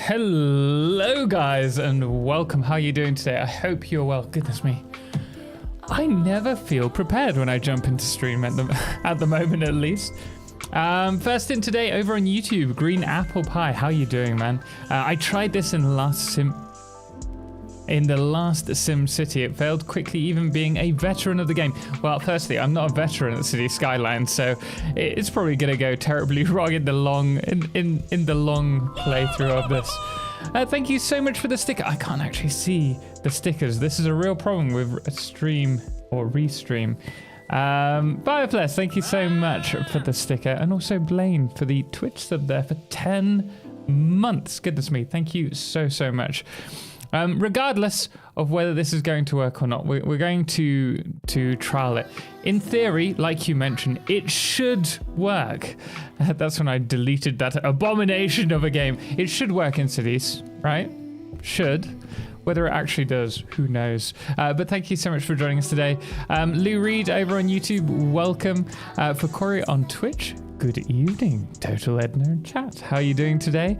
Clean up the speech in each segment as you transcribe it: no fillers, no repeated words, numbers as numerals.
Hello guys and welcome. How are you doing today? I hope you're well. Goodness me. I never feel prepared when I jump into stream at the moment at least. First in today over on YouTube, Green Apple Pie. How you doing, man? I tried this in the last Sim City. It failed quickly, even being a veteran of the game. Well, firstly, I'm not a veteran at Cities Skylines, so it's probably gonna go terribly wrong in the long playthrough of this. Thank you so much for the sticker. I can't actually see the stickers. This is a real problem with a stream or restream. Firefless, thank you so much for the sticker, and also Blaine for the Twitch sub there for 10 months. Goodness me, thank you so much. Regardless of whether this is going to work or not, we're going to trial it. In theory, like you mentioned, it should work. That's when I deleted that abomination of a game. It should work in Cities, right? Should. Whether it actually does, who knows? But thank you so much for joining us today. Lou Reed over on YouTube, welcome. For Corey on Twitch, good evening. Total Edna in chat, how are you doing today?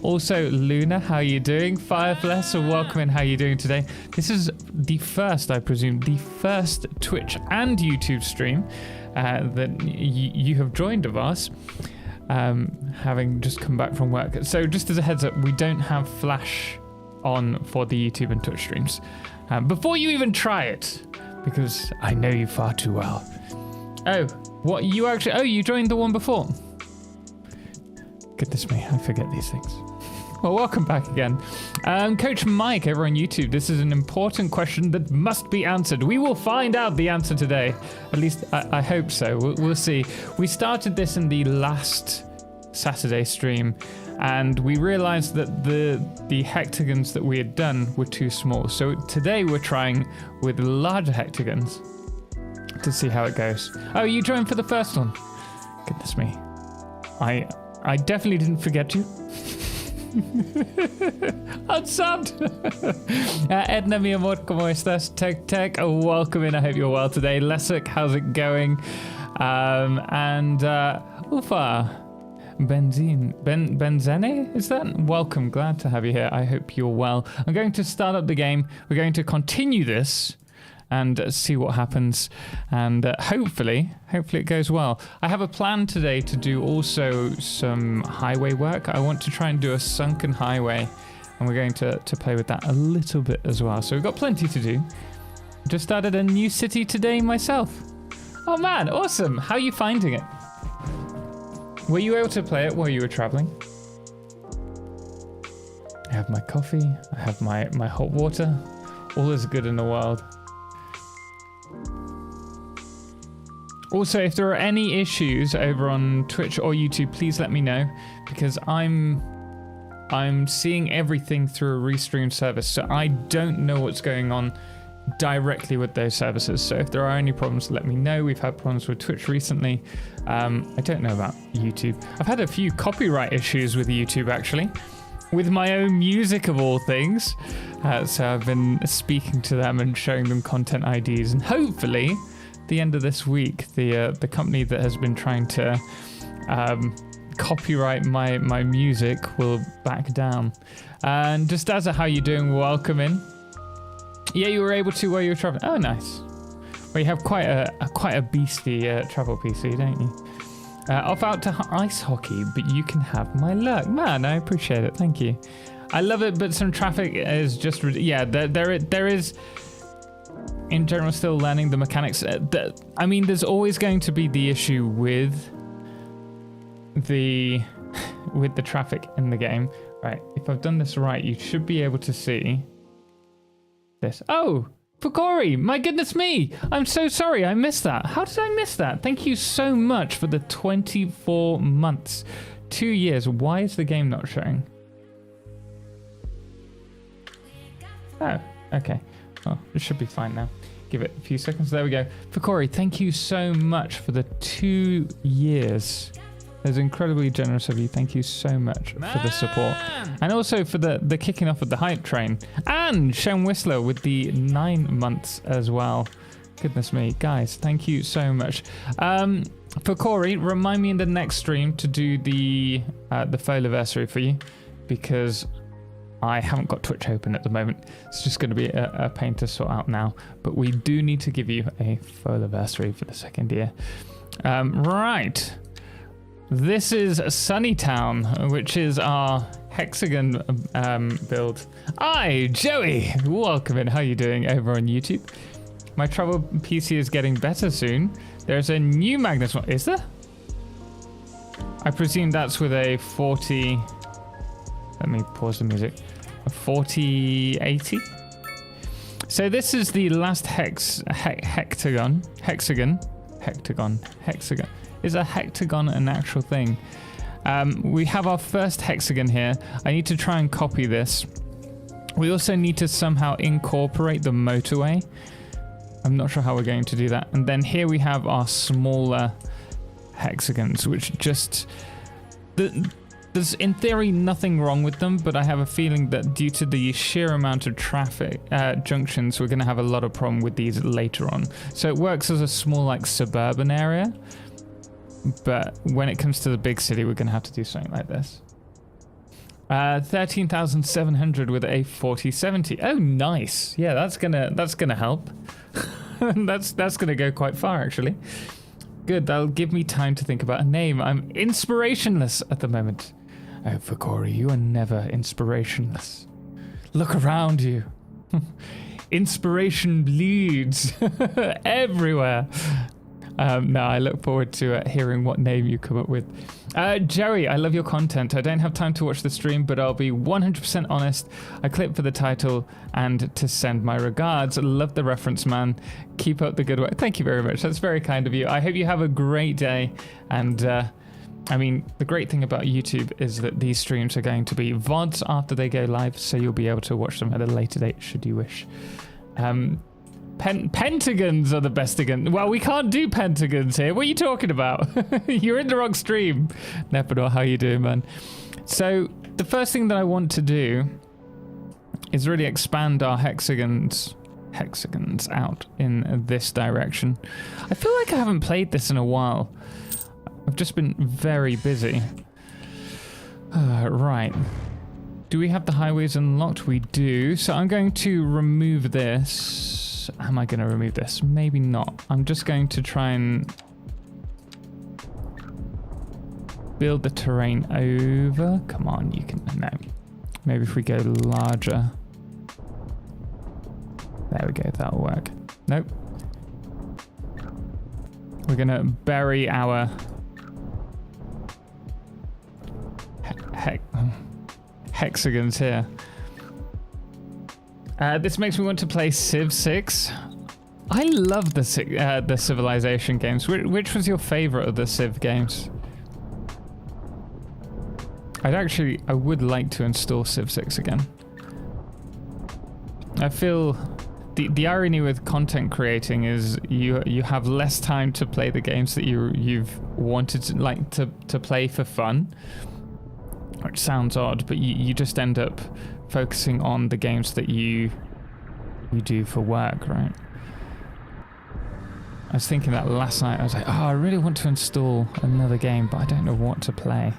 Also, Luna, how are you doing? Firefless, welcome in, how are you doing today? This is the first, I presume, the first Twitch and YouTube stream that you have joined of us, having just come back from work. So just as a heads up, we don't have Flash on for the YouTube and Twitch streams. Before you even try it, because I know you far too well. Oh, what you actually, oh, you joined the one before. Goodness me, I forget these things. Well, welcome back again. Coach Mike over on YouTube, this is an important question that must be answered. We will find out the answer today. At least I hope so, we'll see. We started this in the last Saturday stream, and we realized that the hexagons that we had done were too small. So today we're trying with larger hexagons to see how it goes. Oh, you joined for the first one. Goodness me. I definitely didn't forget you. Unsubbed. Edna, mi amor, ¿cómo estás? Tech, welcome in. I hope you're well today. Lesuk, how's it going? Ufa. Benzene, is that? Welcome, glad to have you here. I hope you're well. I'm going to start up the game. We're going to continue this and see what happens, and hopefully it goes well. I have a plan today to do also some highway work. I want to try and do a sunken highway, and we're going to play with that a little bit as well. So we've got plenty to do. Just started a new city today myself. Oh man, awesome. How are you finding it? Were you able to play it while you were traveling? I have my coffee, I have my hot water. All is good in the world. Also, if there are any issues over on Twitch or YouTube, please let me know, because I'm seeing everything through a restream service, so I don't know what's going on directly with those services. So if there are any problems, let me know. We've had problems with Twitch recently. I don't know about YouTube. I've had a few copyright issues with YouTube, actually, with my own music of all things. So I've been speaking to them and showing them content IDs, and hopefully at the end of this week, the company that has been trying to copyright my music will back down. And just as a how you doing, welcome in. Yeah, you were able to while you were traveling. Oh, nice. Well, you have quite a beastly travel PC, don't you? Off out to ice hockey, but you can have my luck. Man, I appreciate it. Thank you. I love it, but some traffic is just... Yeah, there is... In general, still learning the mechanics. I mean, there's always going to be the issue with the traffic in the game. Right, if I've done this right, you should be able to see... this. Oh, for Corey, my goodness me. I'm so sorry, I missed that. How did I miss that? Thank you so much for the 24 months. 2 years. Why is the game not showing? Oh, okay. Oh, it should be fine now. Give it a few seconds. There we go. For Corey, thank you so much for the 2 years. That's incredibly generous of you. Thank you so much for the support. And also for the kicking off of the hype train. And Shem Whistler with the 9 months as well. Goodness me. Guys, thank you so much. For Corey, remind me in the next stream to do the faux anniversary for you. because I haven't got Twitch open at the moment. It's just going to be a pain to sort out now. But we do need to give you a full anniversary for the 2nd year. Right. This is Sunnytown, which is our Hexagon build. Hi, Joey. Welcome in. How are you doing over on YouTube? My travel PC is getting better soon. There's a new Magnus one. Is there? I presume that's with a 40... Let me pause the music. A 4080? So this is the last Hexagon. Is a hectagon an actual thing? We have our first hexagon here. I need to try and copy this. We also need to somehow incorporate the motorway. I'm not sure how we're going to do that. And then here we have our smaller hexagons, which just... There's in theory nothing wrong with them, but I have a feeling that due to the sheer amount of traffic junctions, we're going to have a lot of problem with these later on. So it works as a small like suburban area, but when it comes to the big city, we're going to have to do something like this. 13,700 with a 4070. Oh, nice. Yeah, that's gonna help. that's gonna go quite far actually. Good. That'll give me time to think about a name. I'm inspirationless at the moment. Oh, Fakori, you are never inspirationless. Look around you. Inspiration bleeds everywhere. No, I look forward to hearing what name you come up with. Jerry, I love your content. I don't have time to watch the stream, but I'll be 100% honest. I clipped for the title and to send my regards. Love the reference, man. Keep up the good work. Thank you very much. That's very kind of you. I hope you have a great day. And I mean, the great thing about YouTube is that these streams are going to be VODs after they go live, so you'll be able to watch them at a later date should you wish. Pentagons are the Bestagons. Well, we can't do Pentagons here. What are you talking about? You're in the wrong stream. Nepodor, how you doing, man? So the first thing that I want to do is really expand our hexagons out in this direction. I feel like I haven't played this in a while. I've just been very busy. Right. Do we have the highways unlocked? We do. So I'm going to remove this. Am I going to remove this? Maybe not. I'm just going to try and build the terrain over. Come on, you can... No. Maybe if we go larger. There we go, that'll work. Nope. We're going to bury our... hexagons here. This makes me want to play Civ 6. I love the Civilization games. Which was your favorite of the Civ games? I would like to install Civ 6 again. I feel the irony with content creating is you have less time to play the games that you've wanted to play for fun. Which sounds odd, but you just end up focusing on the games that you do for work, right? I was thinking that last night. I was like, oh, I really want to install another game, but I don't know what to play.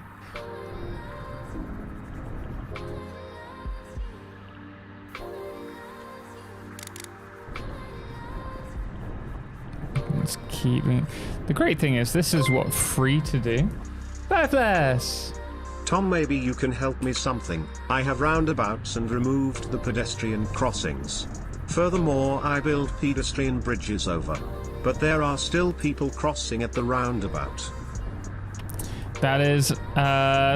Let's keep it. The great thing is this is what free to do. Birthless! Tom, maybe you can help me something. I have roundabouts and removed the pedestrian crossings. Furthermore, I build pedestrian bridges over. But there are still people crossing at the roundabout. That is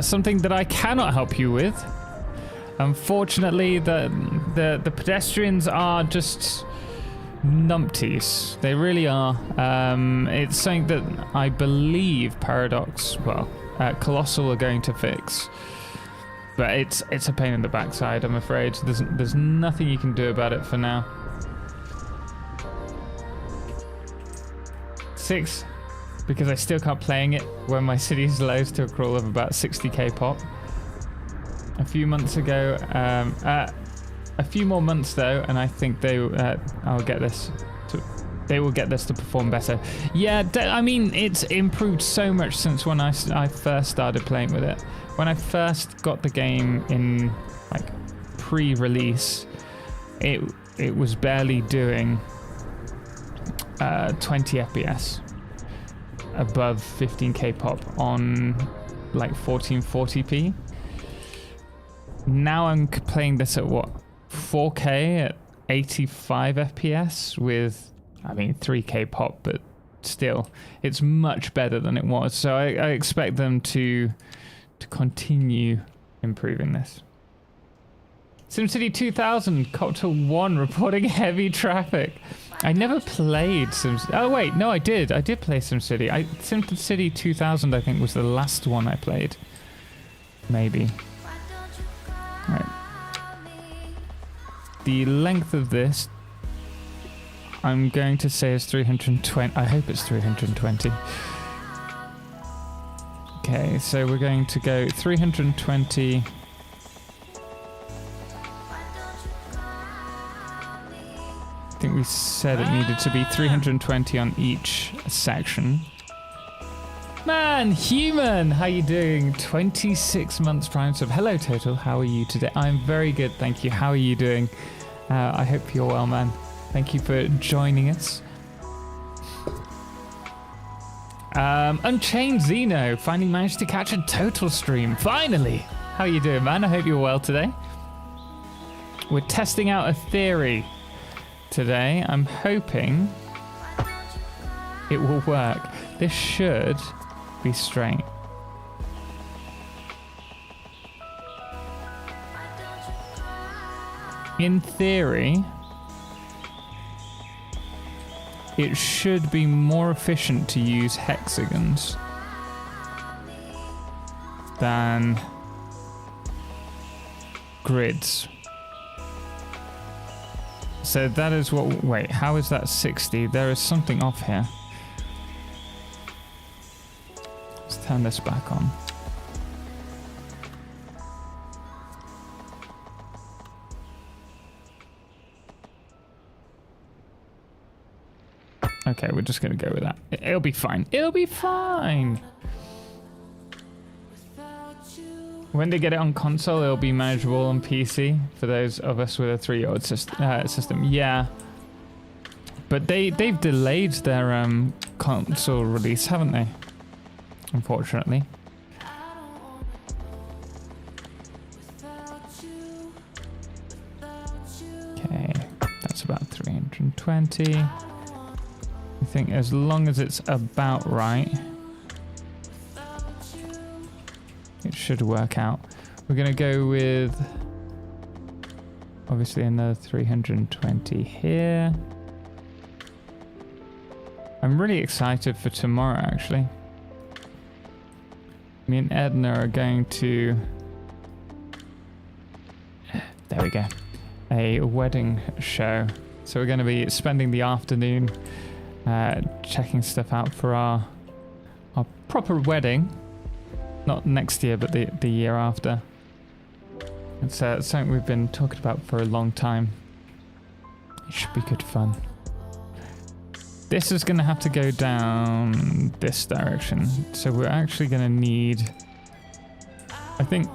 something that I cannot help you with. Unfortunately, the pedestrians are just numpties. They really are. It's something that I believe Colossal are going to fix, but it's a pain in the backside. I'm afraid there's nothing you can do about it for now. 6, because I still can't playing it when my city's low to a crawl of about 60k pop. A few months ago, a few more months though, and I think I'll get this They will get this to perform better. Yeah, I mean, it's improved so much since when I first started playing with it. When I first got the game in like pre-release, it was barely doing 20 FPS above 15k pop on like 1440p. Now I'm playing this at what, 4k at 85 FPS with, I mean, 3k pop, but still it's much better than it was. So I expect them to continue improving this. SimCity 2000 Copter 1 reporting heavy traffic. I never played SimCity. Oh wait, no, I did play SimCity. SimCity 2000 I think was the last one I played. Maybe. Right. The length of this, I'm going to say is 320. I hope it's 320. Okay, so we're going to go 320. I think we said it needed to be 320 on each section. Man, human, how you doing? 26 months prime sub. Hello, Total. How are you today? I'm very good, thank you. How are you doing? I hope you're well, man. Thank you for joining us. Unchained Zeno finally managed to catch a Total stream. Finally! How are you doing, man? I hope you're well today. We're testing out a theory today. I'm hoping it will work. This should be straight. In theory, it should be more efficient to use hexagons than grids. So that is what, wait, how is that 60? There is something off here. Let's turn this back on. Okay, we're just going to go with that. It'll be fine. It'll be fine. When they get it on console, it'll be manageable on PC for those of us with a 3-year-old system. Yeah. But they've delayed their console release, haven't they? Unfortunately. Okay, that's about 320. I think as long as it's about right, it should work out. We're going to go with obviously another 320 here. I'm really excited for tomorrow, actually. Me and Edna are going to, there we go, a wedding show. So we're going to be spending the afternoon checking stuff out for our proper wedding. Not next year, but the year after. It's something we've been talking about for a long time. It should be good fun. This is going to have to go down this direction. So we're actually going to need, I think,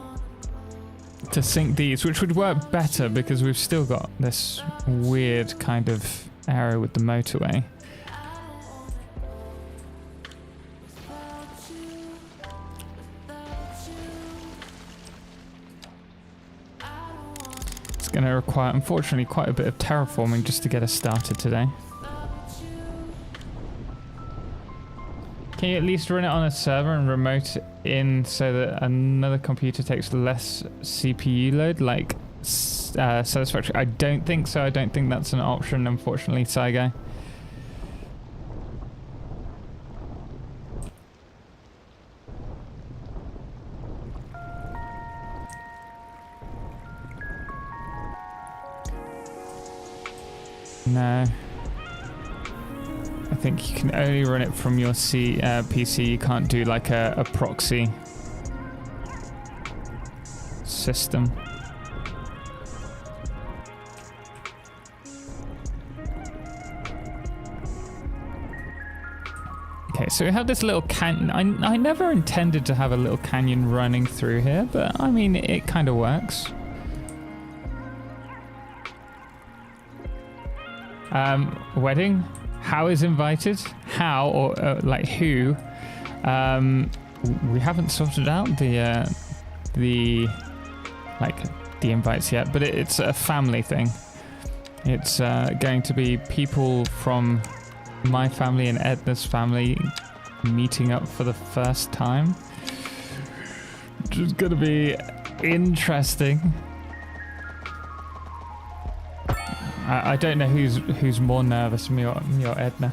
to sync these, which would work better because we've still got this weird kind of area with the motorway. Going to require, unfortunately, quite a bit of terraforming just to get us started today. Can you at least run it on a server and remote in so that another computer takes less CPU load, like Satisfactory? I don't think so. I don't think that's an option, unfortunately, Saigo. No. I think you can only run it from your PC. You can't do like a proxy system. Okay, so we have this little canyon. I never intended to have a little canyon running through here, but I mean, it kind of works. Wedding? How is invited? How, or like who? We haven't sorted out the invites yet, but it's a family thing. It's going to be people from my family and Edna's family meeting up for the first time, which is going to be interesting. I don't know who's more nervous, me or Edna.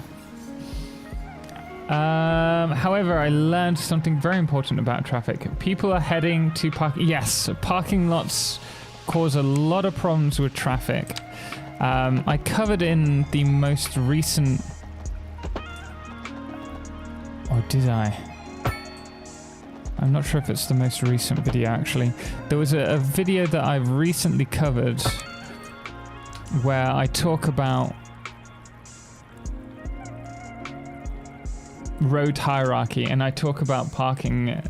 However, I learned something very important about traffic. People are heading to park. Yes, parking lots cause a lot of problems with traffic. I covered in the most recent, or did I? I'm not sure if it's the most recent video actually. There was a video that I've recently covered where I talk about road hierarchy, and I talk about parking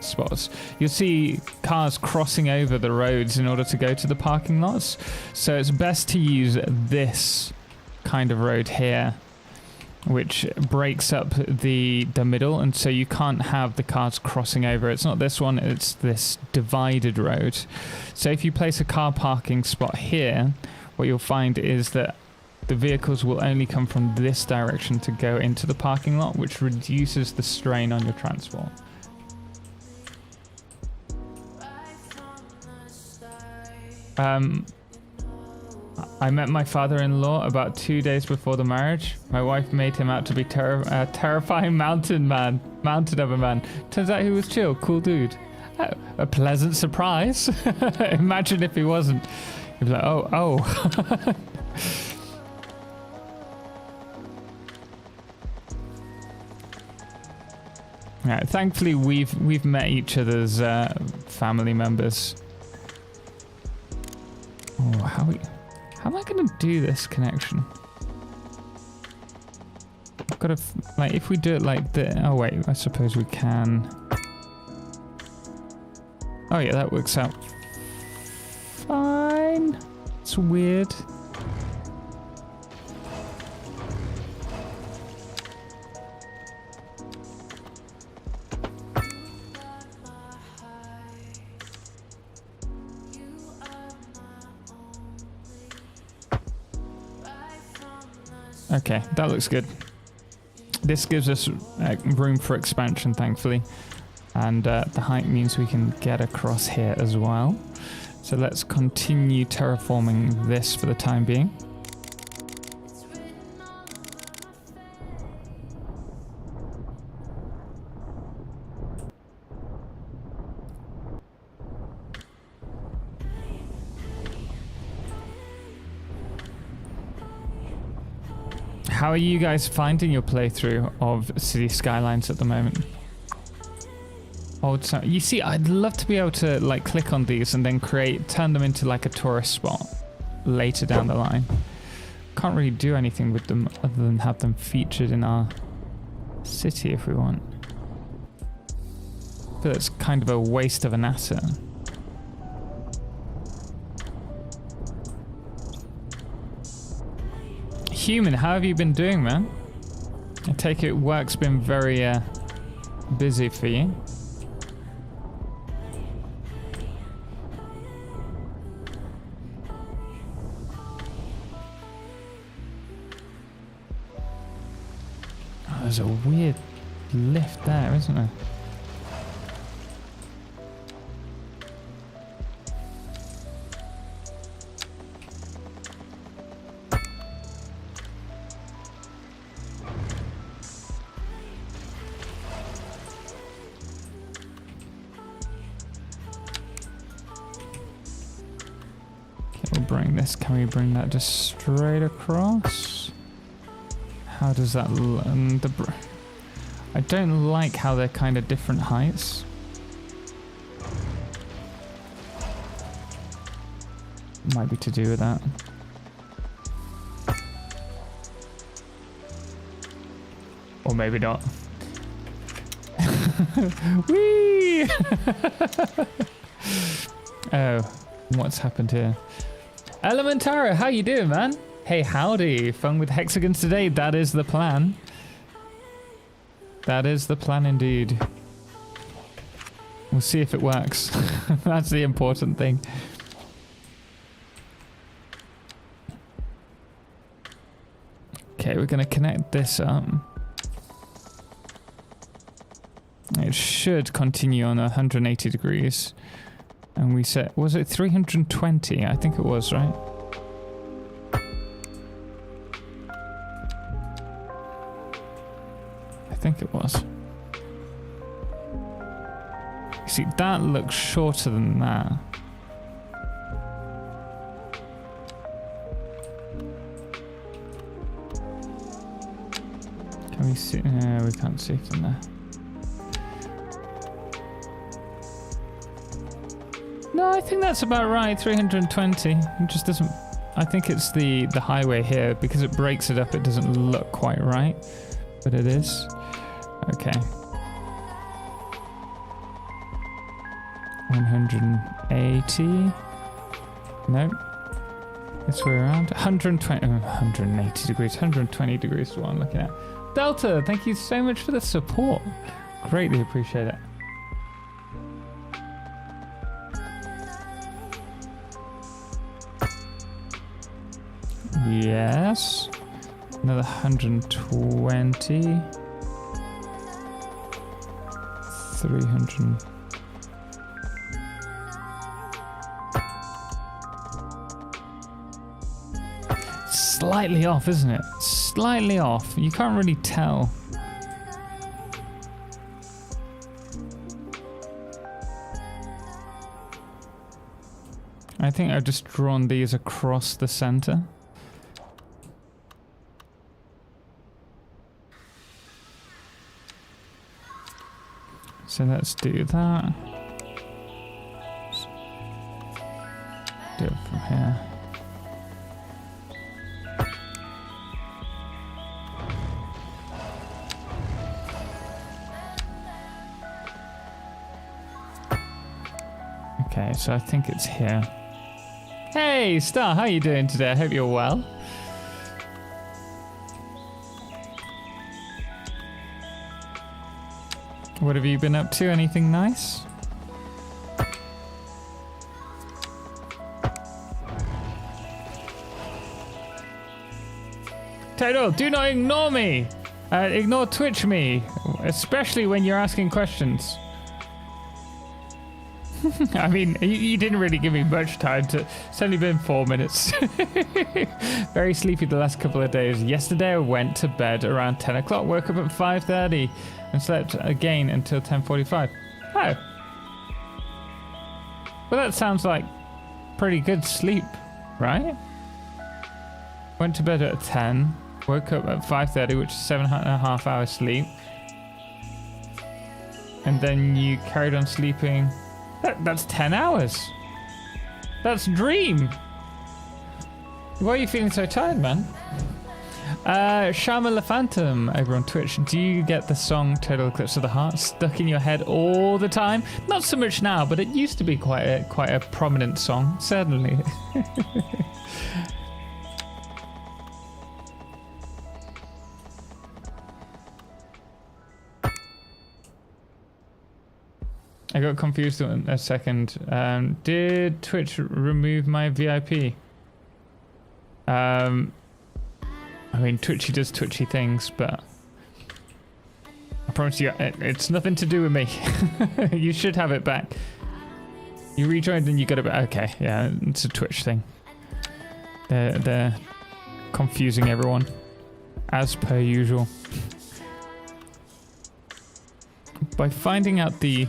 spots. You'll see cars crossing over the roads in order to go to the parking lots. So it's best to use this kind of road here, which breaks up the middle, and so you can't have the cars crossing over. It's not this one, it's this divided road. So if you place a car parking spot here, what you'll find is that the vehicles will only come from this direction to go into the parking lot, which reduces the strain on your transport. I met my father-in-law about 2 days before the marriage. My wife made him out to be a terrifying mountain of a man. Turns out he was chill, cool dude. Oh, a pleasant surprise. Imagine if he wasn't. He'd be like, oh. Right, thankfully we've met each other's family members. Oh, how am I gonna do this connection? I've got to, like, if we do it like this. Oh wait, I suppose we can. Oh yeah, that works out fine. It's weird. Okay, that looks good. This gives us room for expansion, thankfully. And the height means we can get across here as well. So let's continue terraforming this for the time being. How are you guys finding your playthrough of Cities Skylines at the moment? You see, I'd love to be able to like click on these and then turn them into like a tourist spot later down the line. Can't really do anything with them other than have them featured in our city if we want. But it's kind of a waste of an asset. Human, how have you been doing, man? I take it work's been very busy for you. Oh, there's a weird lift there, isn't there? Can we bring that just straight across? How does that look? I don't like how they're kind of different heights. Might be to do with that. Or maybe not. Whee! Oh, what's happened here? Elementara, how you doing, man? Hey, howdy. Fun with hexagons today. That is the plan. That is the plan indeed. We'll see if it works. That's the important thing. Okay, we're going to connect this up. It should continue on 180 degrees. And we set, was it 320? I think it was, right? I think it was. You see, that looks shorter than that. Can we see? No, we can't see from there. No, I think that's about right. 320. It just doesn't. I think it's the highway here because it breaks it up. It doesn't look quite right, but it is. Okay. 180. Nope. This way around. 120. 180 degrees. 120 degrees is what I'm looking at. Delta, thank you so much for the support. Greatly appreciate it. Yes. Another 120. 300. Slightly off, isn't it? Slightly off. You can't really tell. I think I've just drawn these across the center. So let's do that. Do it from here. Okay, so I think it's here. Hey, Star, how you doing today? I hope you're well. What have you been up to? Anything nice? Total, do not ignore me! Ignore Twitch me, especially when you're asking questions. I mean, you didn't really give me much time to... It's only been 4 minutes. Very sleepy the last couple of days. Yesterday I went to bed around 10 o'clock, woke up at 5:30 and slept again until 10:45. Oh. Well, that sounds like pretty good sleep, right? Went to bed at 10, woke up at 5:30, which is 7.5 hours sleep. And then you carried on sleeping... That's 10 hours. That's dream. Why are you feeling so tired, man? Shama La Phantom over on Twitch. Do you get the song Total Eclipse of the Heart stuck in your head all the time? Not so much now, but it used to be quite a prominent song, certainly. I got confused in a second. Did Twitch remove my VIP? I mean, Twitchy does Twitchy things, but I promise you, it's nothing to do with me. You should have it back. You rejoined and you got it back. Okay, yeah, it's a Twitch thing. They're confusing everyone, as per usual. By finding out the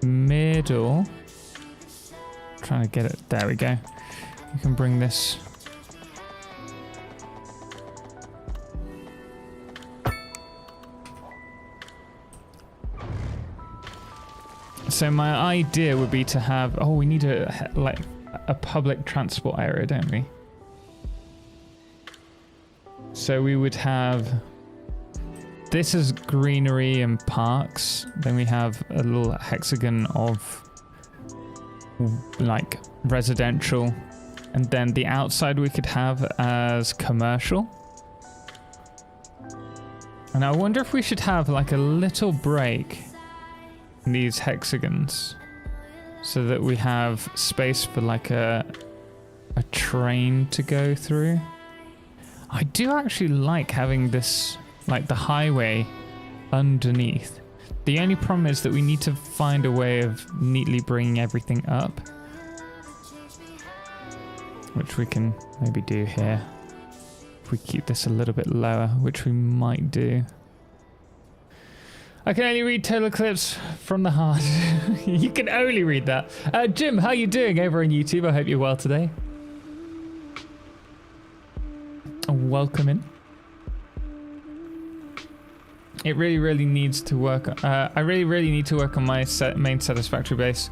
middle, trying to get it, there we go. You can bring this so my idea would be to have, oh, we need a public transport area, don't we? So we would have, this is greenery and parks. Then we have a little hexagon of like residential. And then the outside we could have as commercial. And I wonder if we should have like a little break in these hexagons so that we have space for like a train to go through. I do actually like having this, like the highway underneath. The only problem is that we need to find a way of neatly bringing everything up, which we can maybe do here. If we keep this a little bit lower, which we might do. I can only read Totalxclipse from the heart. You can only read that. Jim, how you doing over on YouTube? I hope you're well today. Welcome in. It really needs to work. I really need to work on my main satisfactory base.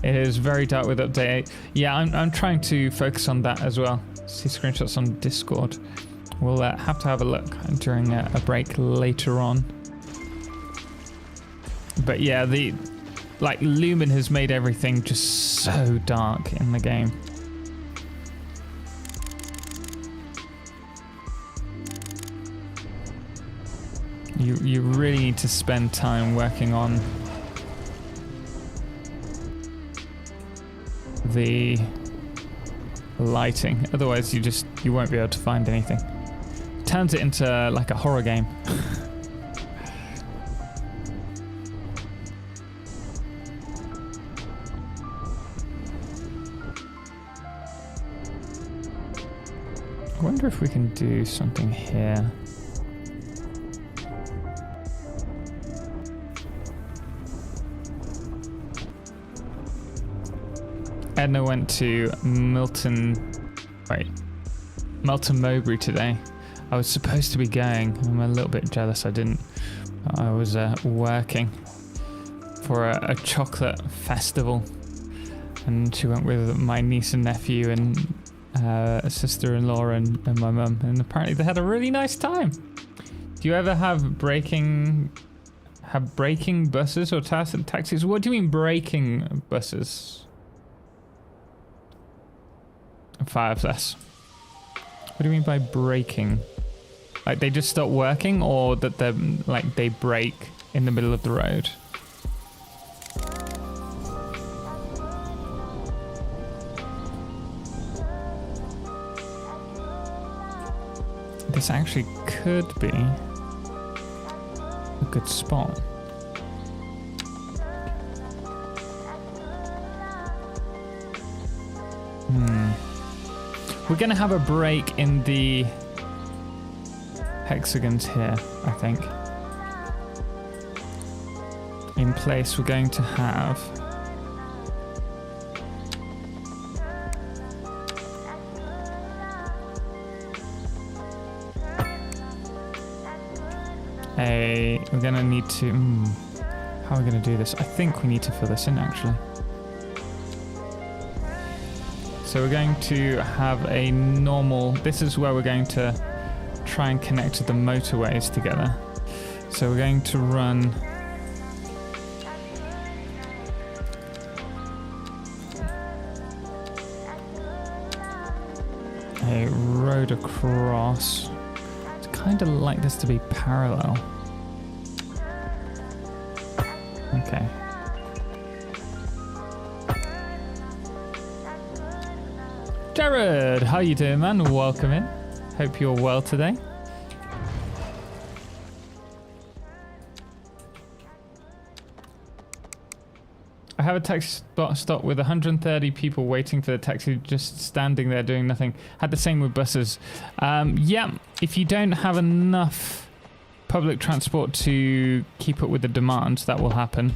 It is very dark with update 8. Yeah, I'm trying to focus on that as well. See screenshots on Discord. We'll have to have a look during a break later on. But yeah, like Lumen has made everything just so dark in the game. You really need to spend time working on the lighting, otherwise you won't be able to find anything. Turns it into like a horror game. I wonder if we can do something here. Edna went to Melton Mowbray today. I was supposed to be going. I'm a little bit jealous I didn't. I was working for a chocolate festival, and she went with my niece and nephew and a sister-in-law and my mum, and apparently they had a really nice time. Do you ever have braking buses or taxis? What do you mean braking buses? Fireflies. What do you mean by braking? Like they just stop working, or that they're like they break in the middle of the road? This actually could be a good spot. We're going to have a break in the hexagons here, I think. In place, we're going to have we're going to need to... how are we going to do this? I think we need to fill this in, actually. So we're going to have a normal... This is where we're going to try and connect the motorways together. So we're going to run... a road across. It's kind of like this to be parallel. Okay. Jared, how you doing, man? Welcome in. Hope you're well today. I have a taxi stop with 130 people waiting for the taxi, just standing there doing nothing. Had the same with buses. Yeah, if you don't have enough public transport to keep up with the demand, that will happen.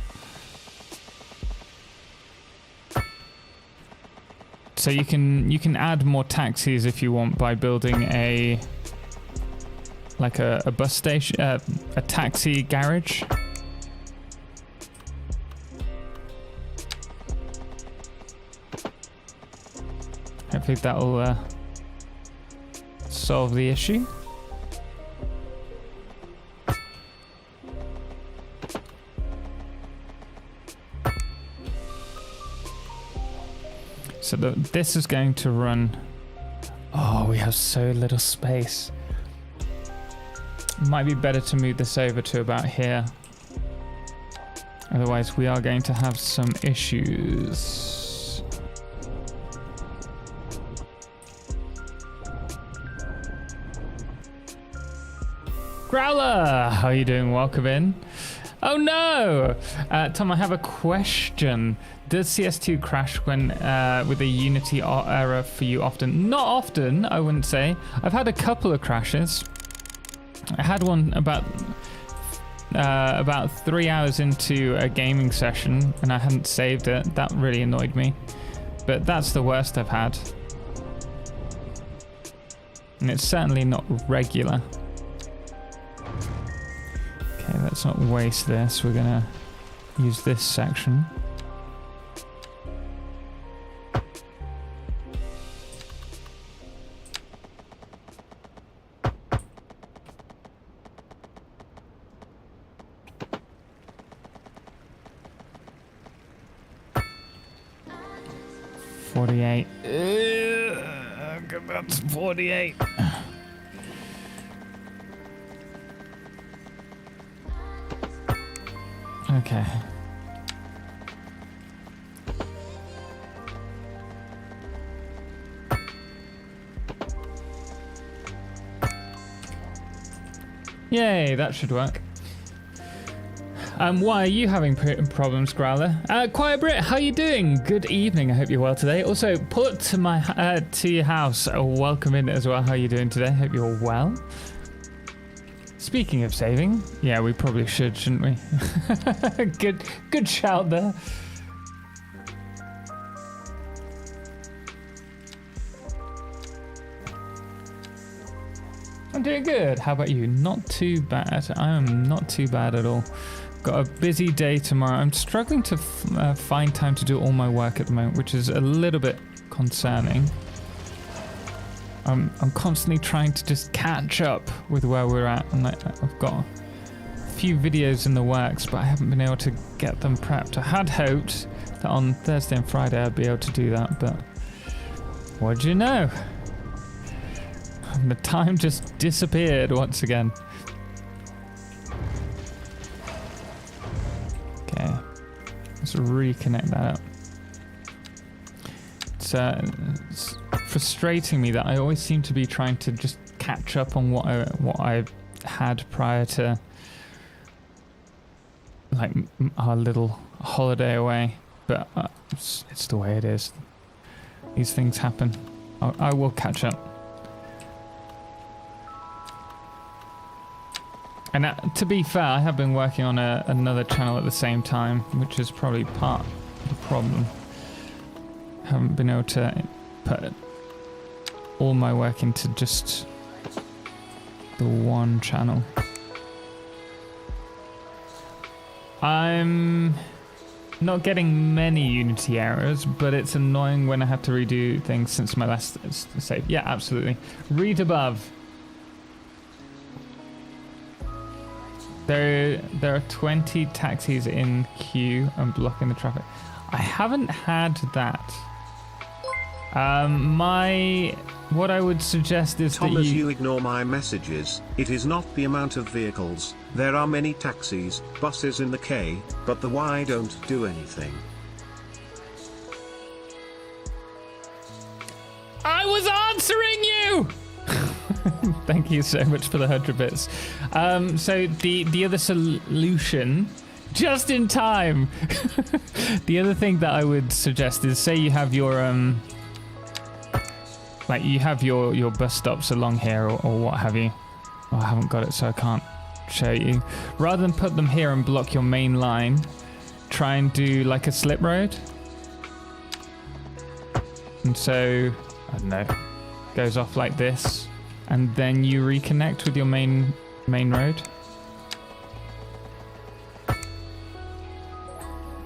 So you can add more taxis if you want by building a bus station, a taxi garage. Hopefully that'll solve the issue. So this is going to run... Oh, we have so little space. Might be better to move this over to about here. Otherwise, we are going to have some issues. Growler, how are you doing? Welcome in. Oh no! Tom, I have a question. Does CS2 crash when with a Unity error for you often? Not often, I wouldn't say. I've had a couple of crashes. I had one about 3 hours into a gaming session and I hadn't saved it. That really annoyed me. But that's the worst I've had. And it's certainly not regular. Okay, let's not waste this. We're gonna use this section. That's 48. Okay. Yay, that should work. Why are you having problems, Growler? Quiet Brit, how you doing? Good evening. I hope you're well today. Also, pull up to my to your house. Welcome in as well. How are you doing today? Hope you're well. Speaking of saving, yeah, we probably should, shouldn't we? Good shout there. I'm doing good. How about you? Not too bad. I am not too bad at all. Got a busy day tomorrow. I'm struggling to find time to do all my work at the moment, which is a little bit concerning. I'm constantly trying to just catch up with where we're at, and I've got a few videos in the works, but I haven't been able to get them prepped. I had hoped that on Thursday and Friday I'd be able to do that, but what'd you know? The time just disappeared once again. Okay, let's reconnect that up. It's frustrating me that I always seem to be trying to just catch up on what I had prior to like our little holiday away, but it's the way it is. These things happen. I will catch up. And to be fair, I have been working on another channel at the same time, which is probably part of the problem. Haven't been able to put all my work into just the one channel. I'm not getting many Unity errors, but it's annoying when I have to redo things since my last save. Yeah, absolutely. Read above. There are 20 taxis in queue and blocking the traffic. I haven't had that. What I would suggest is Thomas, that you ignore my messages. It is not the amount of vehicles. There are many taxis, buses in the K, but the Y don't do anything. I was answering you! Thank you so much for the 100 bits. So the other solution, just in time. The other thing that I would suggest is, say you have your like you have your bus stops along here or what have you. Oh, I haven't got it, so I can't show you. Rather than put them here and block your main line, try and do like a slip road. And so, I don't know, goes off like this, and then you reconnect with your main road.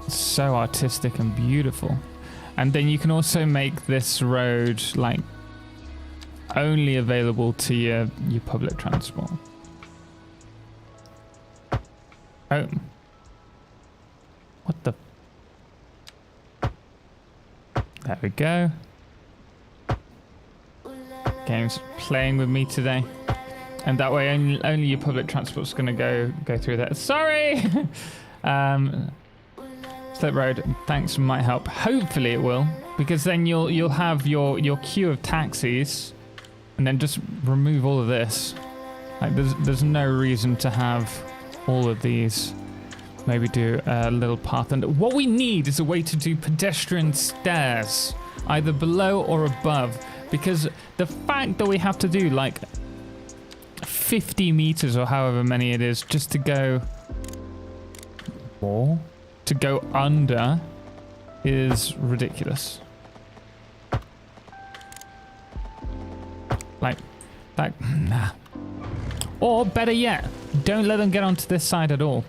So artistic and beautiful. And then you can also make this road like only available to your public transport. Oh. What the? There we go. Game's playing with me today. And that way only your public transport's going to go through there. Sorry! Slip road, thanks, might help. Hopefully it will, because then you'll have your queue of taxis, and then just remove all of this. Like there's no reason to have all of these. Maybe do a little path. And what we need is a way to do pedestrian stairs, either below or above, because the fact that we have to do like 50 meters or however many it is just to go more to go under is ridiculous. Like that, nah. Or better yet, don't let them get onto this side at all.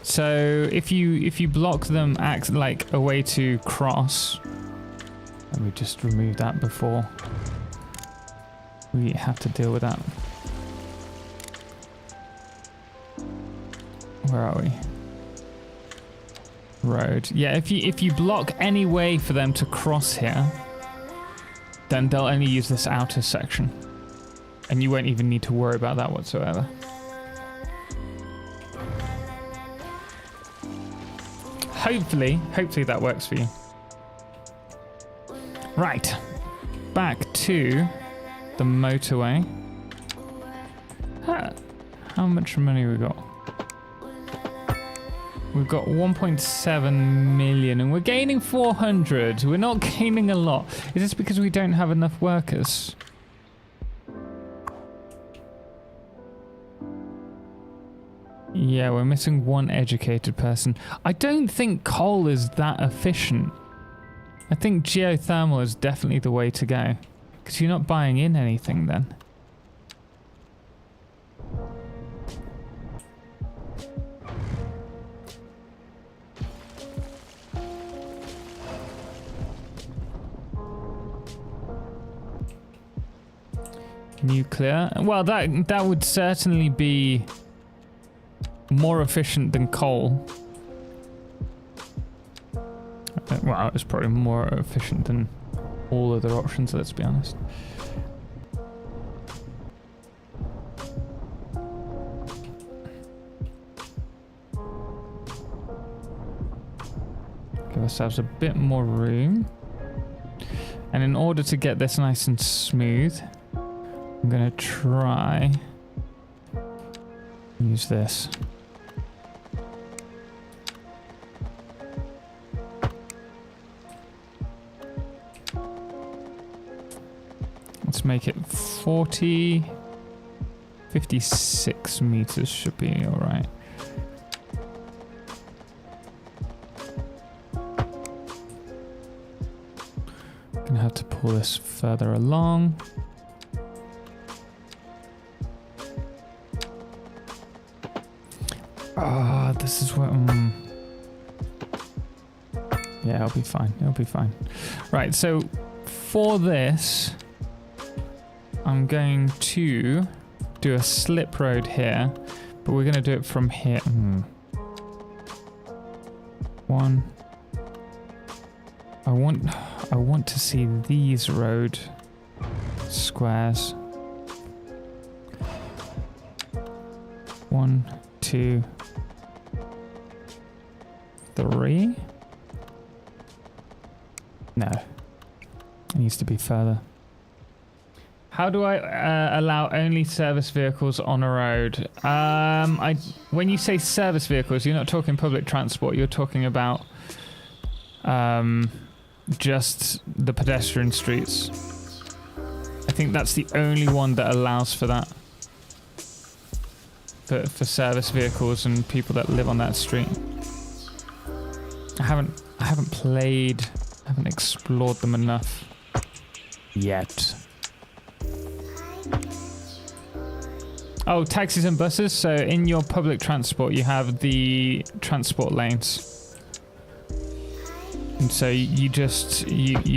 So if you block them, act like a way to cross. Let me just remove that before we have to deal with that. Where are we? Road. Yeah, if you block any way for them to cross here, then they'll only use this outer section. And you won't even need to worry about that whatsoever. Hopefully that works for you. Right. Back to the motorway. How much money we got? We've got 1.7 million and we're gaining 400. We're not gaining a lot. Is this because we don't have enough workers? Yeah, we're missing one educated person. I don't think coal is that efficient. I think geothermal is definitely the way to go. Because you're not buying in anything then. Nuclear. Well, that would certainly be more efficient than coal. Well, it's probably more efficient than all other options, let's be honest. Give ourselves a bit more room. And in order to get this nice and smooth, I'm going to try use this. Let's make it 56 meters should be all right. Gonna have to pull this further along. Ah, this is what. Yeah, it'll be fine. It'll be fine. Right, so for this, I'm going to do a slip road here, but we're going to do it from here. One. I want to see these road squares. 1, 2, 3. No, it needs to be further. How do I allow only service vehicles on a road? When you say service vehicles, you're not talking public transport. You're talking about just the pedestrian streets. I think that's the only one that allows for that. For service vehicles and people that live on that street. I haven't explored them enough yet. Oh, taxis and buses. So in your public transport, you have the transport lanes. And so you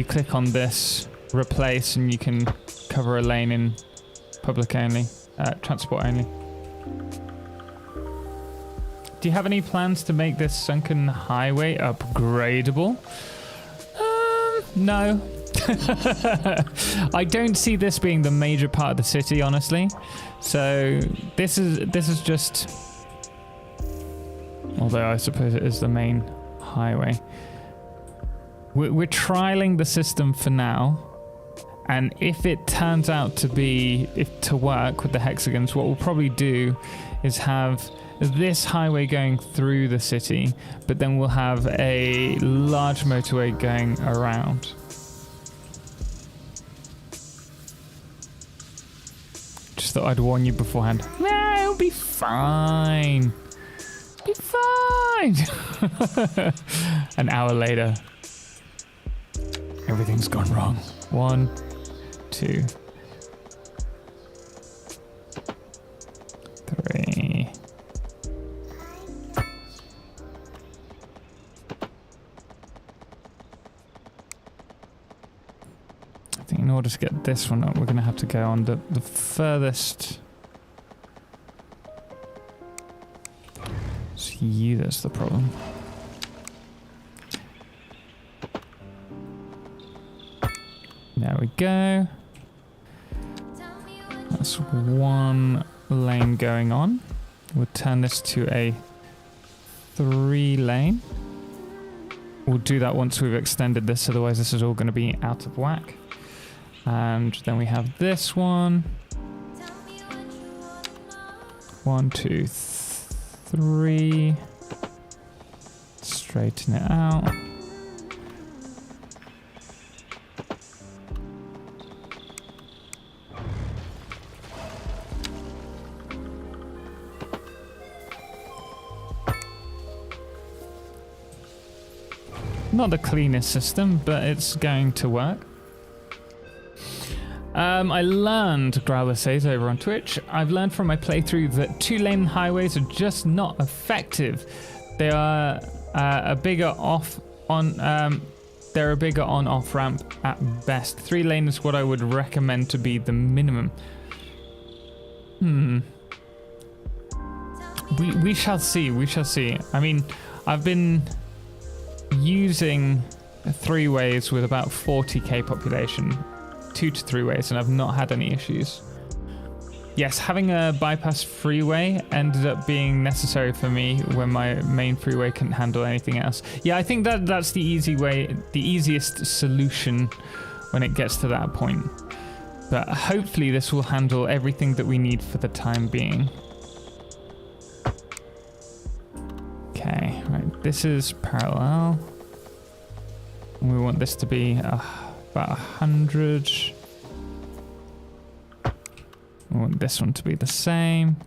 click on this, replace, and you can cover a lane in public only, transport only. Do you have any plans to make this sunken highway upgradable? No. I don't see this being the major part of the city, honestly. So this is just, although I suppose it is the main highway. We're trialing the system for now, and if it turns out to work with the hexagons, what we'll probably do is have this highway going through the city, but then we'll have a large motorway going around. Just thought I'd warn you beforehand. No, it'll be fine. Be fine. An hour later, everything's gone wrong. 1, 2, 3. I think in order to get this one up, we're going to have to go on the furthest. It's you that's the problem. There we go. That's one lane going on. We'll turn this to a 3 lane. We'll do that once we've extended this, otherwise this is all going to be out of whack. And then we have this one. 1, 2, 3. Straighten it out. Not the cleanest system, but it's going to work. I learned, Growler says over on Twitch, I've learned from my playthrough that 2-lane highways are just not effective. They are a bigger they're a bigger on-off ramp at best. 3-lane is what I would recommend to be the minimum. We shall see, we shall see. I mean, I've been using 3-ways with about 40k population, 2 to 3 ways, and I've not had any issues. Yes, having a bypass freeway ended up being necessary for me when my main freeway couldn't handle anything else. Yeah, I think that's the easiest solution when it gets to that point. But hopefully this will handle everything that we need for the time being. Okay, right, this is parallel. We want this to be about 100. We want this one to be the same.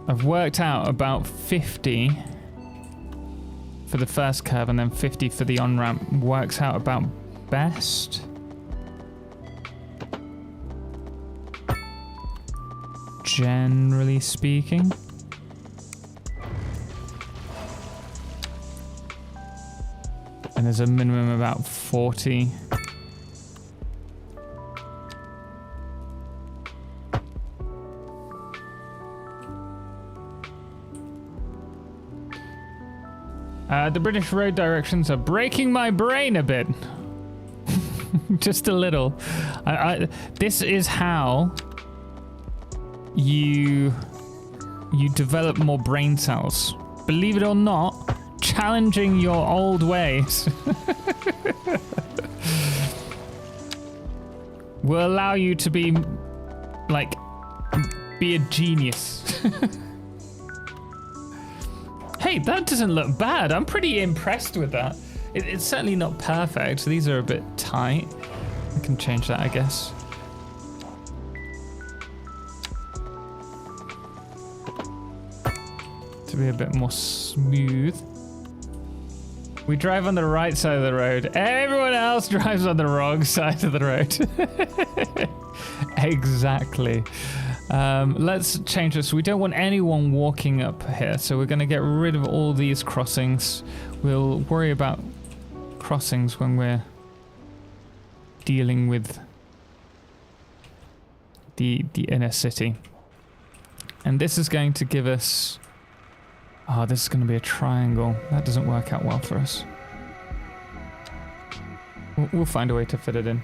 I've worked out about 50 for the first curve and then 50 for the on-ramp. Works out about best. Generally speaking. And there's a minimum of about 40. The British road directions are breaking my brain a bit. Just a little. This is how you develop more brain cells. Believe it or not, challenging your old ways will allow you to be a genius. Hey, that doesn't look bad. I'm pretty impressed with that. It's certainly not perfect. These are a bit tight. I can change that, I guess. To be a bit more smooth. We drive on the right side of the road. Everyone else drives on the wrong side of the road. Exactly. Let's change this. We don't want anyone walking up here, so we're going to get rid of all these crossings. We'll worry about crossings when we're dealing with the inner city. And this is going to give us... Oh, this is going to be a triangle. That doesn't work out well for us. We'll find a way to fit it in.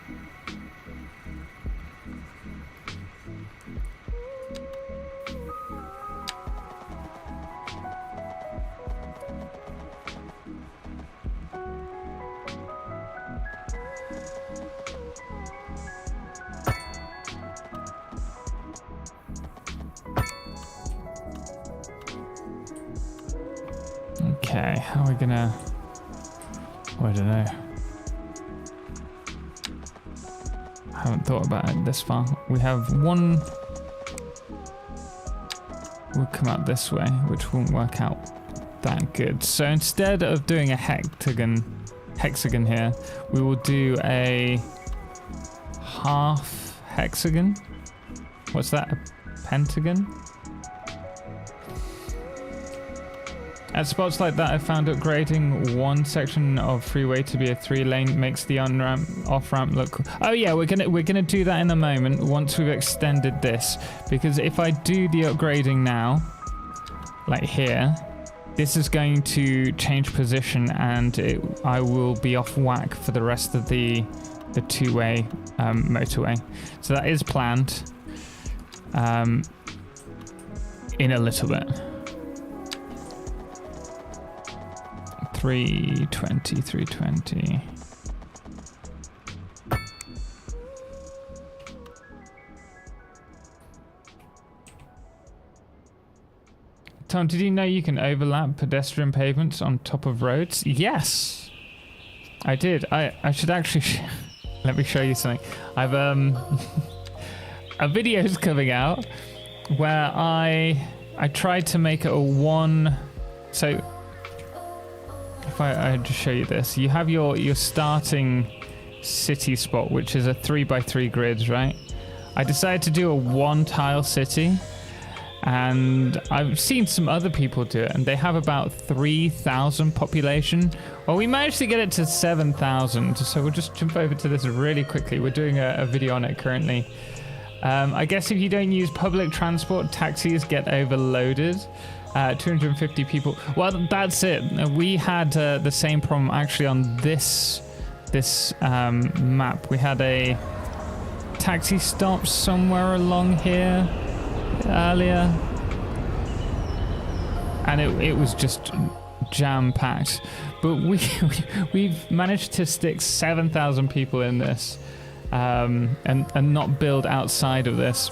Okay, how are we gonna... Oh, I don't know. I haven't thought about it this far. We have one... We'll come out this way, which won't work out that good. So instead of doing a hexagon here, we will do a half hexagon. What's that? A pentagon? At spots like that, I found upgrading one section of freeway to be a 3-lane makes the on-ramp, off-ramp look cool. Oh yeah, we're gonna do that in a moment once we've extended this, because if I do the upgrading now, like here, this is going to change position and I will be off whack for the rest of the two-way motorway. So that is planned in a little bit. 320. Tom, did you know you can overlap pedestrian pavements on top of roads? Yes, I did. I should actually let me show you something. I've a video's coming out where I tried to make it a one. So if I just show you this, you have your starting city spot, which is a 3x3 grid, right? I decided to do a 1-tile city, and I've seen some other people do it, and they have about 3,000 population. Well, we managed to get it to 7,000, so we'll just jump over to this really quickly. We're doing a video on it currently. I guess if you don't use public transport, taxis get overloaded. 250 people. Well, that's it. We had the same problem actually on this map. We had a taxi stop somewhere along here earlier, and it was just jam-packed. But we've managed to stick 7,000 people in this, and not build outside of this.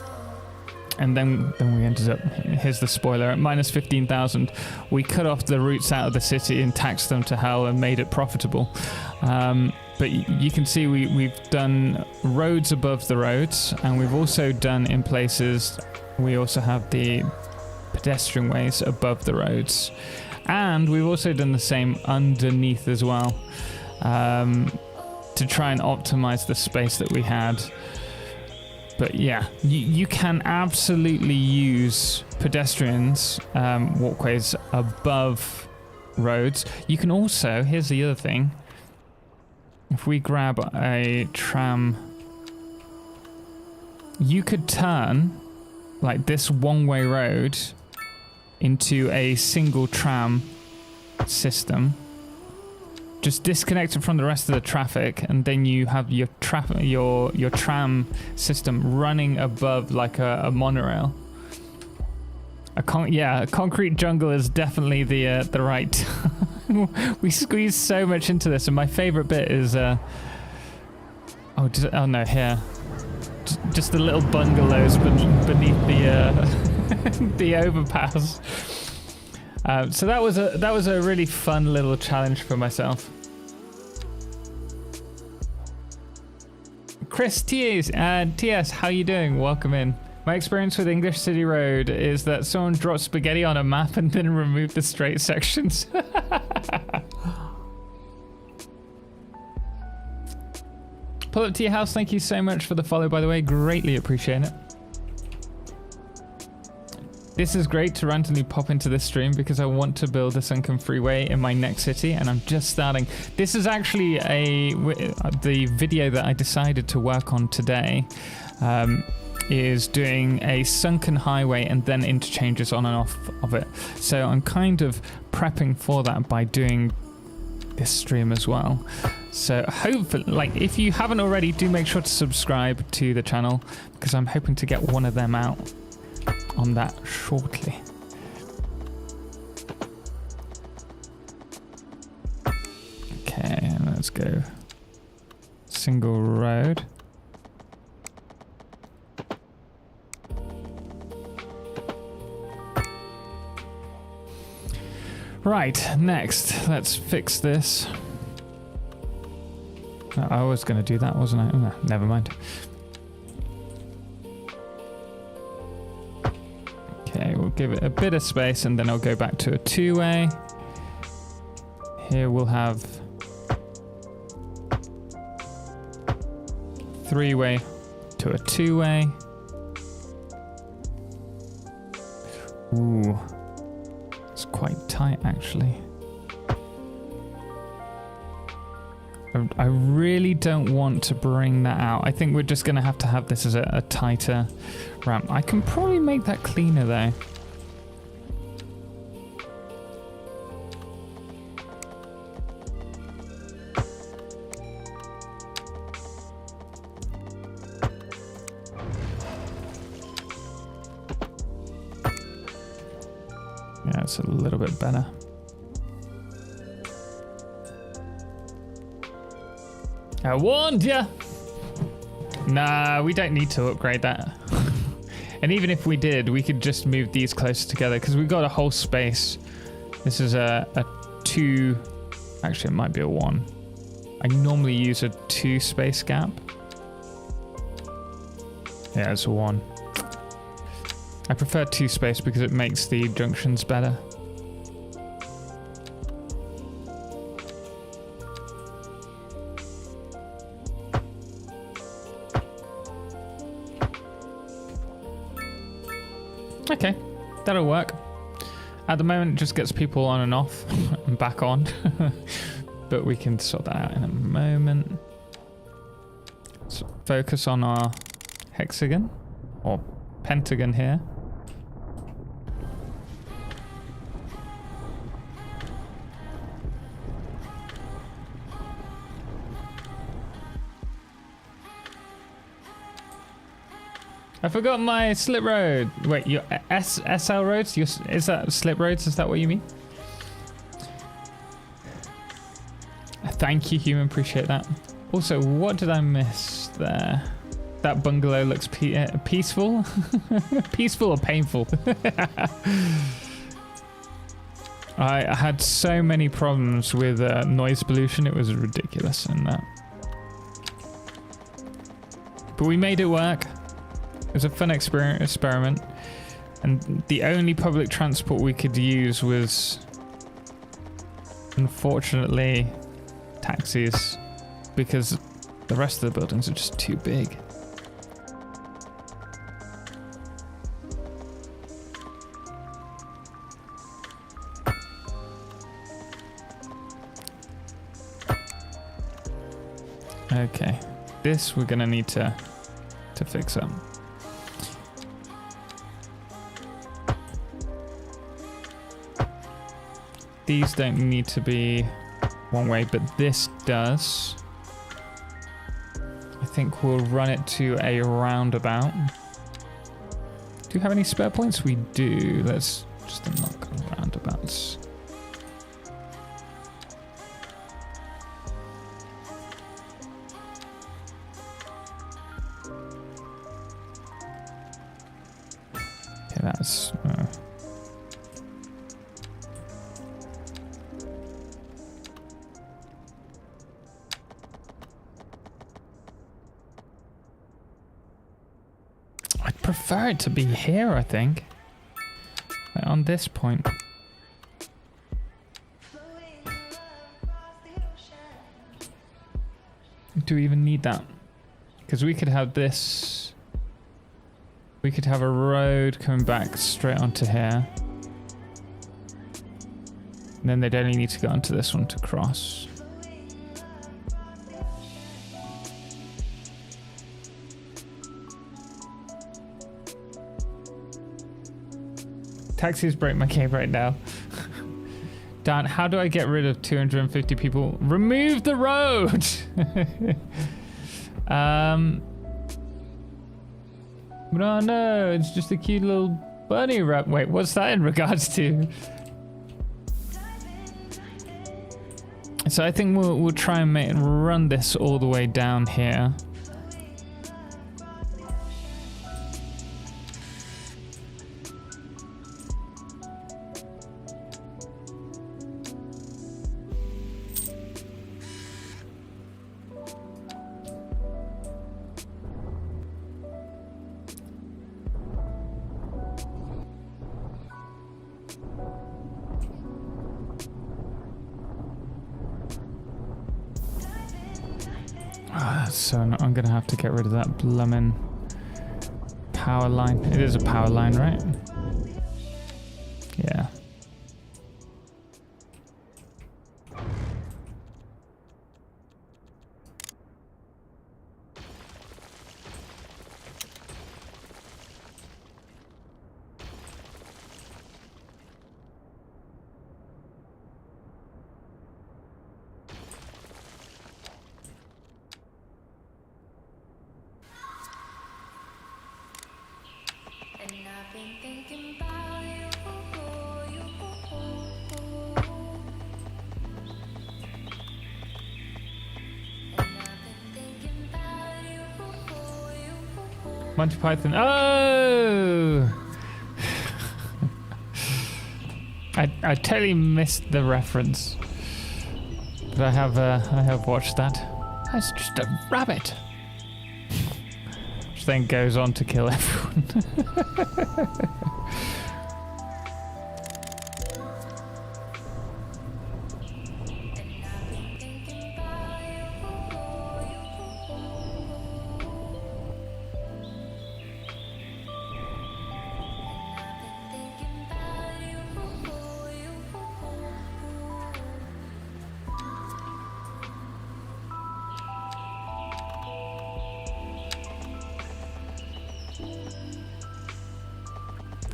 And then we ended up, here's the spoiler, at minus 15,000. We cut off the routes out of the city and taxed them to hell and made it profitable. But you can see we've done roads above the roads, and we've also done in places, we also have the pedestrian ways above the roads. And we've also done the same underneath as well, to try and optimize the space that we had. But yeah, you can absolutely use pedestrians, walkways above roads. You can also, here's the other thing, if we grab a tram, you could turn like this one-way road into a single tram system. Just disconnect it from the rest of the traffic, and then you have your tram system running above like a monorail. A concrete jungle is definitely the right. We squeezed so much into this, and my favorite bit is oh no, here, just the little bungalows beneath the the overpass. So that was a really fun little challenge for myself. Chris TS, how you doing? Welcome in. My experience with English City Road is that someone dropped spaghetti on a map and then removed the straight sections. Pull up to your house. Thank you so much for the follow, by the way. Greatly appreciate it. This is great to randomly pop into this stream because I want to build a Sunken freeway in my next city, and I'm just starting. This is actually the video that I decided to work on today. is doing a sunken highway and then interchanges on and off of it. So I'm kind of prepping for that by doing this stream as well. So hopefully, like, if you haven't already, do make sure to subscribe to the channel, because I'm hoping to get one of them out on that shortly. Okay, let's go single road. Right, next, let's fix this. I was going to do that, wasn't I? Oh, never mind. Okay, we'll give it a bit of space and then I'll go back to a two-way. Here we'll have three-way to a two-way. Ooh, it's quite tight actually. I really don't want to bring that out. I think we're just going to have this as a tighter ramp. I can probably make that cleaner though. Yeah, it's a little bit better. I warned ya! Nah, we don't need to upgrade that. And even if we did, we could just move these closer together because we've got a whole space. This is a 2, actually it might be a 1. I normally use a 2 space gap. Yeah, it's a 1. I prefer 2 space because it makes the junctions better. Okay, that'll work. At the moment, it just gets people on and off and back on. But we can sort that out in a moment. Let's focus on our hexagon, or pentagon here. I forgot my slip road. Wait, your SL roads? Is that slip roads? Is that what you mean? Thank you, human. Appreciate that. Also, what did I miss there? That bungalow looks peaceful. Peaceful or painful? I had so many problems with noise pollution. It was ridiculous in that. But we made it work. It was a fun experiment, and the only public transport we could use was, unfortunately, taxis, because the rest of the buildings are just too big. Okay, this we're gonna need to fix up. These don't need to be one way, but this does. I think we'll run it to a roundabout. Do you have any spare points? We do. Let's just unlock roundabouts. Okay, that's... prefer it to be here, I think. Like on this point. Do we even need that? Because we could have this. We could have a road coming back straight onto here. And then they'd only need to go onto this one to cross. Taxis break my game right now. Dan, how do I get rid of 250 people? Remove the road! No, no, it's just a cute little bunny wrap. Wait, what's that in regards to? So I think we'll try and run this all the way down here. So I'm gonna have to get rid of that bloomin' power line. It is a power line, right? Yeah. Monty Python. Oh! I totally missed the reference, but I have watched that. That's just a rabbit, which then goes on to kill everyone.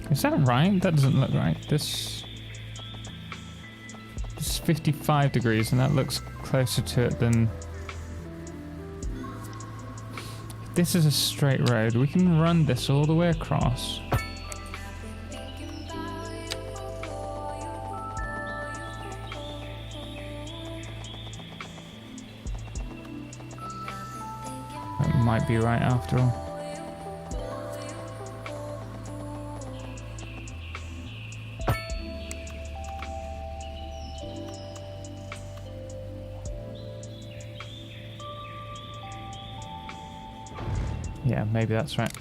Is that right? That doesn't look right. This is 55 degrees, and that looks closer to it than... This is a straight road. We can run this all the way across. That might be right after all. Yeah, maybe that's right.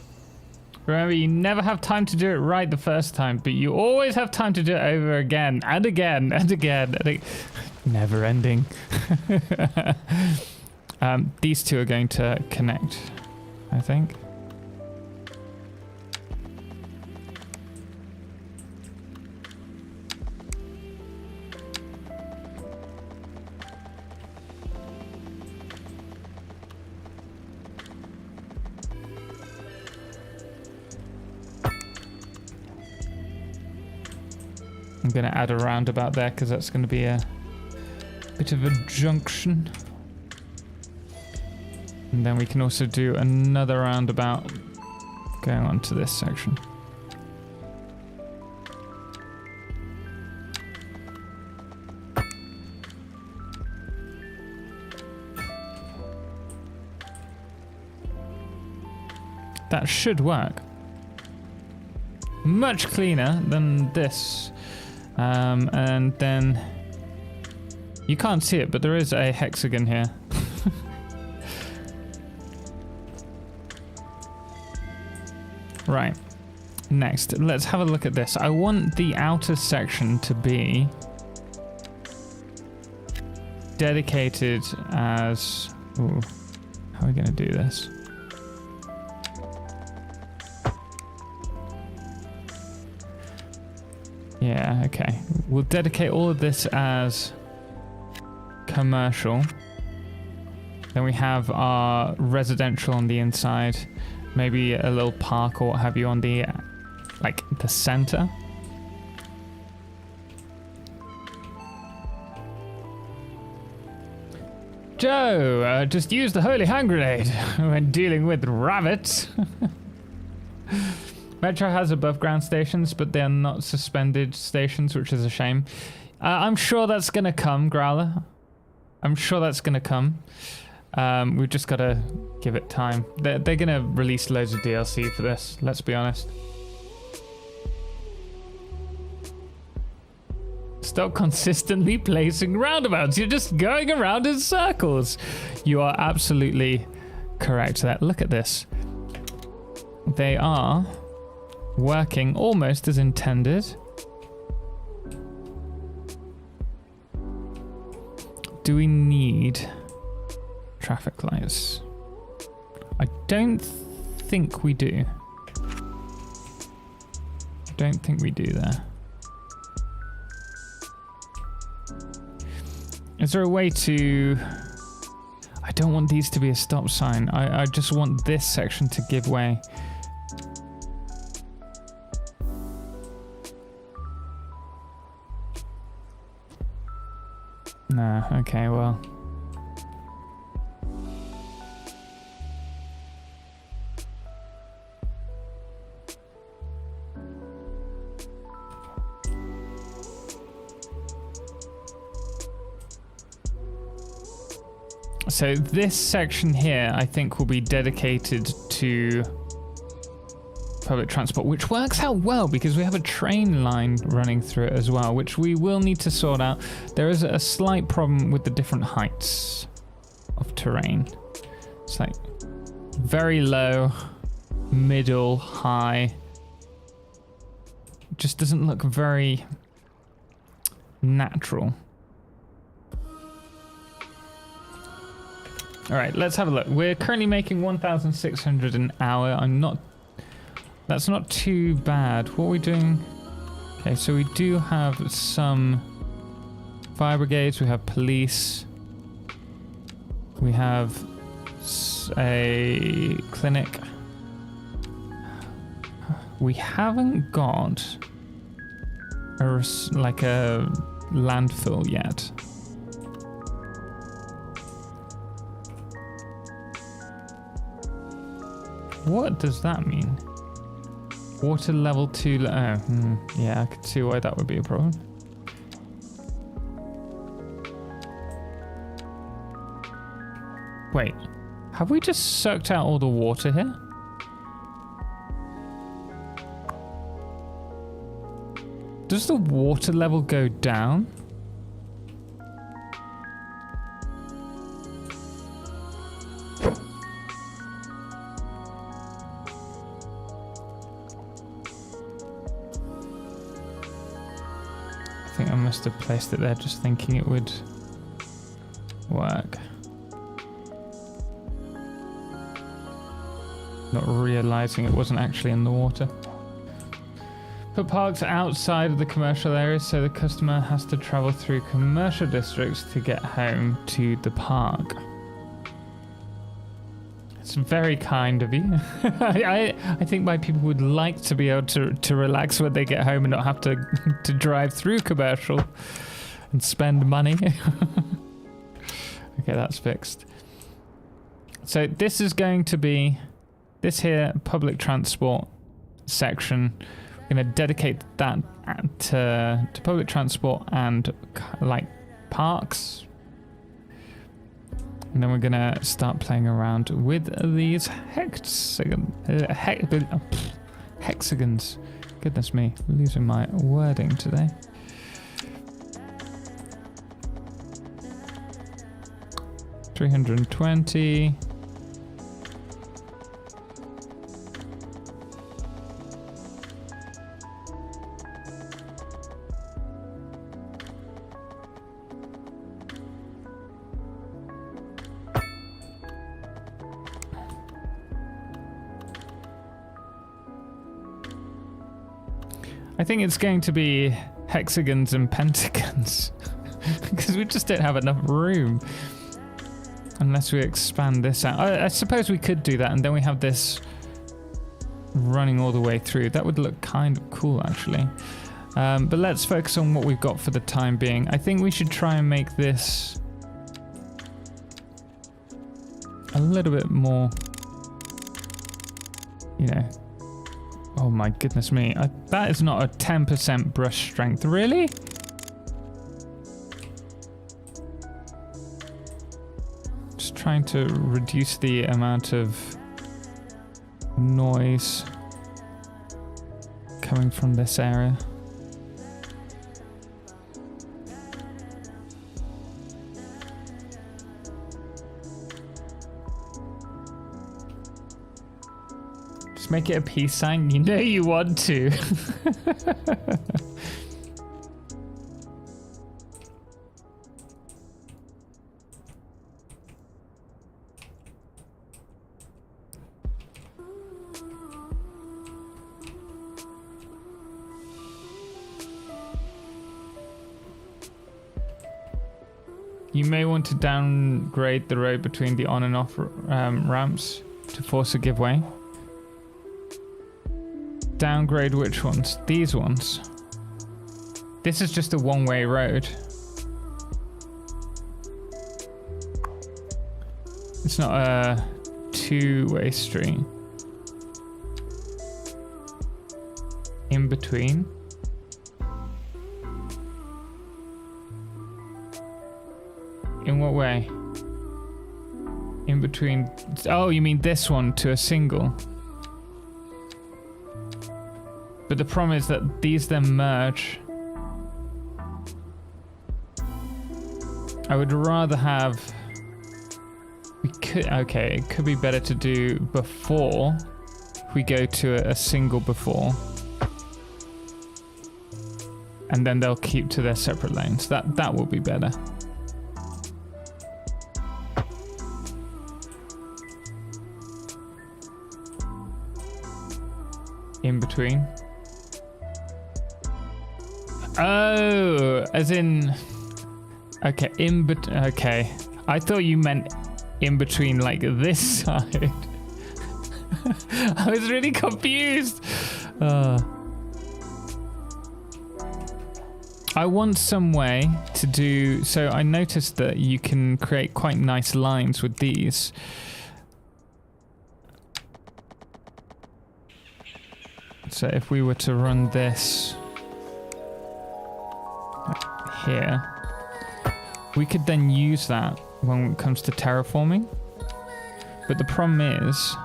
Remember, you never have time to do it right the first time, but you always have time to do it over again and again and again. And never ending. These two are going to connect, I think. I'm going to add a roundabout there because that's going to be a bit of a junction. And then we can also do another roundabout going on to this section. That should work. Much cleaner than this. And then you can't see it, but there is a hexagon here. Right. Next, let's have a look at this. I want the outer section to be dedicated as... Ooh, how are we going to do this? Yeah, okay. We'll dedicate all of this as commercial. Then we have our residential on the inside. Maybe a little park or what have you on the, like, the center. Joe, just use the holy hand grenade when dealing with rabbits. Metro has above ground stations, but they're not suspended stations, which is a shame. I'm sure that's going to come, Growler. I'm sure that's going to come. We've just got to give it time. They're going to release loads of DLC for this, let's be honest. Stop consistently placing roundabouts. You're just going around in circles. You are absolutely correct there. Look at this. They are working almost as intended. Do we need traffic lights? I don't think we do. Don't think we do there. Is there a way to... I don't want these to be a stop sign. I just want this section to give way. Nah, okay, well. So this section here, I think, will be dedicated to public transport, which works out well because we have a train line running through it as well, which we will need to sort out. There is a slight problem with the different heights of terrain. It's like very low, middle, high. It just doesn't look very natural. All right, let's have a look. We're currently making 1,600 an hour. That's not too bad. What are we doing? Okay, so we do have some fire brigades. We have police. We have a clinic. We haven't got like a landfill yet. What does that mean? Water level 2. Yeah, I could see why that would be a problem. Wait, have we just sucked out all the water here? Does the water level go down? I think I must have placed it there just thinking it would work. Not realizing it wasn't actually in the water. Put parks outside of the commercial areas so the customer has to travel through commercial districts to get home to the park. It's very kind of you. I think my people would like to be able to relax when they get home and not have to drive through commercial and spend money. Okay, that's fixed. So this is going to be this here public transport section. We're going to dedicate that to public transport and like parks. And then we're going to start playing around with these hexagons. Goodness me, losing my wording today. $320. I think it's going to be hexagons and pentagons because we just don't have enough room unless we expand this out. I suppose we could do that and then we have this running all the way through. That would look kind of cool actually. But let's focus on what we've got for the time being. I think we should try and make this a little bit more, you know. Oh my goodness me. That is not a 10% brush strength, really? Just trying to reduce the amount of noise coming from this area. Just make it a peace sign. You know you want to. You may want to downgrade the road between the on and off ramps to force a giveaway. Downgrade which ones? These ones. This is just a one-way road. It's not a two-way street. In between. In what way? In between. Oh, you mean this one to a single? But the problem is that these then merge. I would rather have. We could. Okay, it could be better to do before we go to a single before. And then they'll keep to their separate lanes. That will be better. In between. Oh, as in. Okay, okay. I thought you meant in between, like this side. I was really confused. I want some way to do. So I noticed that you can create quite nice lines with these. So if we were to run this here, we could then use that when it comes to terraforming. But the problem is,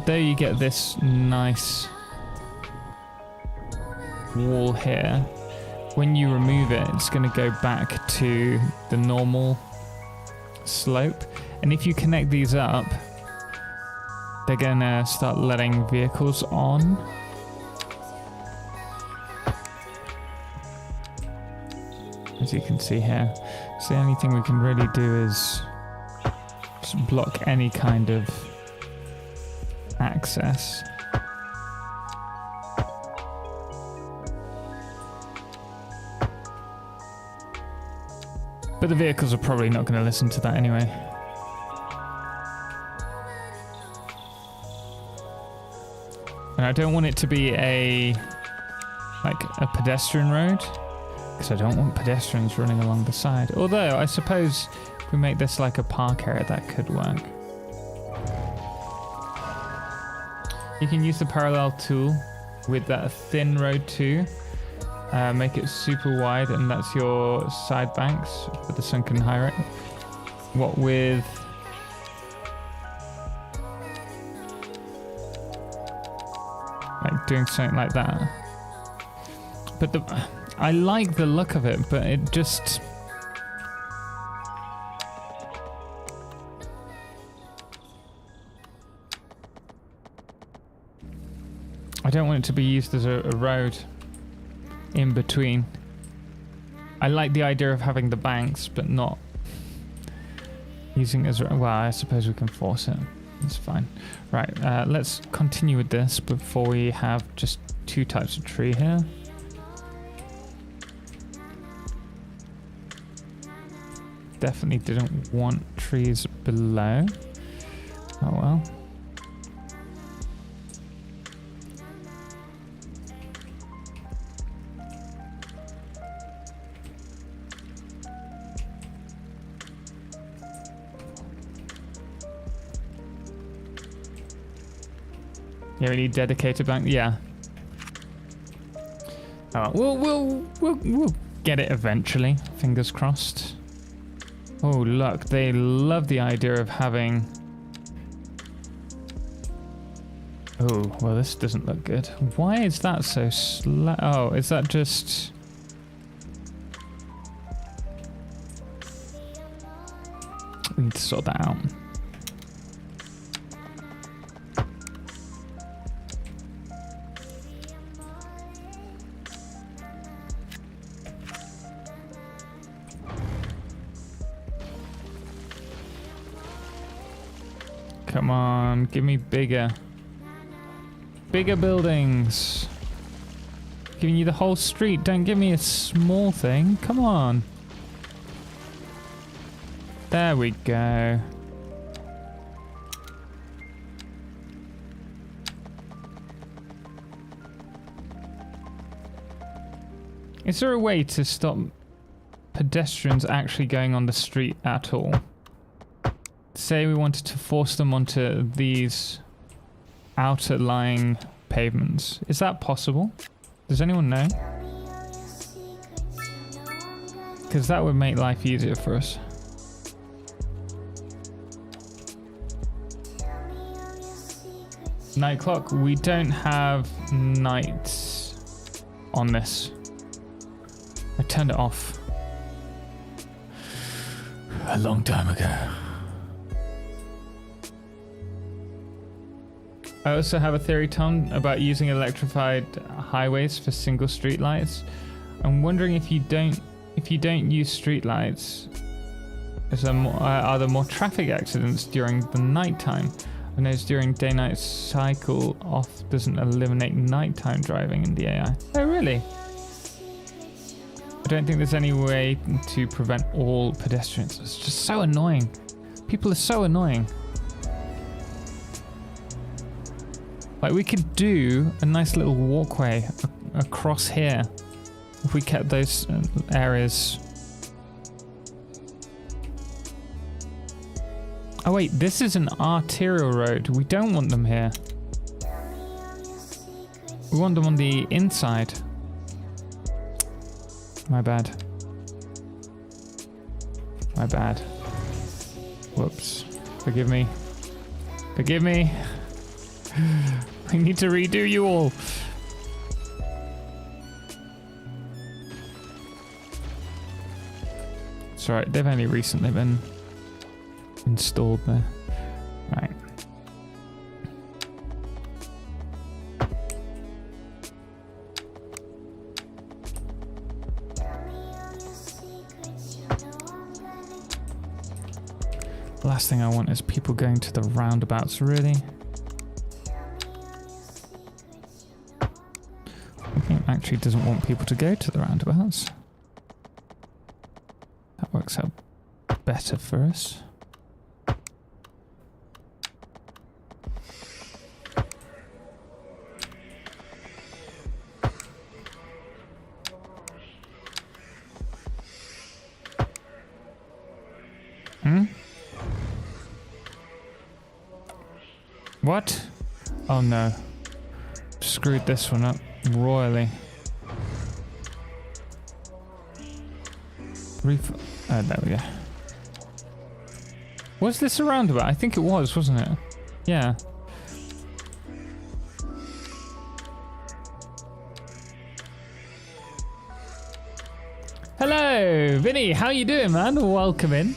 there you get this nice wall here. When you remove it, it's going to go back to the normal slope. And if you connect these up, they're gonna start letting vehicles on. As you can see here. So the only thing we can really do is just block any kind of access. But the vehicles are probably not going to listen to that anyway. And I don't want it to be like a pedestrian road, because I don't want pedestrians running along the side. Although, I suppose if we make this like a park area, that could work. You can use the parallel tool with that thin road too. Make it super wide, and that's your side banks for the sunken highway. What with... like doing something like that. But I like the look of it, but it just... I don't want it to be used as a road in between. I like the idea of having the banks, but not using it as... well, I suppose we can force it. It's fine. Right, let's continue with this before we have just two types of tree here. Definitely didn't want trees below. Oh well. Yeah, we need dedicated bank. Yeah. Oh, we'll get it eventually. Fingers crossed. Oh, look, they love the idea of having. Oh, well, this doesn't look good. Why is that so slow? Oh, is that just? We need to sort that out. Come on, give me bigger buildings. Giving you the whole street. Don't give me a small thing. Come on. There we go. Is there a way to stop pedestrians actually going on the street at all? Say we wanted to force them onto these outer lying pavements. Is that possible? Does anyone know? Because that would make life easier for us. Night clock. We don't have nights on this. I turned it off a long time ago. I also have a theory, Tom, about using electrified highways for single street lights. I'm wondering if you don't use street lights, are there more traffic accidents during the nighttime? I noticed during day-night cycle off doesn't eliminate nighttime driving in the AI. Oh, really? I don't think there's any way to prevent all pedestrians. It's just so annoying. People are so annoying. Like, we could do a nice little walkway across here if we kept those areas. Oh wait, this is an arterial road. We don't want them here. We want them on the inside. My bad. My bad. Whoops. Forgive me. Forgive me. I need to redo you all. It's alright, they've only recently been installed there. Right. The last thing I want is people going to the roundabouts, really. Actually doesn't want people to go to the roundabouts. That works out better for us. What? Oh no. Screwed this one up royally. Oh, there we go. Was this a roundabout? I think it was, wasn't it? Yeah. Hello, Vinny. How you doing, man? Welcome in.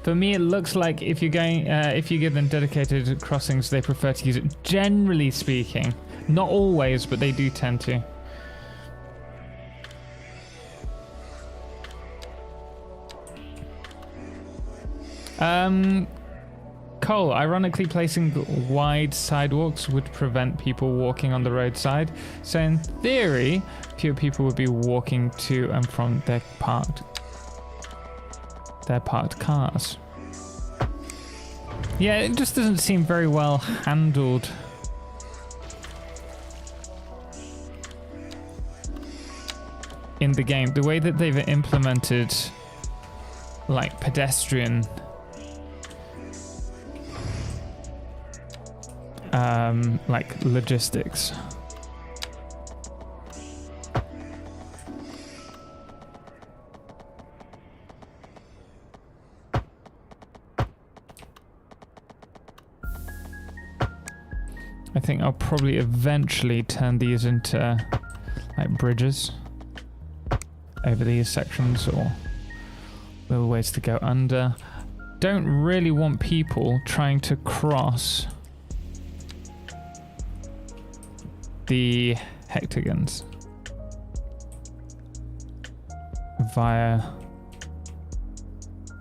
For me, it looks like if you're going, if you give them dedicated crossings, they prefer to use it. Generally speaking, not always, but they do tend to. Cole, ironically, placing wide sidewalks would prevent people walking on the roadside. So in theory, fewer people would be walking to and from their parked cars. Yeah, it just doesn't seem very well handled. In the game, the way that they've implemented like pedestrian like logistics. I think I'll probably eventually turn these into like bridges over these sections, or little ways to go under. Don't really want people trying to cross the Hexagons via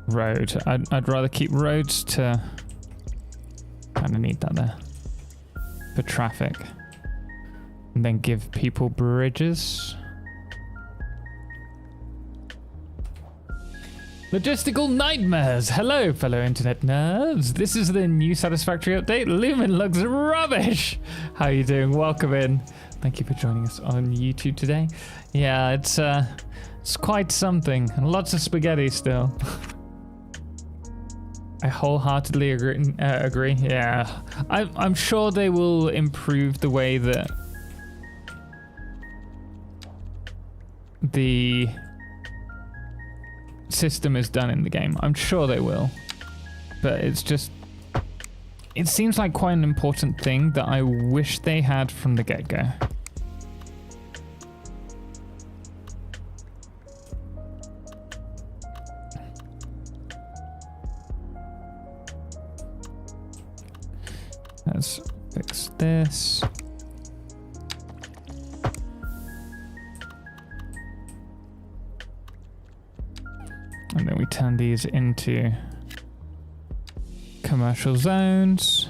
road. I'd rather keep roads to kind of need that there for traffic, and then give people bridges. Logistical nightmares. Hello, fellow internet nerds. This is the new satisfactory update. Lumen looks rubbish. How you doing? Welcome in. Thank you for joining us on YouTube today. Yeah, it's quite something. And lots of spaghetti still. I wholeheartedly agree. Yeah, I'm sure they will improve the way that the system is done in the game. I'm sure they will, but it seems like quite an important thing that I wish they had from the get-go. Let's fix this. And then we turn these into commercial zones.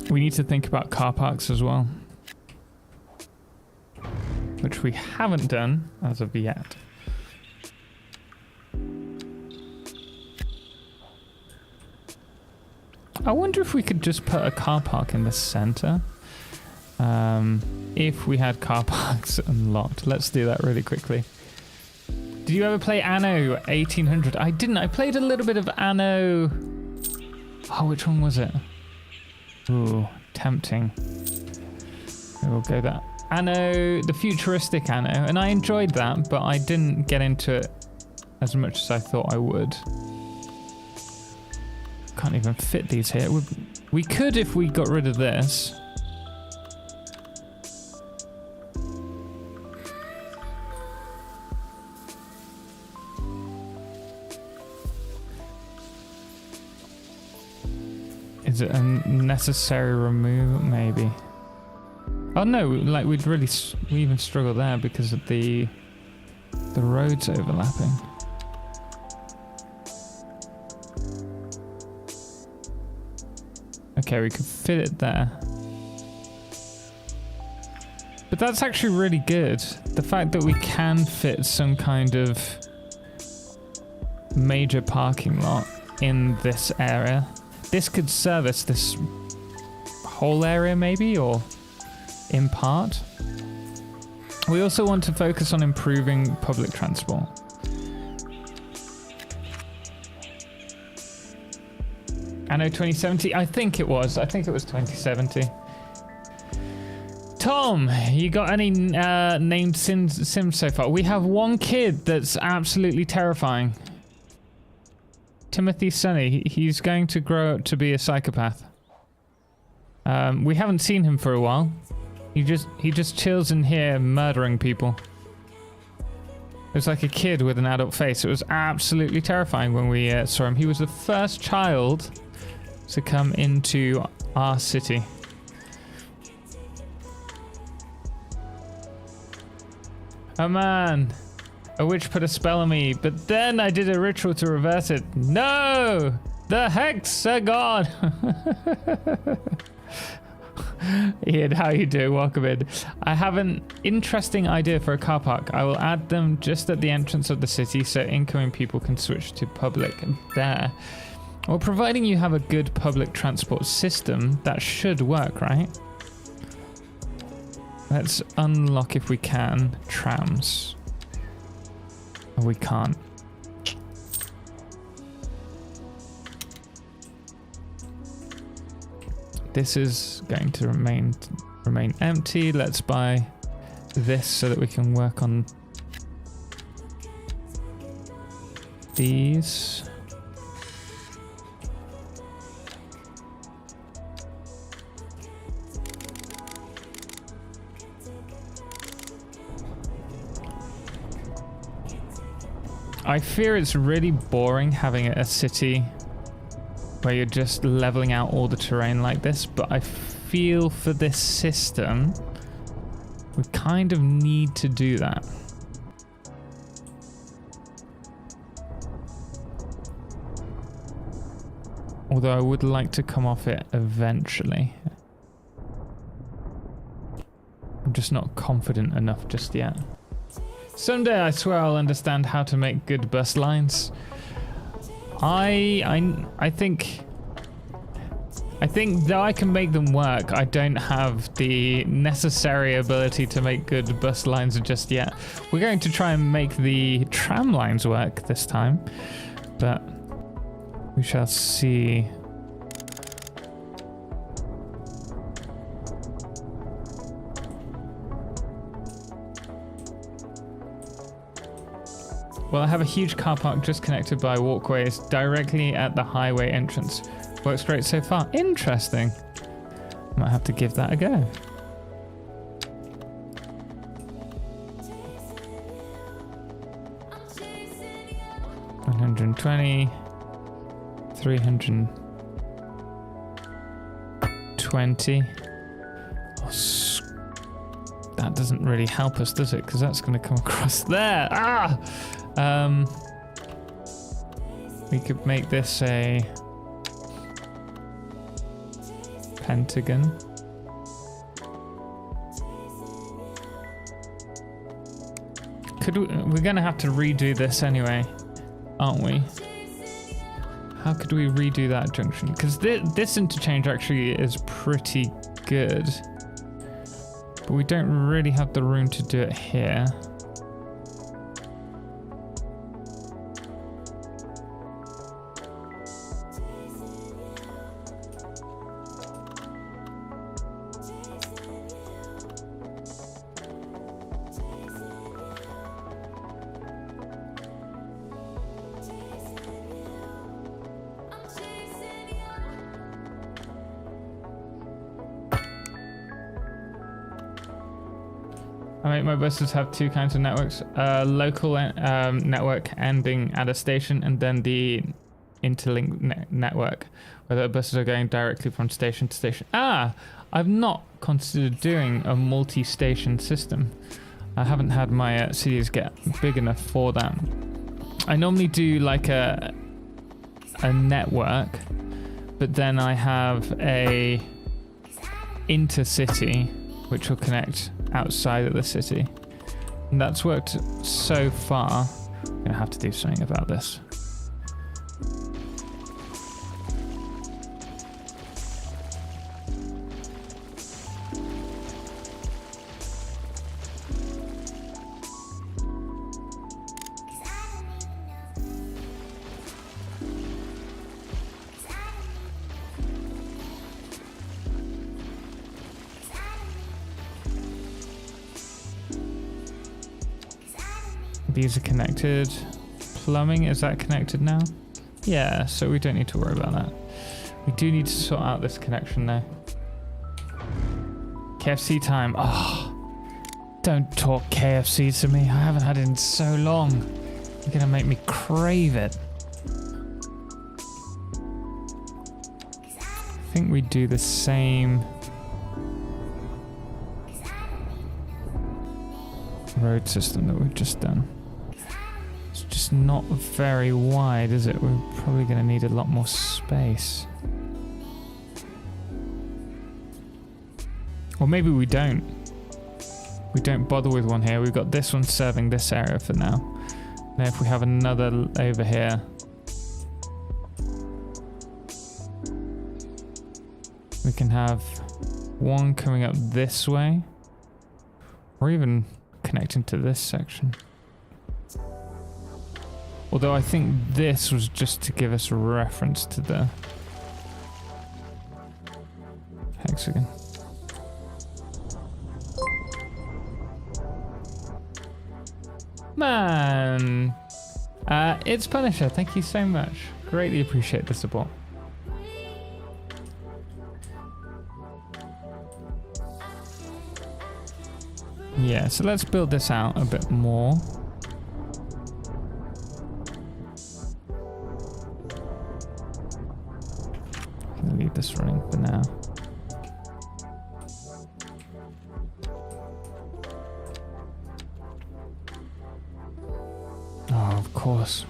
We need to think about car parks as well, which we haven't done as of yet. I wonder if we could just put a car park in the center. If we had car parks unlocked. Let's do that really quickly. Did you ever play Anno 1800? I didn't. I played a little bit of Anno... Oh, which one was it? Ooh, tempting. We'll go that. Anno, the futuristic Anno. And I enjoyed that, but I didn't get into it as much as I thought I would. Can't even fit these here. We could if we got rid of this. Is it a necessary removal? Maybe. Oh no, like we even struggle there because of the roads overlapping. Okay, we could fit it there. But that's actually really good. The fact that we can fit some kind of major parking lot in this area. This could service this whole area maybe, or in part. We also want to focus on improving public transport. Anno 2070, I think it was 2070. Tom, you got any named Sims so far? We have one kid that's absolutely terrifying. Timothy Sonny, he's going to grow up to be a psychopath. We haven't seen him for a while. He just chills in here murdering people. It was like a kid with an adult face. It was absolutely terrifying when we saw him. He was the first child to come into our city. Oh man, a witch put a spell on me, but then I did a ritual to reverse it. No! The Hexagon! Ian, how you doing? Welcome in. I have an interesting idea for a car park. I will add them just at the entrance of the city so incoming people can switch to public there. Well, providing you have a good public transport system, that should work, right? Let's unlock, if we can, trams. Oh, we can't. This is going to remain empty. Let's buy this so that we can work on these. I fear it's really boring having a city where you're just leveling out all the terrain like this, but I feel for this system, we kind of need to do that. Although I would like to come off it eventually. I'm just not confident enough just yet. Someday I swear I'll understand how to make good bus lines. I think though I can make them work, I don't have the necessary ability to make good bus lines just yet. We're going to try and make the tram lines work this time, but we shall see. Well, I have a huge car park just connected by walkways directly at the highway entrance. Works great so far. Interesting. Might have to give that a go. $120, $320. That doesn't really help us, does it? Because that's going to come across there. Ah! We could make this a pentagon. We're gonna have to redo this anyway, aren't we? How could we redo that junction? Because this interchange actually is pretty good, but we don't really have the room to do it here. I make my buses have two kinds of networks, local network ending at a station, and then the interlink network, where the buses are going directly from station to station. I've not considered doing a multi-station system. I haven't had my cities get big enough for that. I normally do like a network, but then I have a intercity, which will connect outside of the city. And that's worked so far. I'm gonna have to do something about this. These are connected. Plumbing, is that connected now? Yeah, so we don't need to worry about that. We do need to sort out this connection though. KFC time. Oh, don't talk KFC to me. I haven't had it in so long. You're gonna make me crave it. I think we do the same road system that we've just done. It's just not very wide, is it? We're probably going to need a lot more space. Or maybe we don't. We don't bother with one here. We've got this one serving this area for now. Now if we have another over here, we can have one coming up this way Or even connecting to this section. Although I think this was just to give us a reference to the hexagon. Man! It's Punisher, thank you so much. Greatly appreciate the support. Yeah, so let's build this out a bit more. I'll leave this running for now. Oh, of course.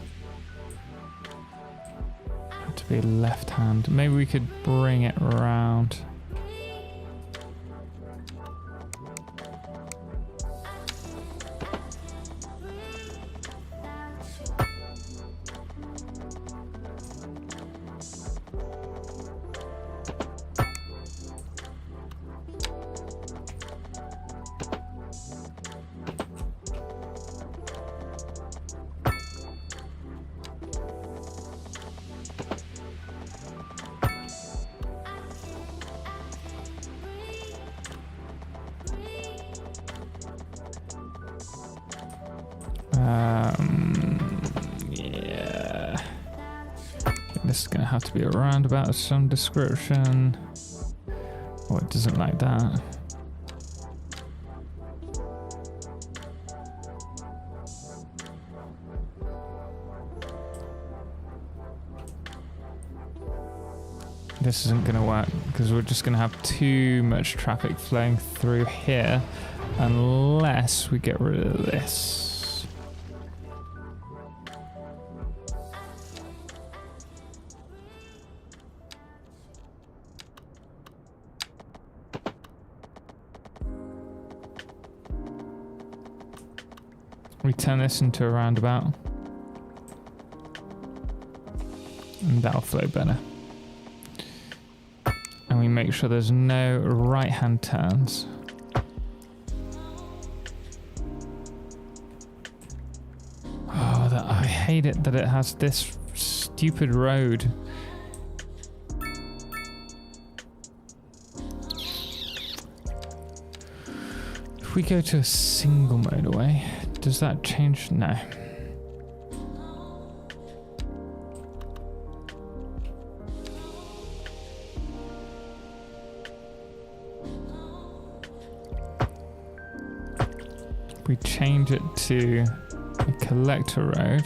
Had to be left hand. Maybe we could bring it around. Yeah. This is going to have to be a roundabout of some description. Oh, it doesn't like that. This isn't going to work because we're just going to have too much traffic flowing through here unless we get rid of this. We turn this into a roundabout and that'll flow better. And we make sure there's no right-hand turns. Oh, I hate it that it has this stupid road. If we go to a single motorway, does that change? No. We change it to a collector road.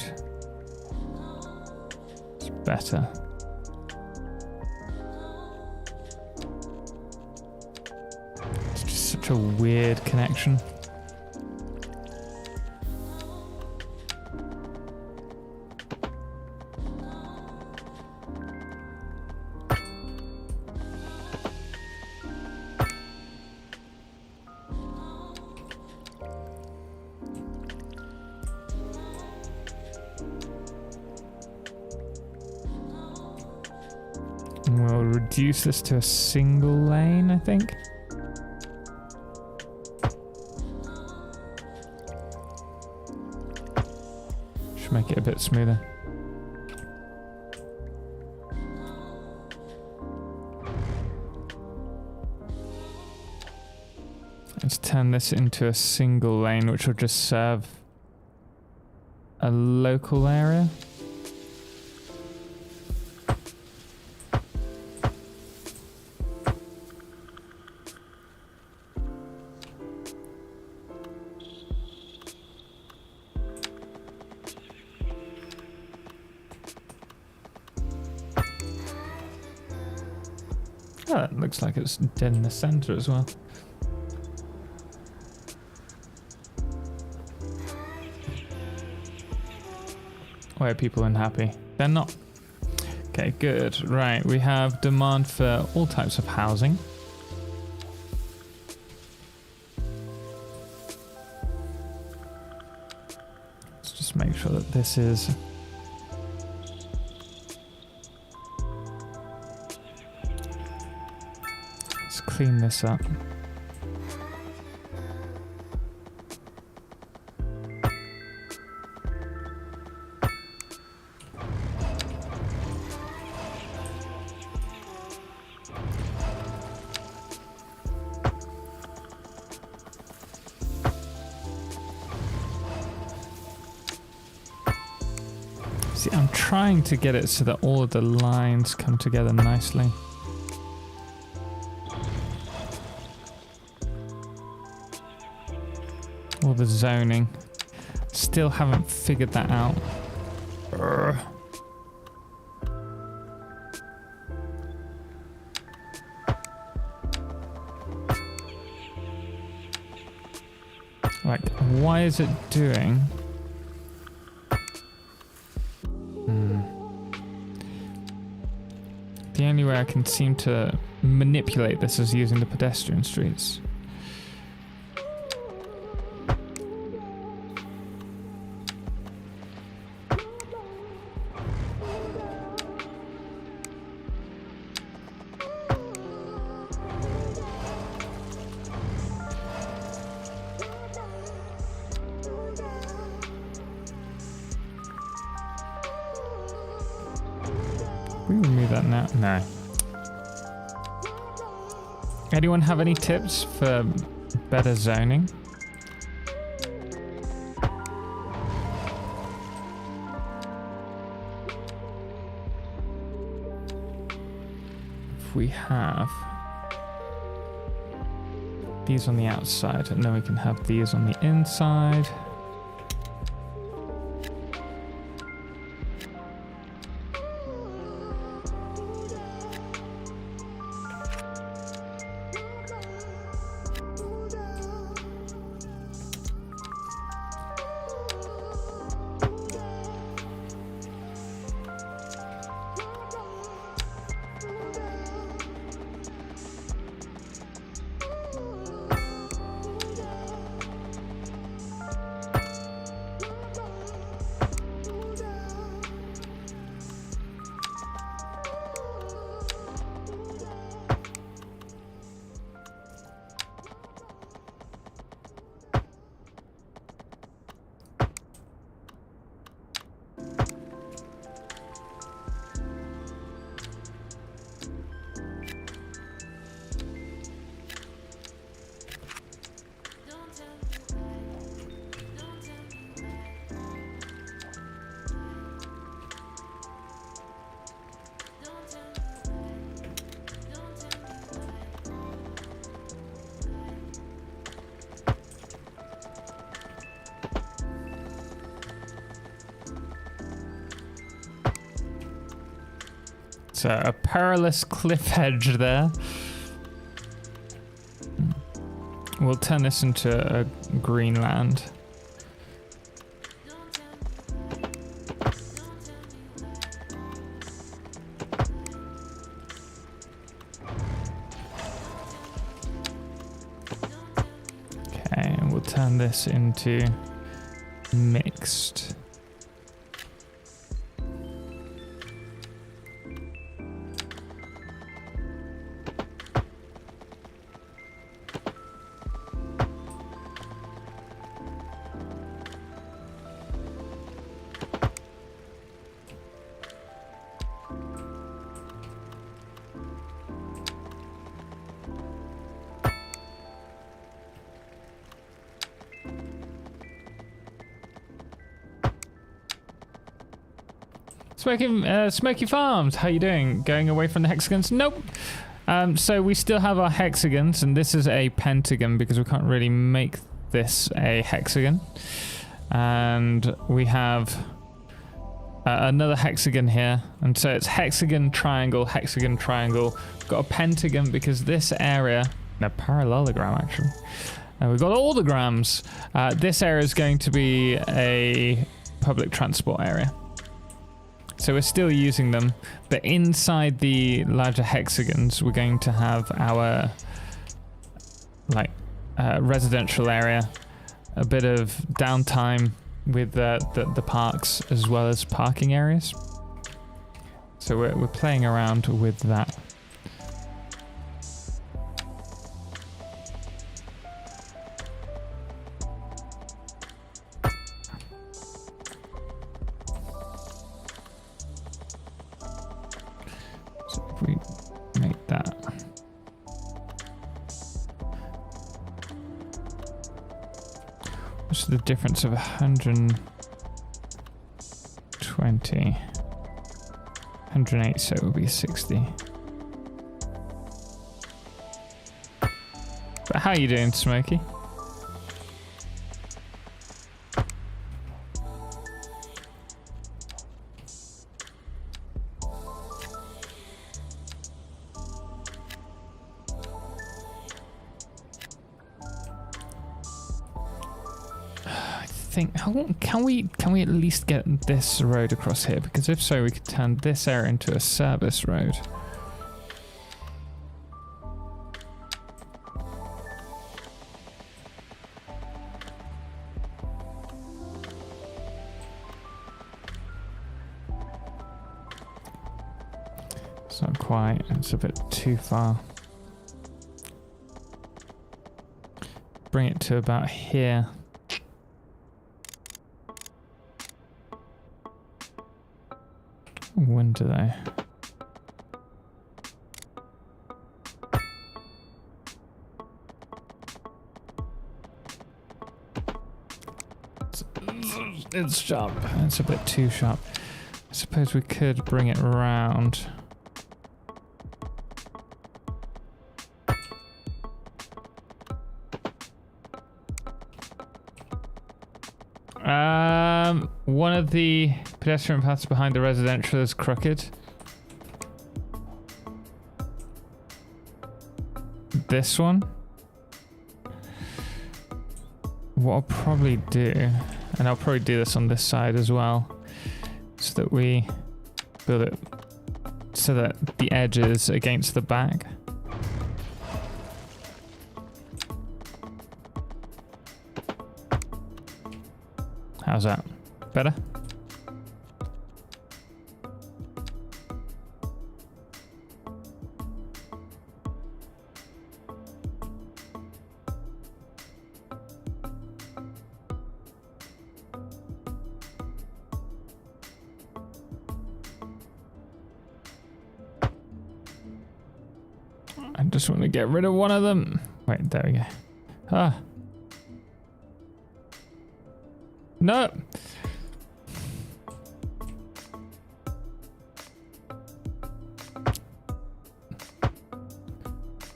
It's better. It's just such a weird connection. We'll reduce this to a single lane, I think. Should make it a bit smoother. Let's turn this into a single lane, which will just serve a local area. Oh, it looks like it's dead in the center as well. Why are people unhappy? They're not. Okay, good. Right, we have demand for all types of housing. Let's just make sure that this is... Let's clean this up. See, I'm trying to get it so that all of the lines come together nicely. All the zoning. Still haven't figured that out. Urgh. Like, why is it doing? The only way I can seem to manipulate this is using the pedestrian streets. We remove that now? No. Anyone have any tips for better zoning? If we have these on the outside, and then we can have these on the inside. So a perilous cliff edge there. We'll turn this into a green land. Okay, and we'll turn this into mixed. Smoky Farms, how you doing? Going away from the hexagons? Nope. So we still have our hexagons, and this is a pentagon because we can't really make this a hexagon. And we have another hexagon here, and so it's hexagon, triangle, hexagon, triangle. We've got a pentagon because this area, no, parallelogram actually. We've got all the grams. This area is going to be a public transport area. So we're still using them, but inside the larger hexagons, we're going to have our residential area, a bit of downtime with the parks as well as parking areas. So we're playing around with that. We make that. What's the difference of 120 20. 108, so it will be 60. But how are you doing, Smokey? Can we at least get this road across here? Because if so, we could turn this area into a service road. It's not quite, it's a bit too far. Bring it to about here. When do they? It's sharp. It's a bit too sharp. I suppose we could bring it around. One of the pedestrian paths behind the residential is crooked. This one. What I'll probably do, and I'll probably do this on this side as well, so that we build it so that the edge is against the back. How's that? Better? I just want to get rid of one of them. Wait, there we go. Ah. No.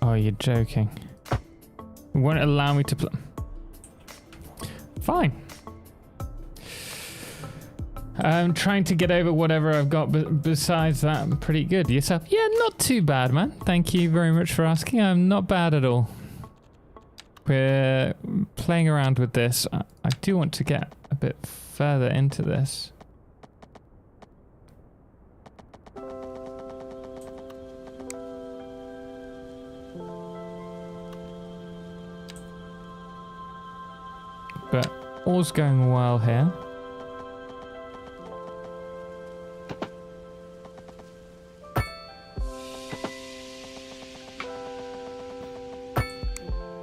Oh, you're joking. It won't allow me to play. Fine. I'm trying to get over whatever I've got, but besides that, I'm pretty good. Yourself? Yeah, not too bad, man. Thank you very much for asking. I'm not bad at all. We're playing around with this. I do want to get a bit further into this. But all's going well here.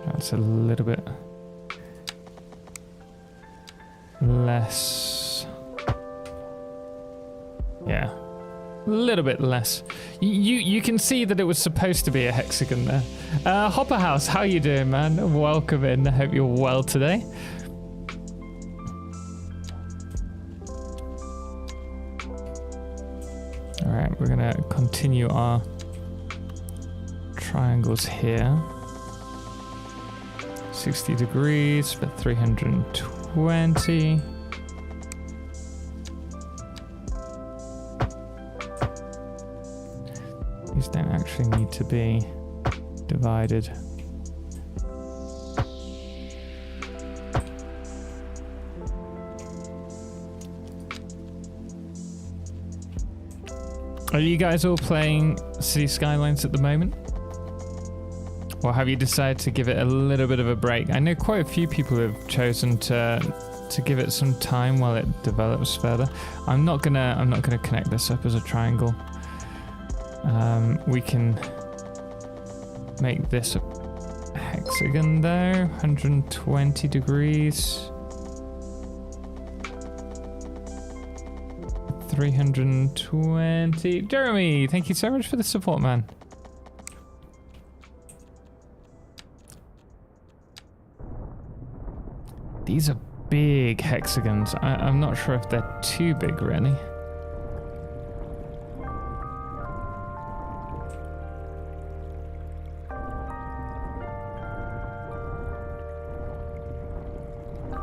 That's a little bit less. Yeah, a little bit less. You can see that it was supposed to be a hexagon there. Hopper House, how you doing, man? Welcome in. I hope you're well today. All right, we're gonna continue our triangles here. 60 degrees for 320. These don't actually need to be divided. Are you guys all playing Cities Skylines at the moment? Or have you decided to give it a little bit of a break? I know quite a few people have chosen to give it some time while it develops further. I'm not gonna connect this up as a triangle. We can make this a hexagon though. 120 degrees. 320. Jeremy, thank you so much for the support, man. These are big hexagons. I'm not sure if they're too big, really.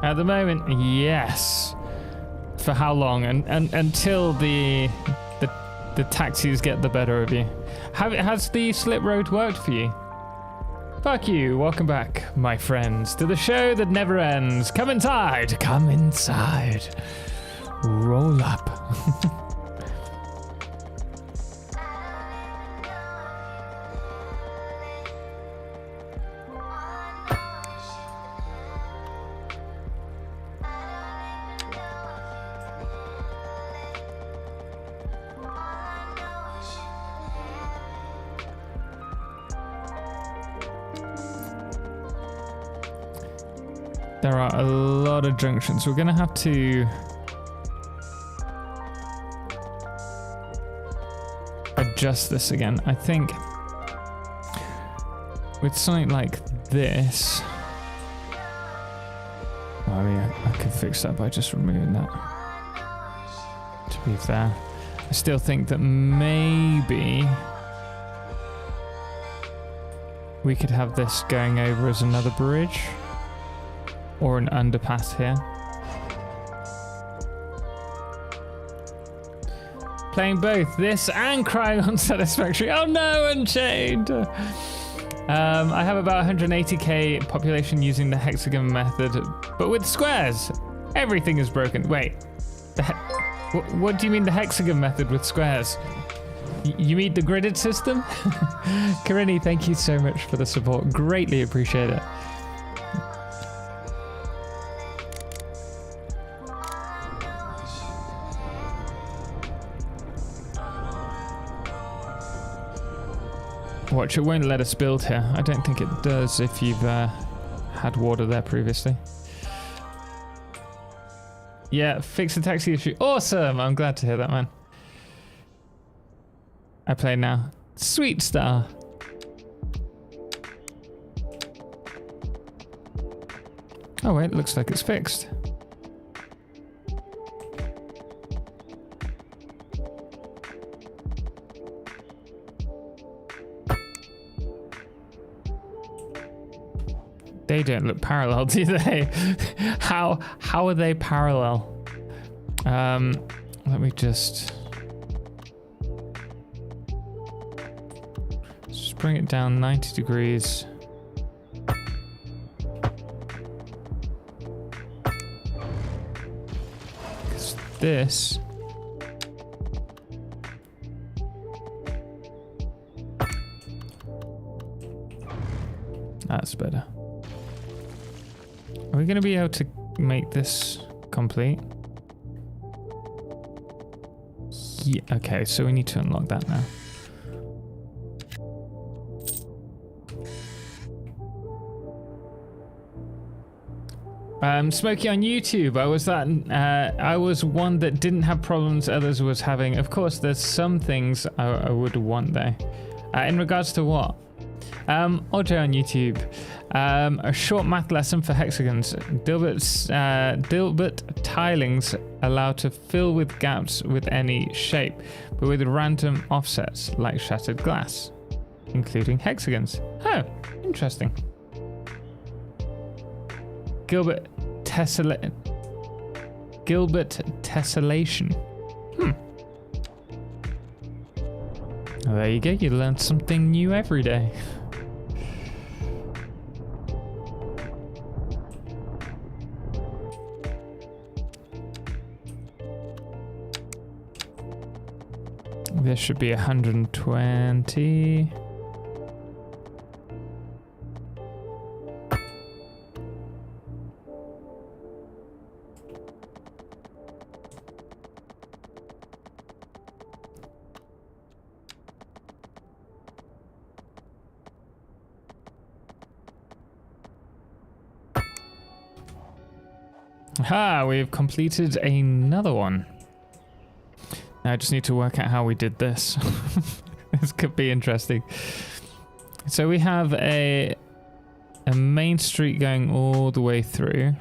At the moment, yes. For how long? And until the taxis get the better of you. Has the slip road worked for you? Fuck you. Welcome back, my friends, to the show that never ends. Come inside. Come inside. Roll up. There are a lot of junctions. We're going to have to adjust this again. I think with something like this, well, I mean, I could fix that by just removing that. To be fair, I still think that maybe we could have this going over as another bridge. Or an underpass here. Playing both this and Crying on Satisfactory. Oh no, Unchained! I have about 180k population using the hexagon method, but with squares. Everything is broken. Wait, what do you mean the hexagon method with squares? You mean the gridded system? Karini, thank you so much for the support. Greatly appreciate it. Watch, it won't let us build here. I don't think it does if you've had water there previously. Yeah, fix the taxi issue. Awesome! I'm glad to hear that, man. I play now. Sweet star. Oh wait, looks like it's fixed. They don't look parallel, do they? How are they parallel? Let me just bring it down 90 degrees. Because this that's better. Are we going to be able to make this complete? Yeah, okay, so we need to unlock that now. Smokey on YouTube, I was one that didn't have problems others was having. Of course, there's some things I would want there. In regards to what? Ojo on YouTube. A short math lesson for hexagons. Dilbert tilings allow to fill with gaps with any shape, but with random offsets like shattered glass, including hexagons. Oh, interesting. Gilbert tessellation. Well, there you go. You learn something new every day. This should be 120. Aha, we've completed another one. Now I just need to work out how we did this. This could be interesting. So we have a main street going all the way through.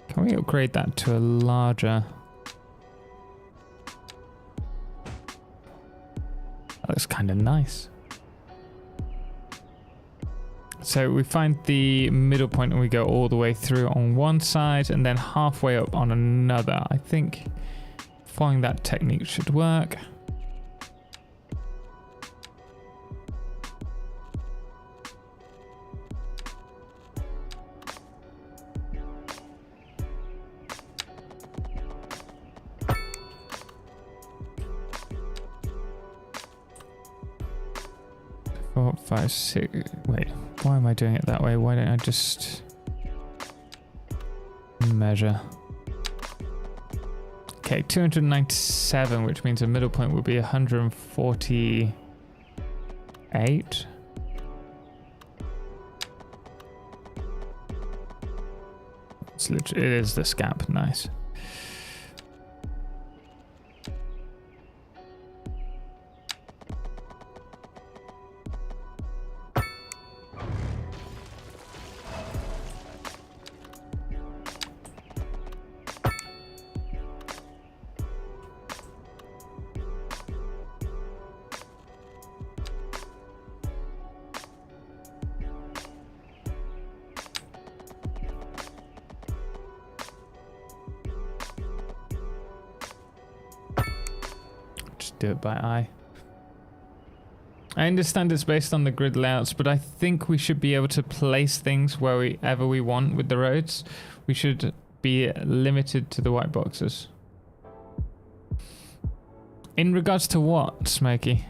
Can we upgrade that to a larger? That looks kind of nice. So we find the middle point and we go all the way through on one side and then halfway up on another. I think following that technique should work. Four, five, six. Wait, why am I doing it that way? Why don't I just measure? Okay, 297, which means a middle point would be 148. It's literally, it is this gap. Nice. Do it by eye. I understand it's based on the grid layouts, but I think we should be able to place things wherever we want with the roads. We should be limited to the white boxes. In regards to what, Smokey?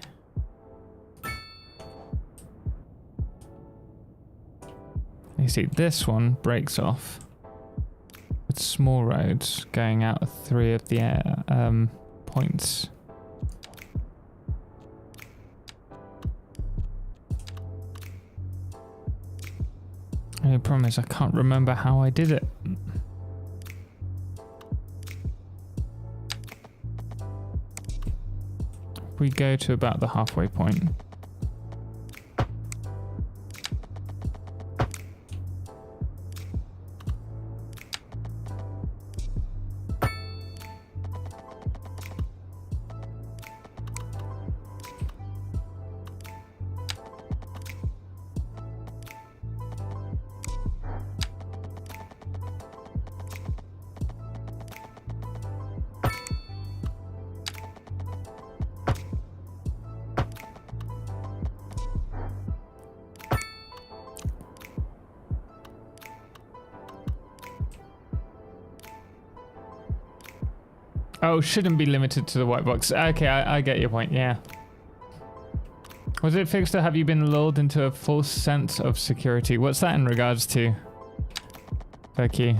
You see, this one breaks off with small roads going out of 3 of the points. I promise I can't remember how I did it. We go to about the halfway point. Oh, shouldn't be limited to the white box. Okay, I get your point, yeah. Was it fixed or have you been lulled into a false sense of security? What's that in regards to? Becky.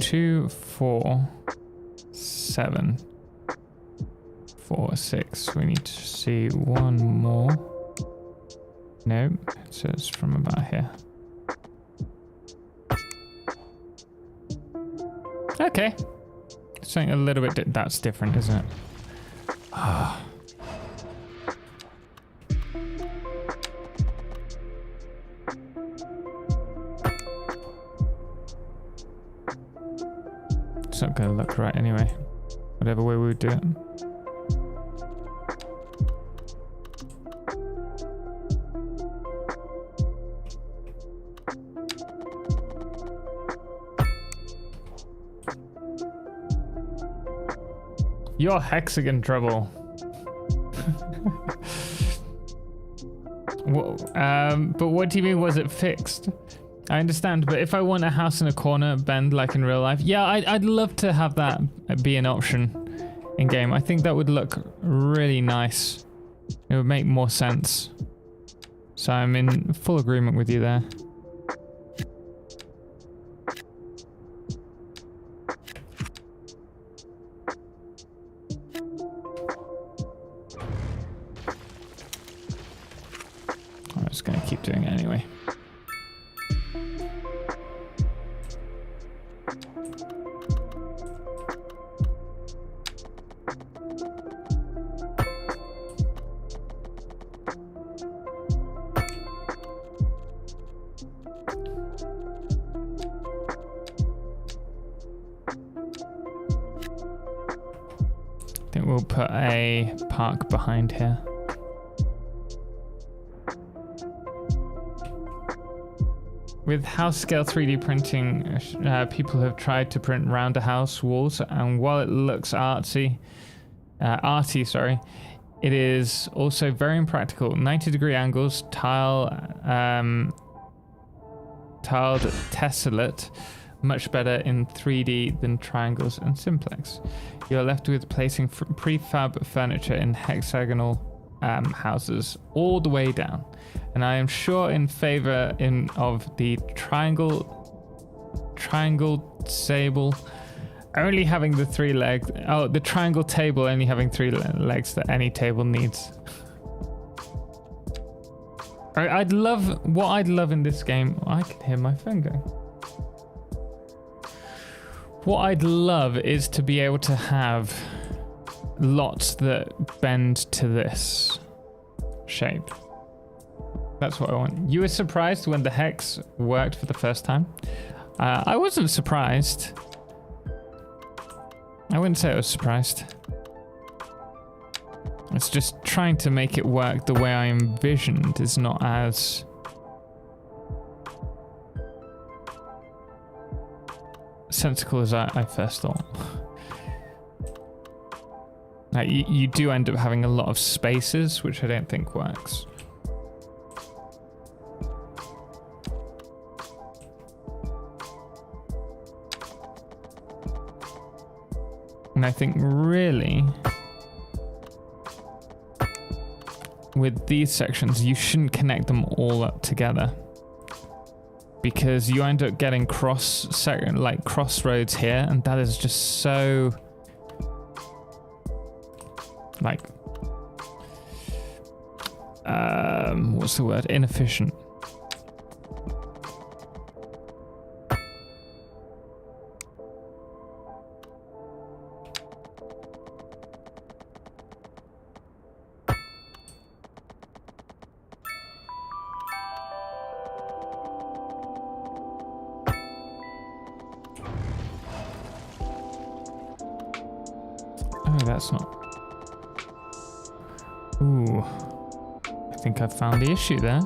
Two, 4, 7, 4, 6. We need to see one more. Nope, it says from about here. Okay. Something a little bit that's different, isn't it? Ah. It's not going to look right anyway, whatever way we would do it. Your hexagon trouble. But what do you mean, was it fixed? I understand, but if I want a house in a corner bend like in real life, yeah, I'd love to have that be an option in game. I think that would look really nice. It would make more sense. So I'm in full agreement with you there. I think we'll put a park behind here. With house scale 3D printing, people have tried to print round a house walls, and while it looks arty, it is also very impractical. 90-degree angles, tiled tessellate, much better in 3D than triangles and simplex. You're left with placing prefab furniture in hexagonal houses all the way down. And I am sure in favor of the triangle table only having the 3 legs. Oh, the triangle table only having 3 legs that any table needs. I'd love in this game. I can hear my phone going. What I'd love is to be able to have lots that bend to this shape. That's what I want. You were surprised when the hex worked for the first time? I wasn't surprised. I wouldn't say I was surprised. It's just trying to make it work the way I envisioned is not as... sensical as I first thought. Like you do end up having a lot of spaces, which I don't think works. And I think really, with these sections, you shouldn't connect them all up together, because you end up getting crossroads here, and that is just so like what's the word? Inefficient. Oh, that's not. Ooh. I think I've found the issue there.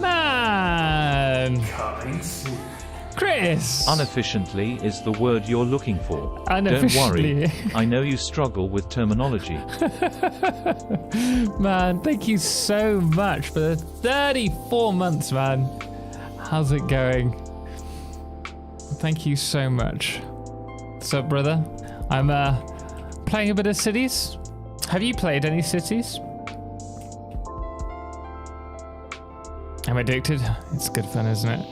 Man! Chris! Unefficiently is the word you're looking for. Unefficiently. Don't worry, I know you struggle with terminology. Man, thank you so much for the 34 months, man. How's it going? Thank you so much. What's up, brother? I'm playing a bit of Cities. Have you played any Cities? I'm addicted. It's good fun, isn't it?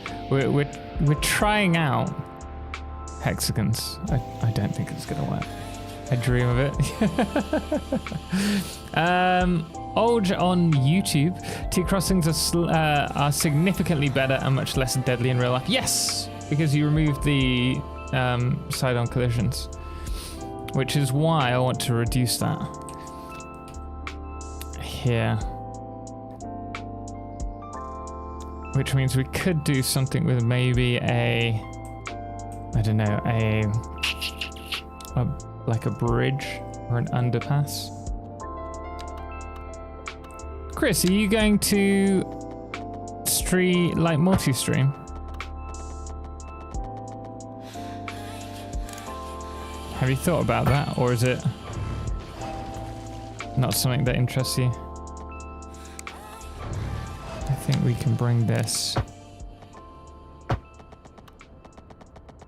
We're trying out Hexagons. I don't think it's gonna work. I dream of it. Olge on YouTube. T-crossings are significantly better and much less deadly in real life. Yes, because you removed the side-on collisions, which is why I want to reduce that here. Which means we could do something with maybe I don't know, like a bridge or an underpass. Chris, are you going to multi-stream? Have you thought about that, or is it not something that interests you? I think we can bring this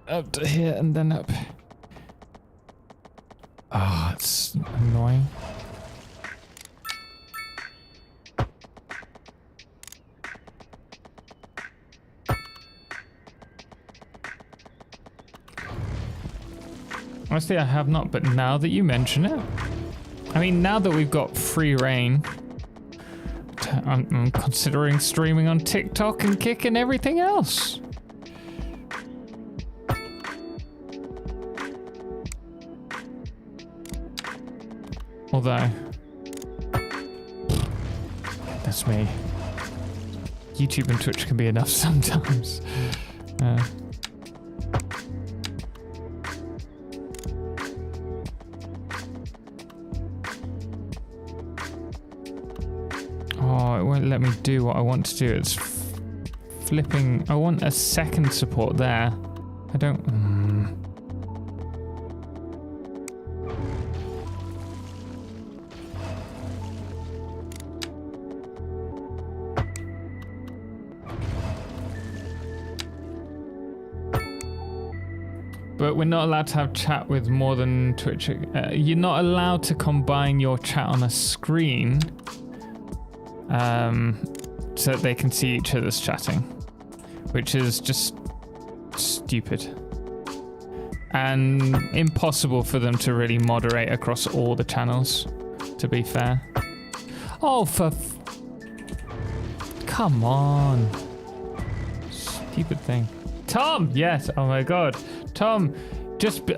up to here and then up. Oh, it's annoying. Honestly, I have not, but now that you mention it, I mean, now that we've got free reign, I'm considering streaming on TikTok and Kick and everything else. Although, that's me. YouTube and Twitch can be enough sometimes. Oh, it won't let me do what I want to do. It's flipping. I want a second support there. I don't. But we're not allowed to have chat with more than Twitch. You're not allowed to combine your chat on a screen so that they can see each other's chatting, which is just stupid and impossible for them to really moderate across all the channels, to be fair. Oh, come on. Stupid thing. Tom! Yes, oh my god. Tom,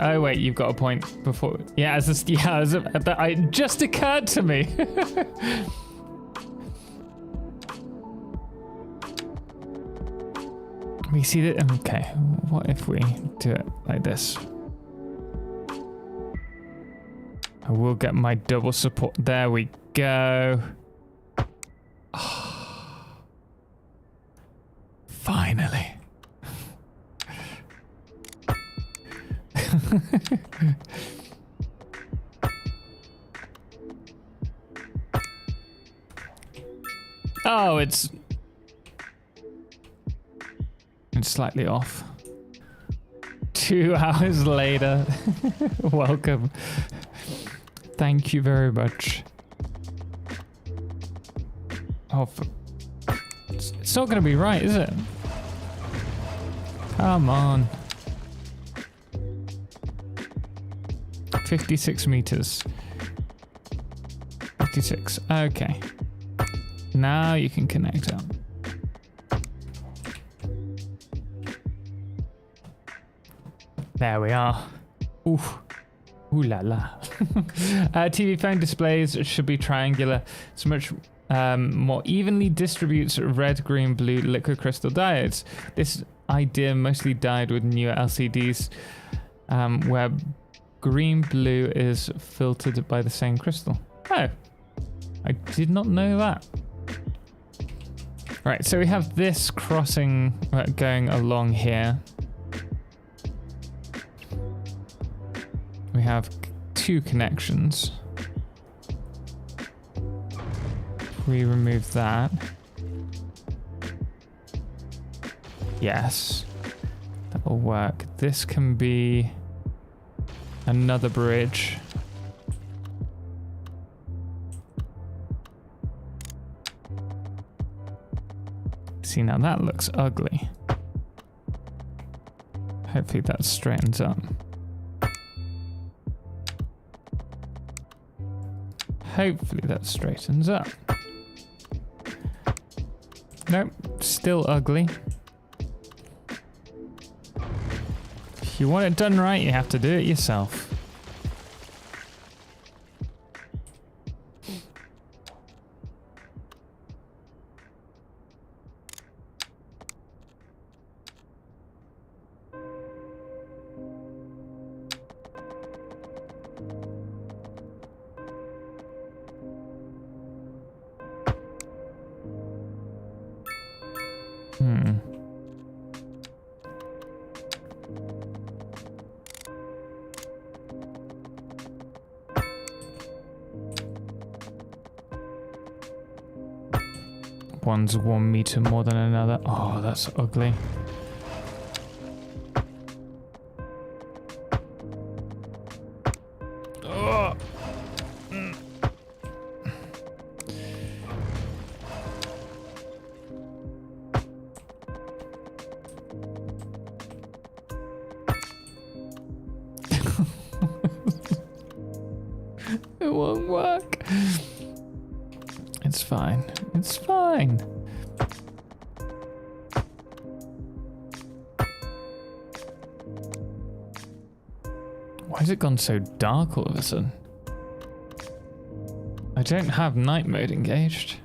oh wait, you've got a point before. Yeah, it just occurred to me. We see that. Okay, what if we do it like this? I will get my double support. There we go. Oh, finally. Oh, it's slightly off. 2 hours later. Welcome. Thank you very much. Oh, it's not going to be right, is it? Come on. 56 meters. 56. Okay. Now you can connect up. There we are. Ooh. Ooh la la. TV phone displays should be triangular. So much more evenly distributes red, green, blue liquid crystal diodes. This idea mostly died with newer LCDs, where green blue is filtered by the same crystal. Oh, I did not know that. Right, so we have this crossing going along here. We have 2 connections. We remove that. Yes, that will work. This can be another bridge. See, now that looks ugly. Hopefully that straightens up. Hopefully that straightens up. Nope, still ugly. If you want it done right, you have to do it yourself. One's 1 meter more than another. Oh, that's ugly. Oh. It won't work. It's fine. It's fine. Why has it gone so dark all of a sudden? I don't have night mode engaged.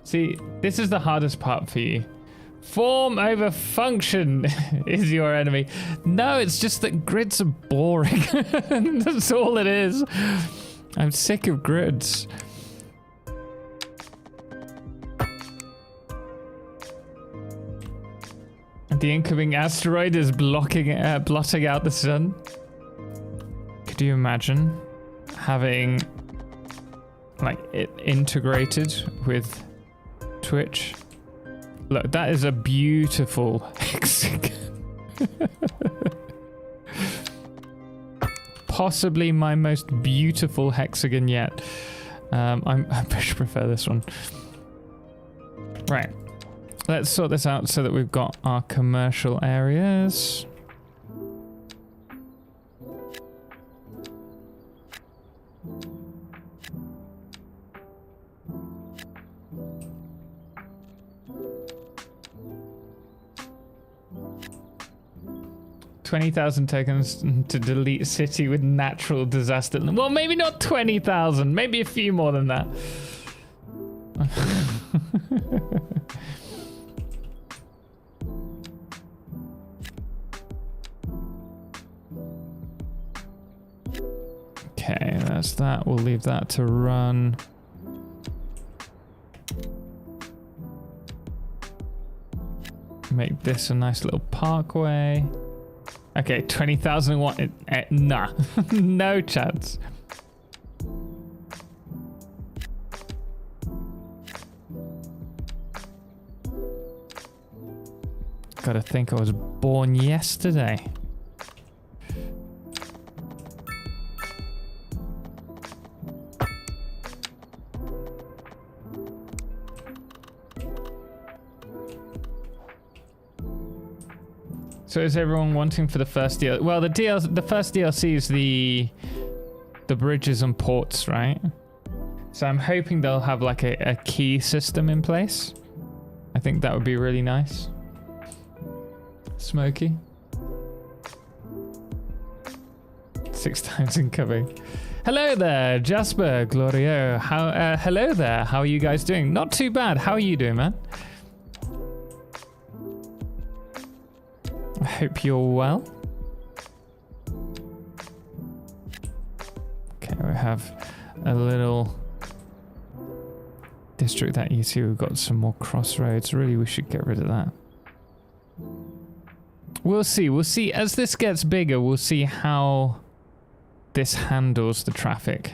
See, this is the hardest part for you. Form over function is your enemy. No, it's just that grids are boring. That's all it is. I'm sick of grids. The incoming asteroid is blotting out the sun. Could you imagine having like it integrated with Twitch? Look, that is a beautiful hexagon. Possibly my most beautiful hexagon yet. I prefer this one. Right. Let's sort this out so that we've got our commercial areas. $20,000 tokens to delete city with natural disaster. Well, maybe not 20,000, maybe a few more than that. Okay, that's that. We'll leave that to run. Make this a nice little parkway. Okay, 20,001. Nah, no chance. Gotta think I was born yesterday. So is everyone wanting for the first DLC? Well, the first DLC is the bridges and ports, right? So I'm hoping they'll have like a key system in place. I think that would be really nice. Smoky. 6 times incoming. Hello there, Jasper, Glorio. Hello there. How are you guys doing? Not too bad. How are you doing, man? I hope you're well. Okay, we have a little district that you see. We've got some more crossroads. Really, we should get rid of that. We'll see. We'll see. As this gets bigger, we'll see how this handles the traffic.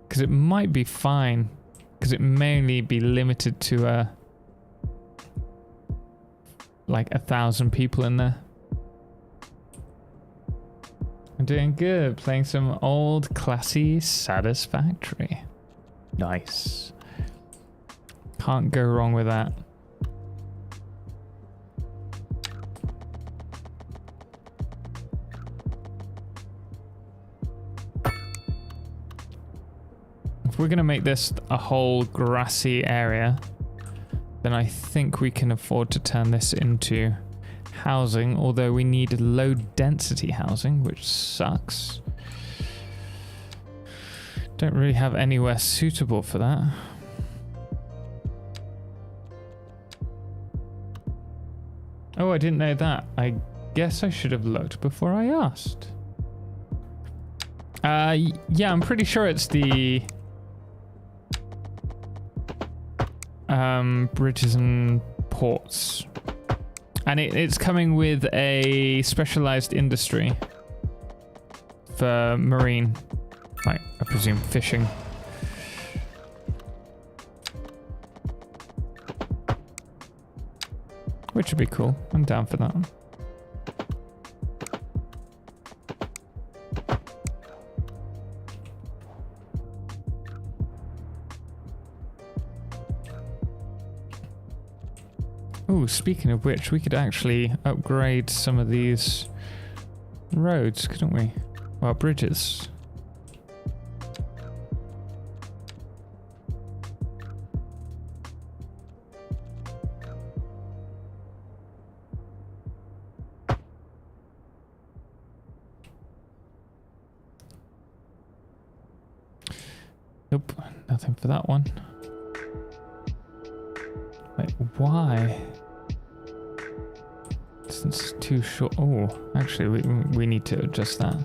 Because it might be fine. Because it may only be limited to like 1,000 people in there. I'm doing good. Playing some old, classy Satisfactory. Nice. Can't go wrong with that. If we're going to make this a whole grassy area, then I think we can afford to turn this into housing, although we need low density housing, which sucks. Don't really have anywhere suitable for that. Oh, I didn't know that. I guess I should have looked before I asked. Yeah, I'm pretty sure it's the bridges and ports, and it's coming with a specialized industry for marine, like I presume fishing. Which would be cool. I'm down for that. Oh, speaking of which, we could actually upgrade some of these roads, couldn't we? Well, bridges. Nope, nothing for that one. Wait, why? Distance is too short. Oh, actually, we need to adjust that.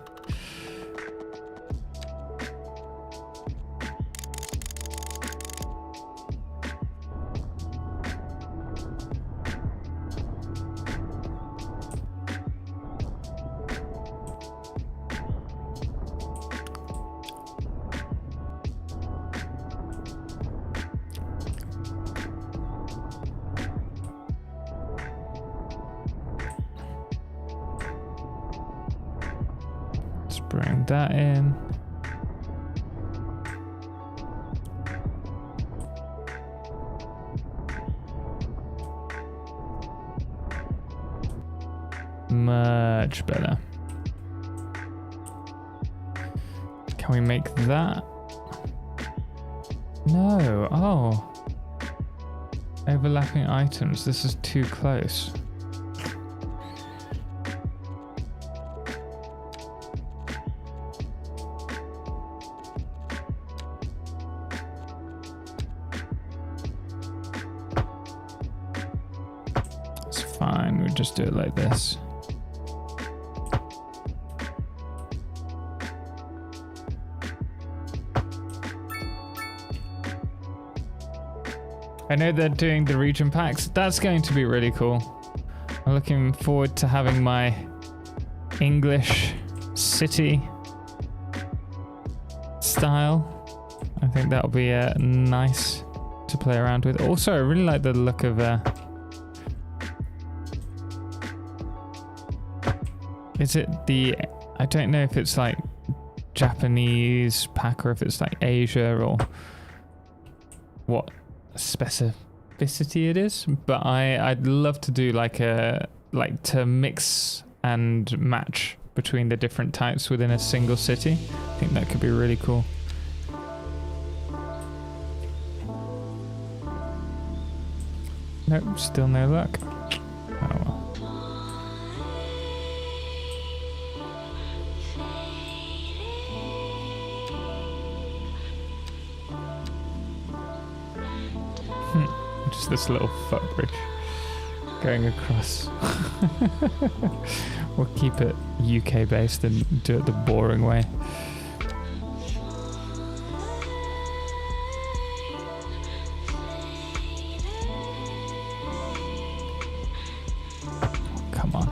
Bring that in. Much better. Can we make that? No. Oh. Overlapping items. This is too close. Fine, we'll just do it like this. I know they're doing the region packs. That's going to be really cool. I'm looking forward to having my English city style. I think that'll be nice to play around with. Also, I really like the look of is it the, I don't know if it's like Japanese pack or if it's like Asia or what specificity it is, but I'd love to do like to mix and match between the different types within a single city. I think that could be really cool. Nope, still no luck. Oh well. Just this little footbridge going across. We'll keep it UK based and do it the boring way. Come on.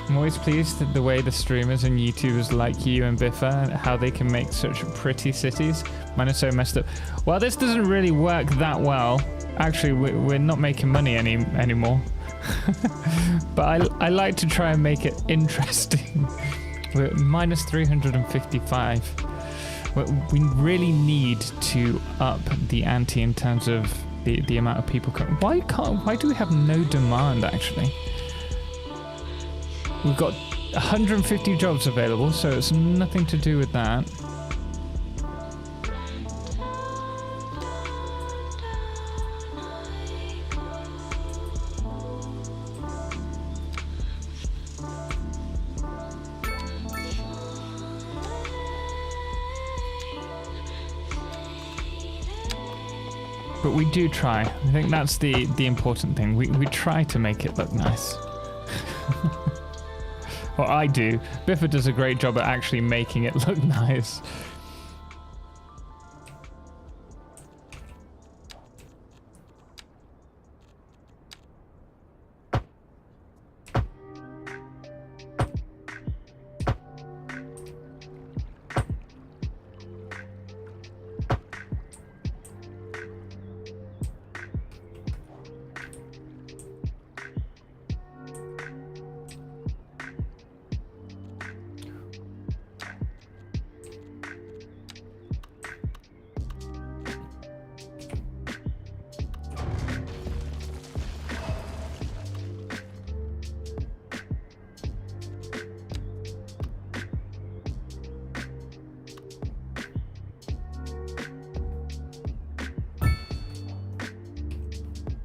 I'm always pleased at the way the streamers and YouTubers like you and Biffa, how they can make such pretty cities. Mine are so messed up. Well, this doesn't really work that well. Actually, we're not making money anymore. But I like to try and make it interesting. We're at minus 355. We really need to up the ante in terms of the amount of people. Why do we have no demand, actually? We've got 150 jobs available, so it's nothing to do with that. But we do try. I think that's the important thing. We try to make it look nice. Well, I do. Biffa does a great job at actually making it look nice.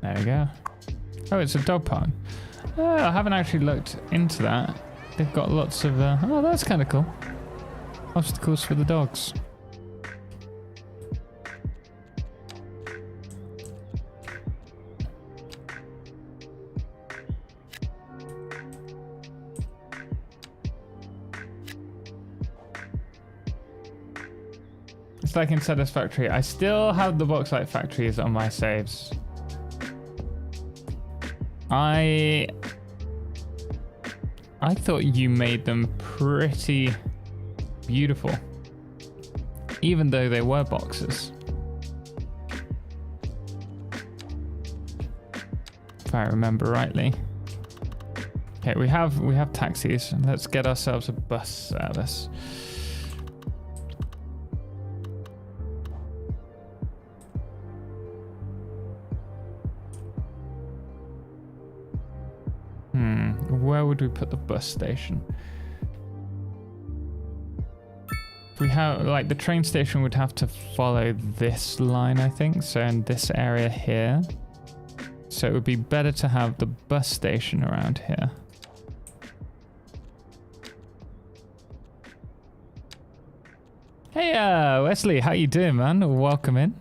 There we go. Oh, it's a dog park. Oh, I haven't actually looked into that. They've got lots of... oh, that's kind of cool. Obstacles for the dogs. It's like in Satisfactory. I still have the Boxlight factories on my saves. I thought you made them pretty beautiful, even though they were boxes. If I remember rightly. Okay, we have taxis. Let's get ourselves a bus service. Where would we put the bus station? If we have, like, the train station would have to follow this line, I think. So in this area here. So it would be better to have the bus station around here. Hey, Wesley, how you doing, man? Welcome in.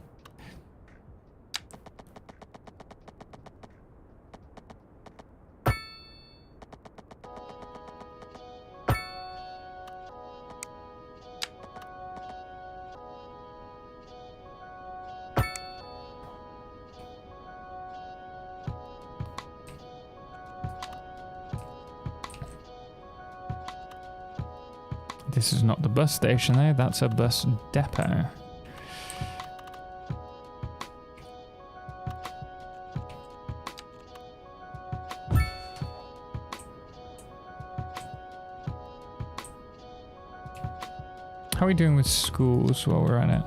This is not the bus station though, that's a bus depot. How are we doing with schools while we're at it?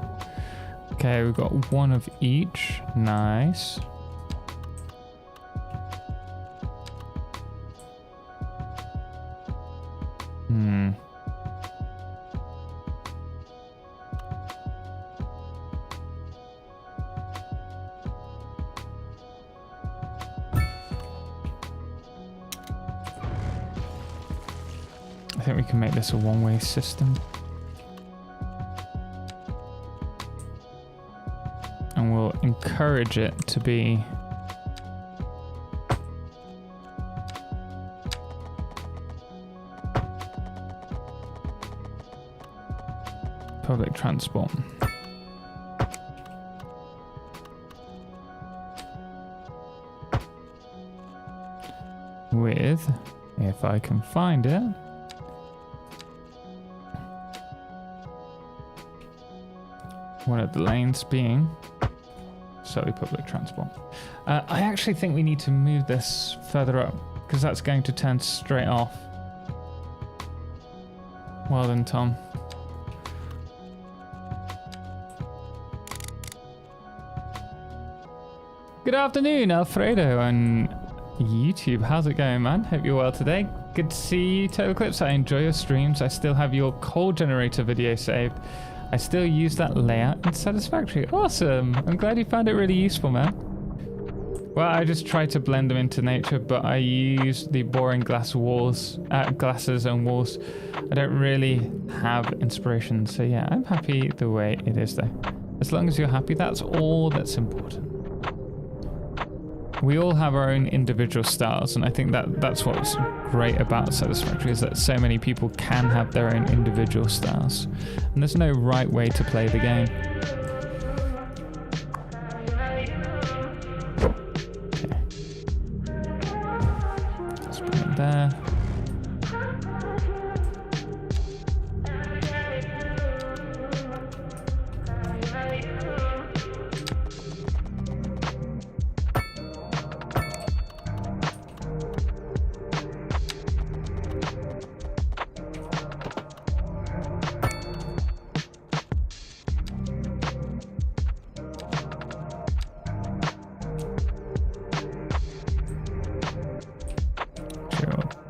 Okay, we've got one of each. Nice. I think we can make this a one-way system. And we'll encourage it to be public transport. With, if I can find it, one of the lanes being solely public transport. I actually think we need to move this further up because that's going to turn straight off. Well done, Tom. Good afternoon, Alfredo on YouTube. How's it going, man? Hope you're well today. Good to see you, Totalxclipse. I enjoy your streams. I still have your coal generator video saved. I still use that layout in Satisfactory. Awesome. I'm glad you found it really useful, man. Well, I just try to blend them into nature, but I use the boring glasses and walls. I don't really have inspiration. So yeah, I'm happy the way it is though. As long as you're happy, that's all that's important. We all have our own individual styles, and I think that's what's great about Satisfactory, is that so many people can have their own individual styles. And there's no right way to play the game. Okay. Let's bring it there.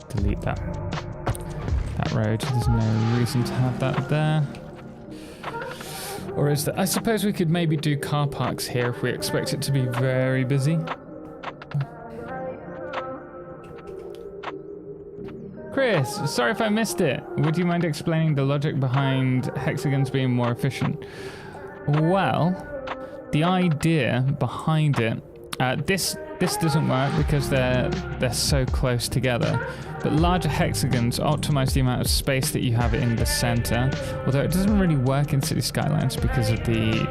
Delete that road. There's no reason to have that there. Or is there? I suppose we could maybe do car parks here if we expect it to be very busy. Chris, sorry if I missed it. Would you mind explaining the logic behind hexagons being more efficient? Well, the idea behind it, this doesn't work because they're so close together. But larger hexagons optimize the amount of space that you have in the center. Although it doesn't really work in Cities Skylines because of the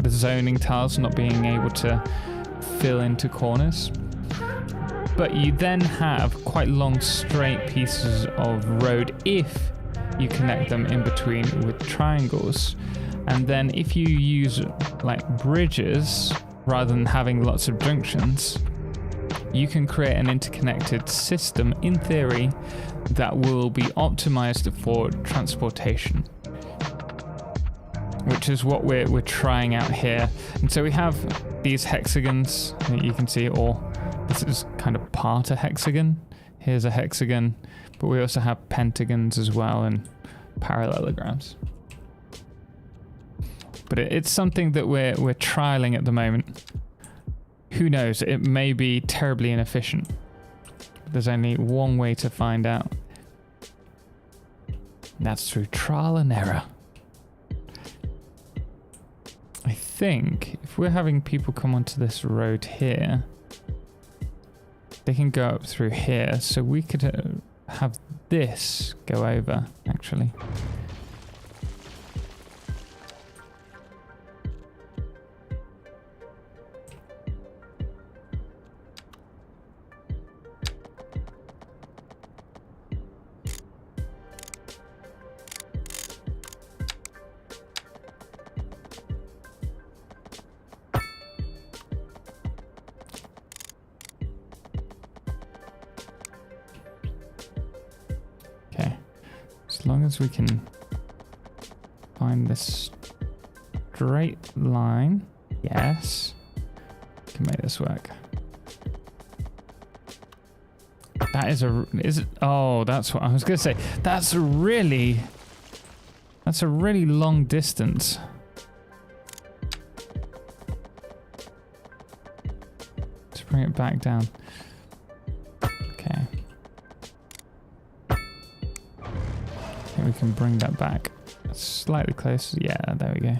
zoning tiles not being able to fill into corners. But you then have quite long straight pieces of road if you connect them in between with triangles. And then if you use like bridges rather than having lots of junctions, you can create an interconnected system in theory that will be optimized for transportation, which is what we're trying out here. And so we have these hexagons that you can see, or this is kind of part of hexagon. Here's a hexagon, but we also have pentagons as well and parallelograms. But it's something that we're trialing at the moment. Who knows? It may be terribly inefficient. There's only one way to find out. That's through trial and error. I think if we're having people come onto this road here, they can go up through here. So we could have this go over, actually. As long as we can find this straight line, yes, we can make this work. That is it? Oh, that's what I was gonna say. That's a really long distance. Let's bring it back down. Okay. We can bring that back slightly closer. Yeah, there we go.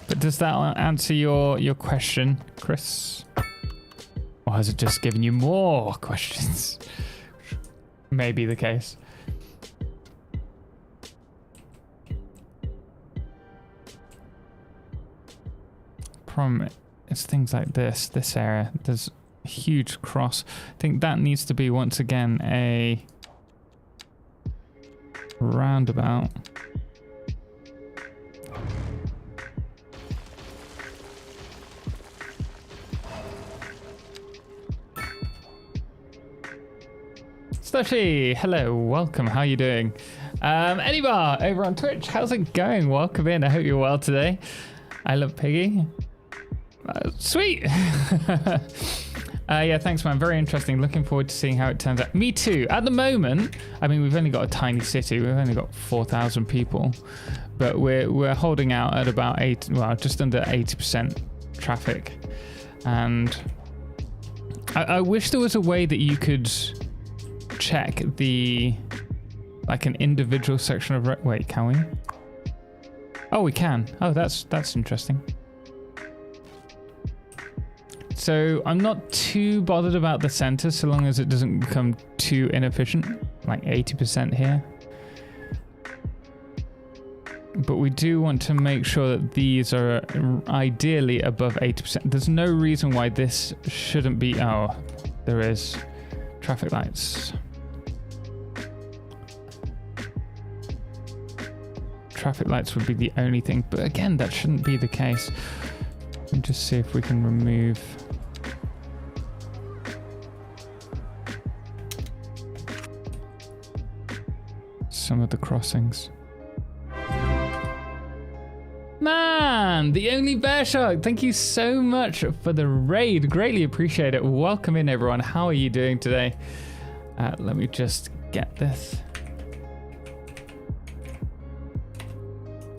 But does that answer your question, Chris? Or has it just given you more questions? Maybe the case. Problem is things like this area. There's huge cross. I think that needs to be once again a roundabout. Slushy, hello, welcome. How are you doing? Anybar over on Twitch, how's it going? Welcome in. I hope you're well today. I love Piggy. Sweet. Yeah, thanks, man. Very interesting. Looking forward to seeing how it turns out. Me too. At the moment, I mean, we've only got a tiny city. We've only got 4,000 people, but we're holding out at about just under 80% traffic. And I wish there was a way that you could check like an individual section of wait, can we? Oh, we can. Oh, that's interesting. So I'm not too bothered about the center so long as it doesn't become too inefficient, like 80% here. But we do want to make sure that these are ideally above 80%. There's no reason why this shouldn't be. Oh, there is traffic lights. Traffic lights would be the only thing, but again, that shouldn't be the case. Let me just see if we can remove some of the crossings. Man, the only bear shark, thank you so much for the raid. Greatly appreciate it. Welcome in, everyone. How are you doing today? Let me just get this.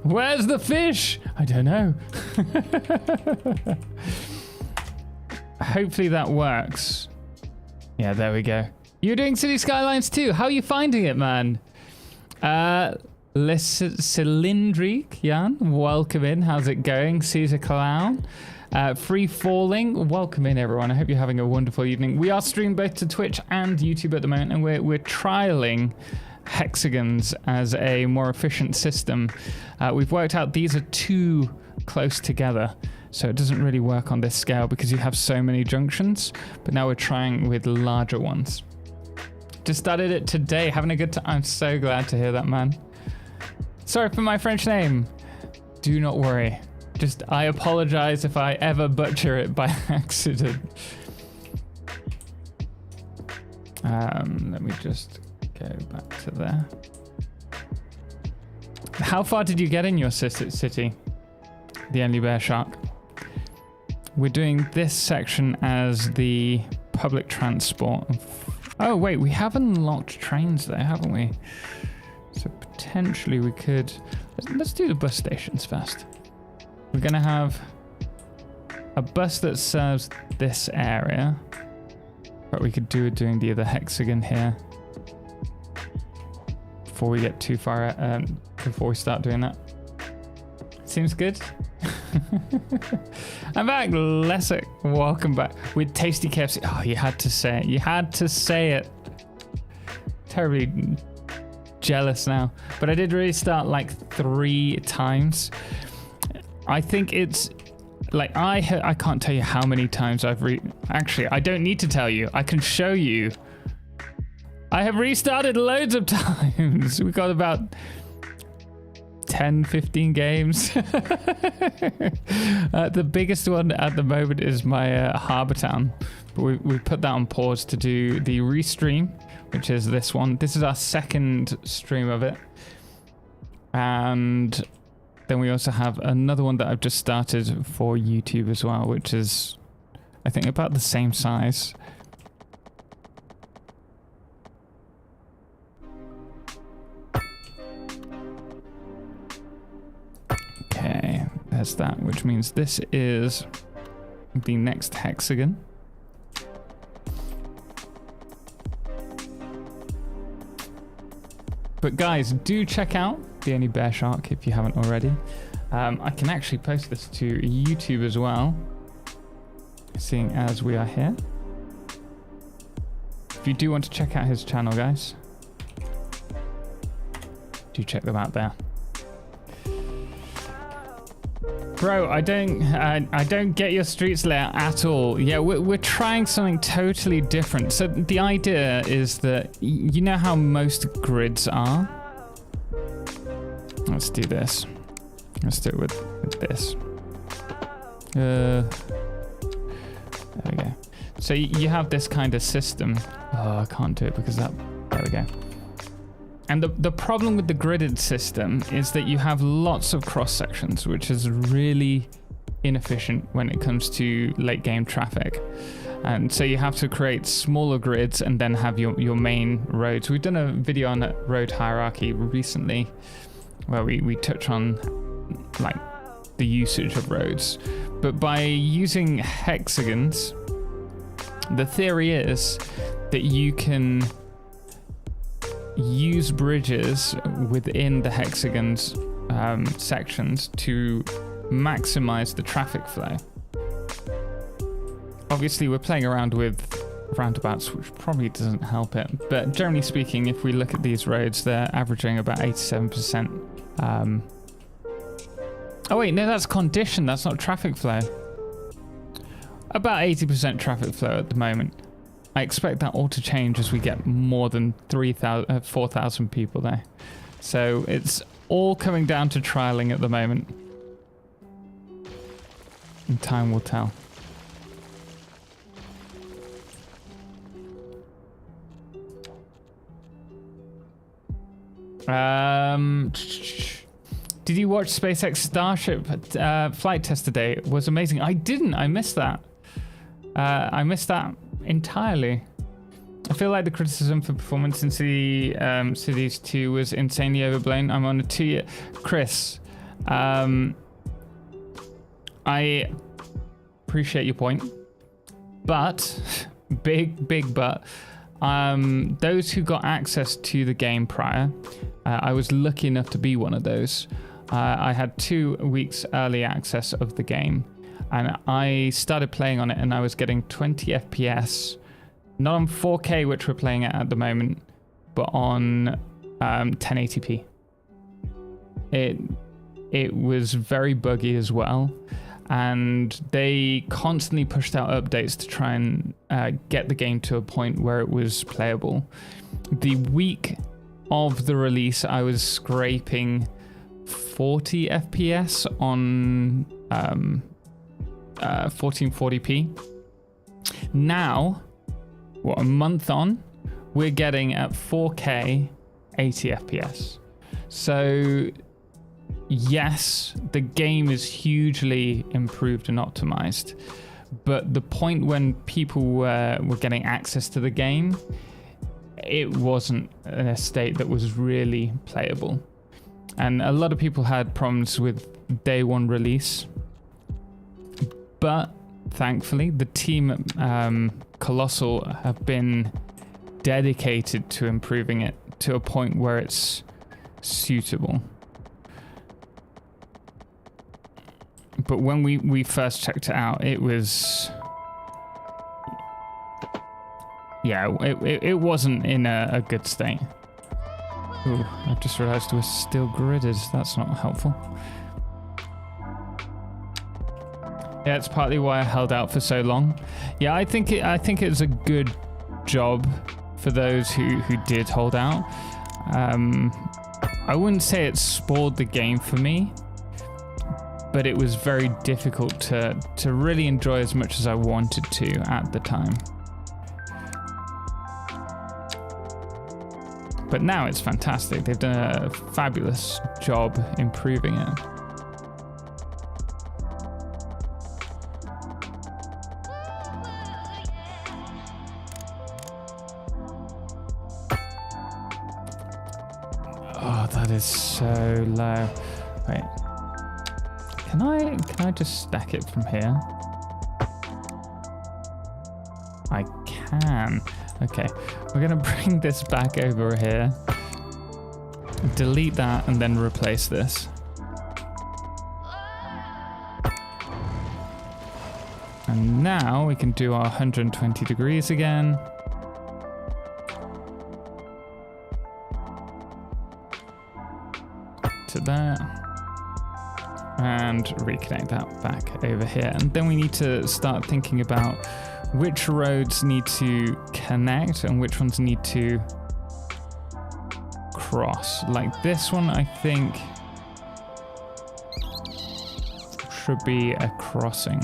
Where's the fish? I don't know. hopefully that works. Yeah, there we go. You're doing City Skylines too. How are you finding it, man? Cylindric, Jan, welcome in. How's it going? Caesar Clown. Free Falling, welcome in everyone. I hope you're having a wonderful evening. We are streaming both to Twitch and YouTube at the moment, and we're trialing Hexagons as a more efficient system. We've worked out these are too close together, so it doesn't really work on this scale because you have so many junctions, but now we're trying with larger ones. Just started it today, having a good time. I'm so glad to hear that, man. Sorry for my French name. Do not worry. Just, I apologize if I ever butcher it by accident. Let me just go back to there. How far did you get in your city? The Only Bear Shark. We're doing this section as the public transport. Oh wait, we have unlocked trains there, haven't we? So potentially we could... Let's do the bus stations first. We're going to have a bus that serves this area. But we could do doing the other hexagon here. Before we get too far, before we start doing that. Seems good. I'm back, Lessick. Welcome back with Tasty KFC. Oh, you had to say it. You had to say it. Terribly jealous now. But I did restart like 3 times. I think it's like I can't tell you how many times I've actually, I don't need to tell you. I can show you. I have restarted loads of times. We've got about 10, 15 games. The biggest one at the moment is my Harbour Town. But we put that on pause to do the restream, which is this one. This is our second stream of it. And then we also have another one that I've just started for YouTube as well, which is, I think, about the same size. Okay, there's that, which means this is the next hexagon. But guys, do check out The Only Bear Shark if you haven't already. I can actually post this to YouTube as well, seeing as we are here. If you do want to check out his channel, guys, do check them out there. Bro, I don't get your streets layout at all. Yeah, we're trying something totally different. So the idea is that, you know how most grids are? Let's do this. Let's do it with this. There we go. So you have this kind of system. Oh, I can't do it because that, there we go. And the problem with the gridded system is that you have lots of cross sections, which is really inefficient when it comes to late game traffic. And so you have to create smaller grids and then have your main roads. We've done a video on road hierarchy recently where we touch on like the usage of roads. But by using hexagons, the theory is that you can use bridges within the hexagons sections to maximize the traffic flow. Obviously we're playing around with roundabouts, which probably doesn't help it, but generally speaking, if we look at these roads, they're averaging about 87%. Oh wait, no, that's condition, that's not traffic flow. About 80% traffic flow at the moment. I expect that all to change as we get more than 4,000 people there. So it's all coming down to trialing at the moment. And time will tell. Did you watch SpaceX Starship flight test today? It was amazing. I didn't. I missed that. I missed that entirely. I feel like the criticism for performance in Cities 2 was insanely overblown. I'm on a 2-year... Chris, I appreciate your point. But, big but, those who got access to the game prior, I was lucky enough to be one of those. I had 2 weeks early access of the game, and I started playing on it, and I was getting 20 FPS, not on 4K, which we're playing at the moment, but on 1080p. It was very buggy as well, and they constantly pushed out updates to try and get the game to a point where it was playable. The week of the release, I was scraping 40 FPS on 1440p. Now, what, a month on, we're getting at 4K 80 FPS. So yes, the game is hugely improved and optimized, but the point when people were getting access to the game, it wasn't in a state that was really playable. And a lot of people had problems with day one release, but thankfully the team at Colossal have been dedicated to improving it to a point where it's suitable. But when we first checked it out, it was, yeah, it wasn't in a good state. Ooh, I've just realised we're still gridded. That's not helpful. Yeah, it's partly why I held out for so long. Yeah, I think it was a good job for those who did hold out. I wouldn't say it spoiled the game for me, but it was very difficult to really enjoy as much as I wanted to at the time. But now it's fantastic. They've done a fabulous job improving it. Oh, that is so low. Wait. Can I just stack it from here? I can. Okay, we're gonna bring this back over here, delete that, and then replace this. And now we can do our 120 degrees again. To that. And reconnect that back over here. And then we need to start thinking about which roads need to connect and which ones need to cross. Like this one, I think, should be a crossing.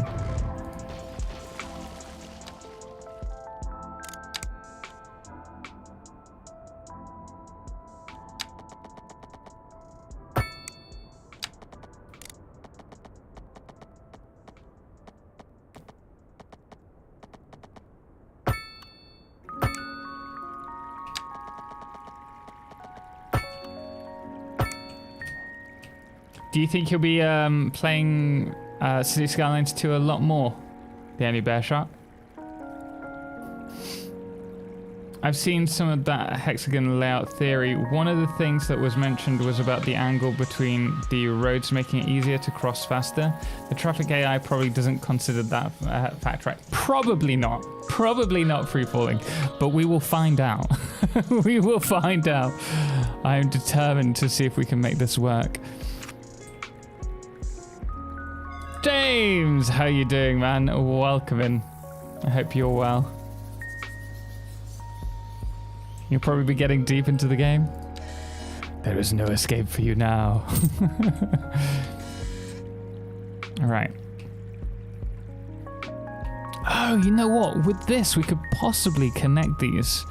Do you think you'll be playing Cities Skylines 2 a lot more, the Andy Bear Shot? I've seen some of that hexagon layout theory. One of the things that was mentioned was about the angle between the roads, making it easier to cross faster. The traffic AI probably doesn't consider that fact, right? Probably not. Probably not free falling, but we will find out. We will find out. I am determined to see if we can make this work. James, how you doing, man? Welcome in. I hope you're well. You'll probably be getting deep into the game. There is no escape for you now. All right. Oh, you know what? With this, we could possibly connect these.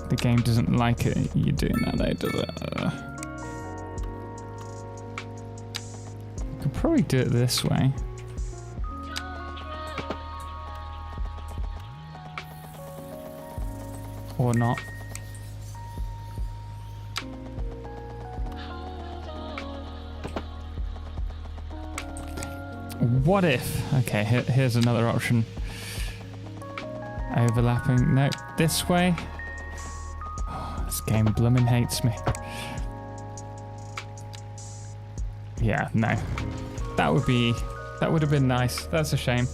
The game doesn't like it. You doing that though, does it? Could probably do it this way. Or not. What if? Okay, here's another option. Overlapping. No, this way. Oh, this game blooming hates me. Yeah, no. That would have been nice. That's a shame.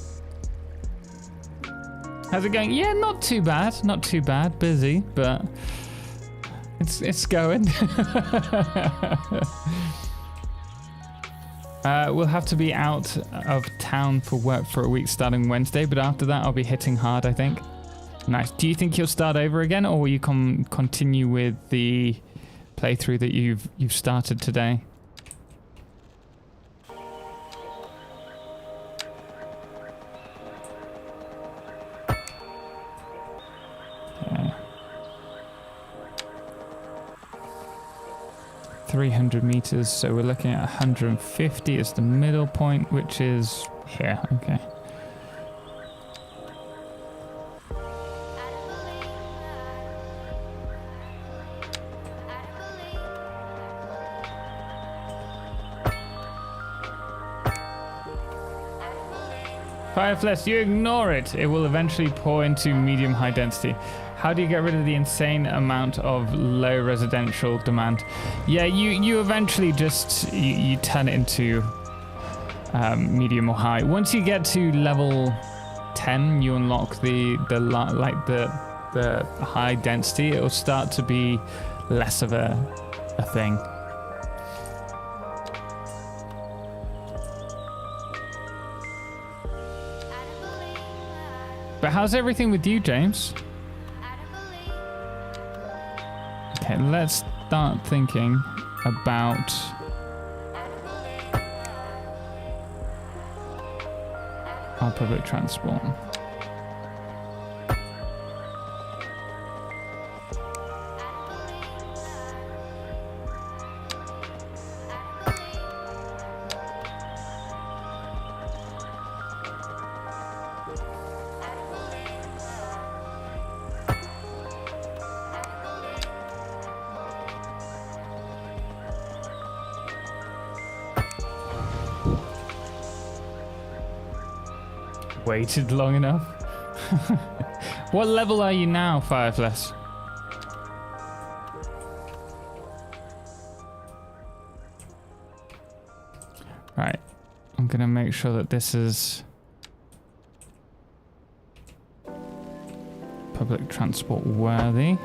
How's it going? Yeah, not too bad. Not too bad. Busy, but it's going. We'll have to be out of town for work for a week starting Wednesday, but after that I'll be hitting hard, I think. Nice. Do you think you'll start over again, or will you continue with the playthrough that you've started today? Okay. 300 meters, so we're looking at 150 as the middle point, which is here. Okay. Fireflies, you ignore it. It will eventually pour into medium high density. How do you get rid of the insane amount of low residential demand? Yeah, you eventually just you turn it into medium or high. Once you get to level 10, you unlock the high density. It will start to be less of a thing. But how's everything with you, James? Okay, let's start thinking about our public transport. Waited long enough. What level are you now, Fireflies? Right, I'm gonna make sure that this is public transport worthy.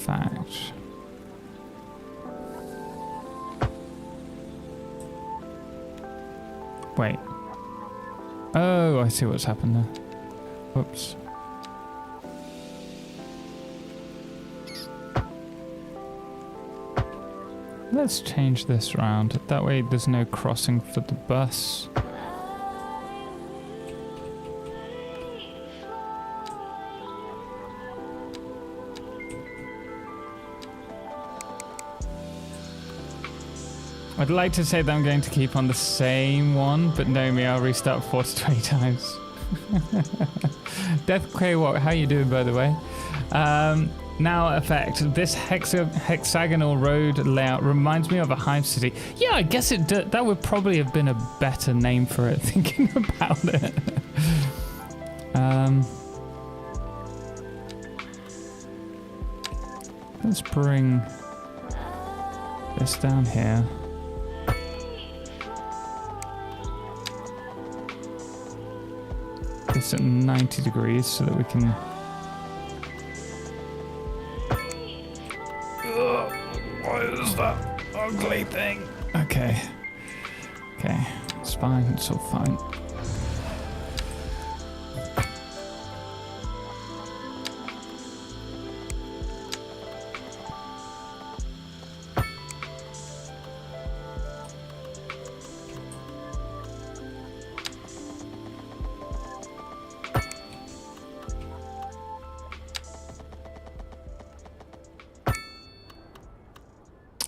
Fact. Wait. Oh, I see what's happened there. Whoops. Let's change this round. That way there's no crossing for the bus. I'd like to say that I'm going to keep on the same one, but no me, I'll restart 4 to 20 times. Death Quaywalk, how you doing, by the way? Now, effect. This hexagonal road layout reminds me of a hive city. Yeah, I guess that would probably have been a better name for it, thinking about it. Let's bring this down here. This at 90 degrees so that we can... Ugh, what is that ugly thing? Okay. Okay, it's fine, it's all fine.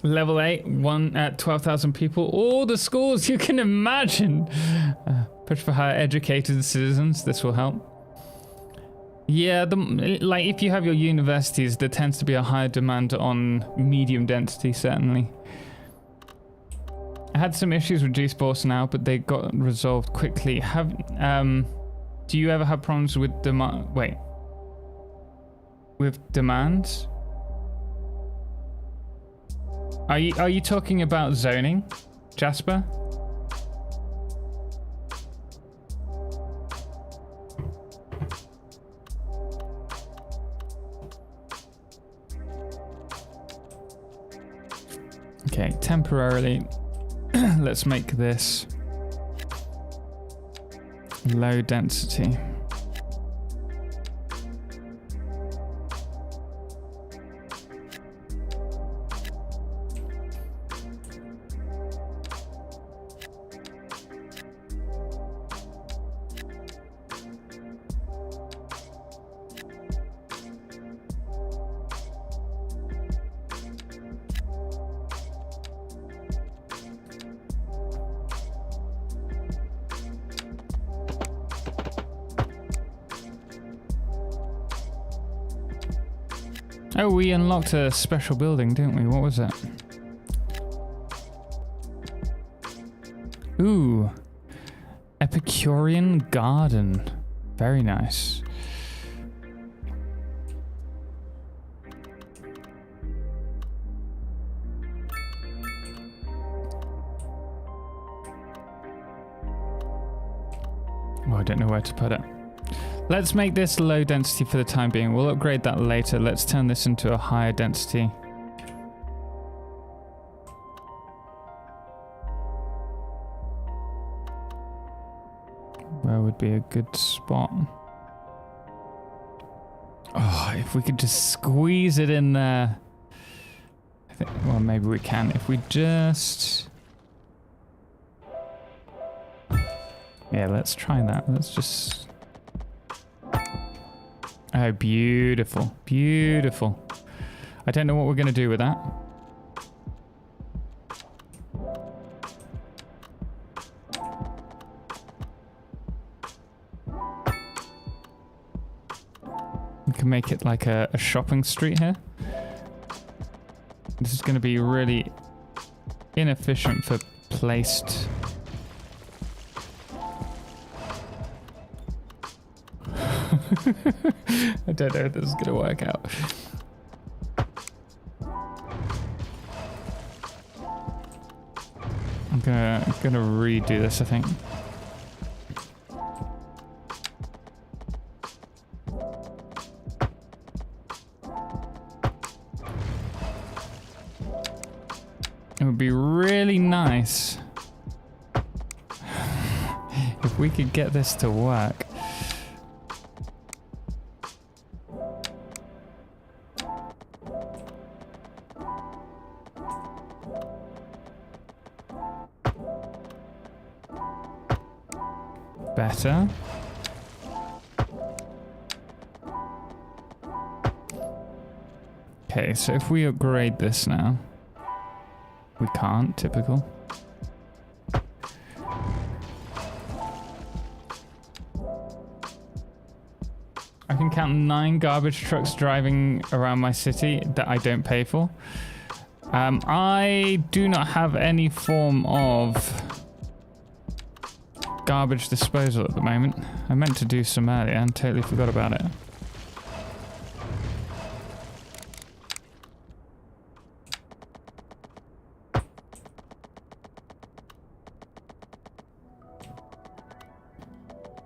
Level 8, 1 at 12,000 people. All the schools you can imagine. Push for higher educated citizens. This will help. Yeah, like if you have your universities, there tends to be a higher demand on medium density, certainly. had some issues with GeForce now, but they got resolved quickly. Do you ever have problems with demand? Wait. With demands? Are you talking about zoning, Jasper? Okay, temporarily, let's make this low density. Oh, we unlocked a special building, didn't we? What was that? Ooh. Epicurean garden. Very nice. Oh, I don't know where to put it. Let's make this low density for the time being. We'll upgrade that later. Let's turn this into a higher density. Where would be a good spot? Oh, if we could just squeeze it in there. I think, well, maybe we can. If we just... Yeah, let's try that. Let's just... Oh, beautiful. Beautiful. I don't know what we're going to do with that. We can make it like a shopping street here. This is going to be really inefficient for placed... I don't know if this is going to work out. I'm gonna redo this, I think. It would be really nice if we could get this to work. Better. Okay, so if we upgrade this now, we can't, typical. I can count 9 garbage trucks driving around my city that I don't pay for. I do not have any form of garbage disposal at the moment. I meant to do some earlier and totally forgot about it.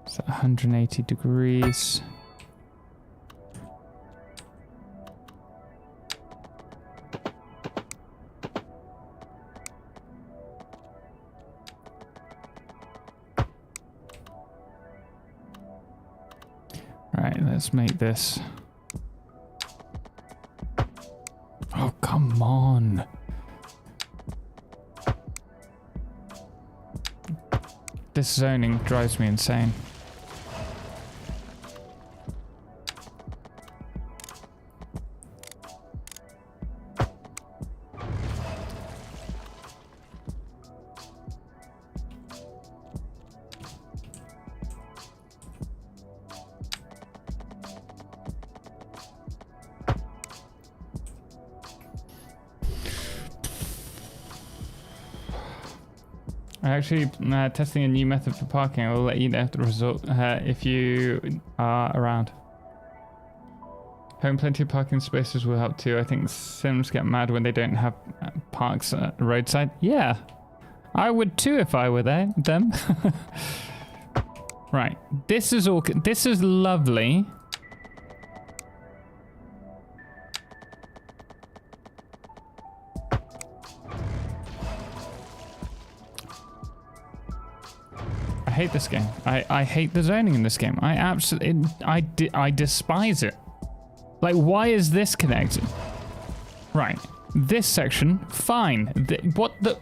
It's at 180 degrees. Right, let's make this. Oh, come on. This zoning drives me insane. Actually, testing a new method for parking. I will let you know the result if you are around. Having plenty of parking spaces will help too. I think Sims get mad when they don't have parks at the roadside. Yeah, I would too if I were them. Right, this is all. This is lovely. I hate this game. I hate the zoning in this game. I absolutely, I despise it. Like, why is this connected? Right, this section, fine. What the?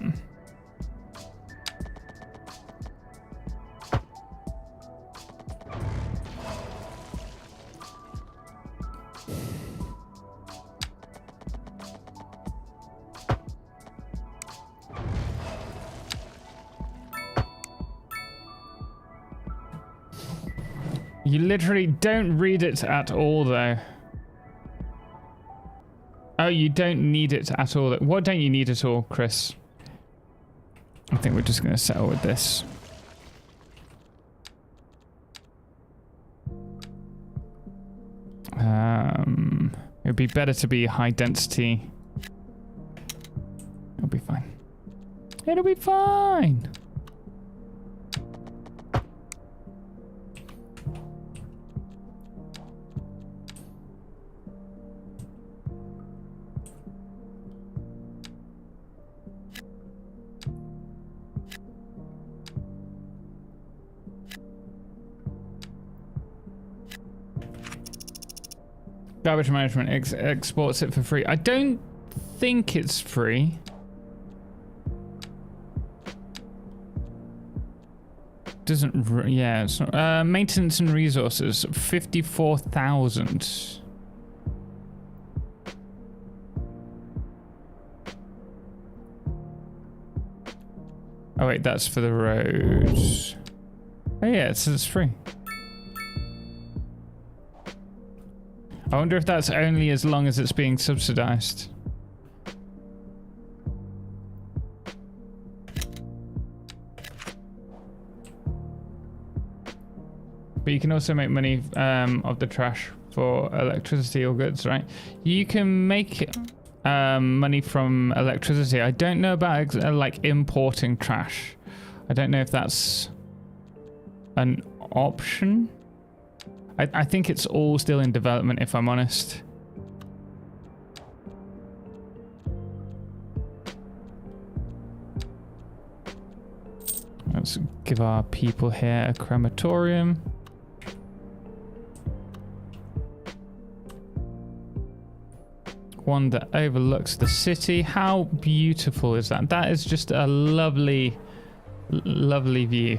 You literally don't read it at all, though. Oh, you don't need it at all. What don't you need at all, Chris? I think we're just going to settle with this. It would be better to be high density. It'll be fine. It'll be fine. Garbage management exports it for free. I don't think it's free. Doesn't, yeah, it's not. Maintenance and resources, 54,000. Oh wait, that's for the roads. Oh yeah, it says it's free. I wonder if that's only as long as it's being subsidized. But you can also make money of the trash for electricity or goods, right? You can make money from electricity. I don't know about like importing trash. I don't know if that's an option. I think it's all still in development, if I'm honest. Let's give our people here a crematorium. One that overlooks the city. How beautiful is that? That is just a lovely, lovely view.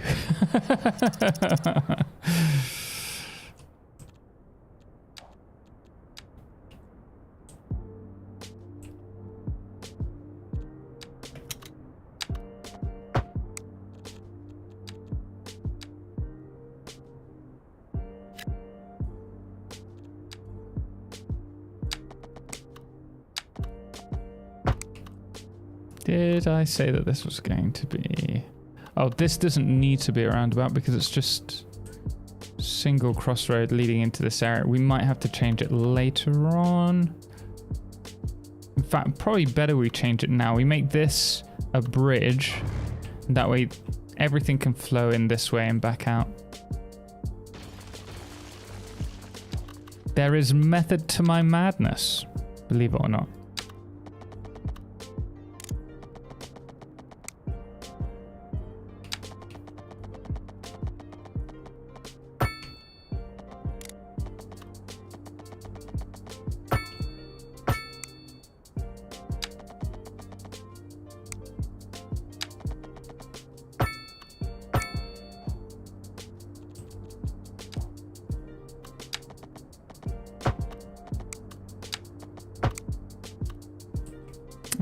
Did I say that this was going to be... Oh, this doesn't need to be a roundabout because it's just single crossroad leading into this area. We might have to change it later on. In fact, probably better we change it now. We make this a bridge. And that way everything can flow in this way and back out. There is method to my madness, believe it or not.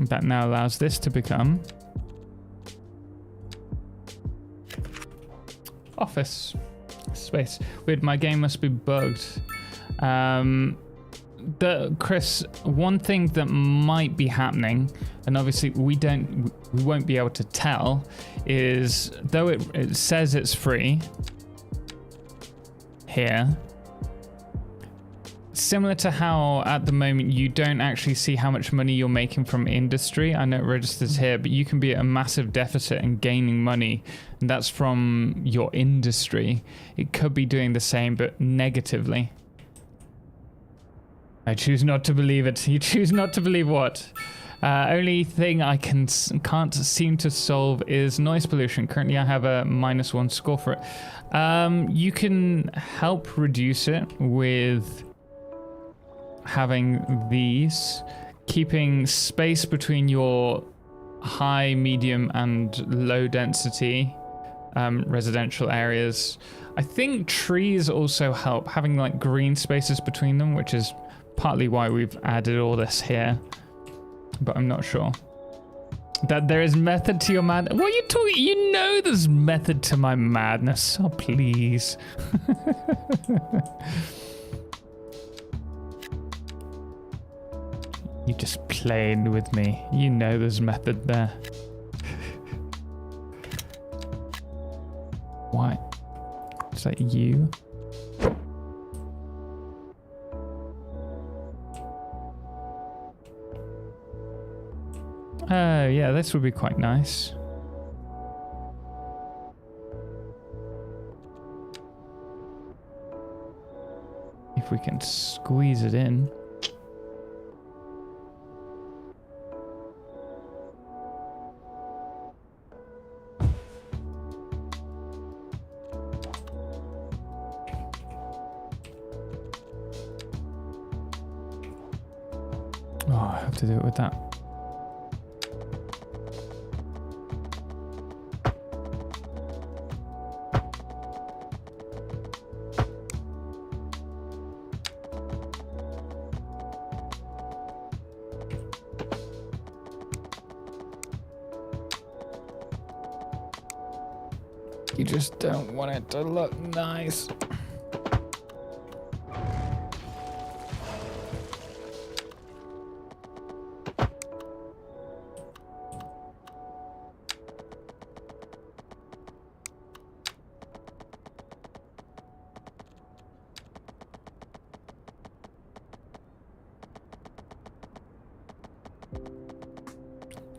That now allows this to become office space. Weird, my game must be bugged. Chris, one thing that might be happening, and obviously we won't be able to tell, is though it says it's free here, similar to how at the moment you don't actually see how much money you're making from industry. I know it registers here, but you can be at a massive deficit and gaining money, and that's from your industry. It could be doing the same, but negatively. I choose not to believe it. You choose not to believe what? Only thing I can't seem to solve is noise pollution. Currently I have a -1 score for it. You can help reduce it with having these, keeping space between your high, medium and low density residential areas. I think trees also help, having like green spaces between them, which is partly why we've added all this here, but I'm not sure. That there is method to your madness. What are you talking? You know there's method to my madness. Oh, please. You just playing with me. You know there's method there. Why? Is that you? Oh, yeah, this would be quite nice. If we can squeeze it in. Oh, I have to do it with that. You just don't want it to look nice.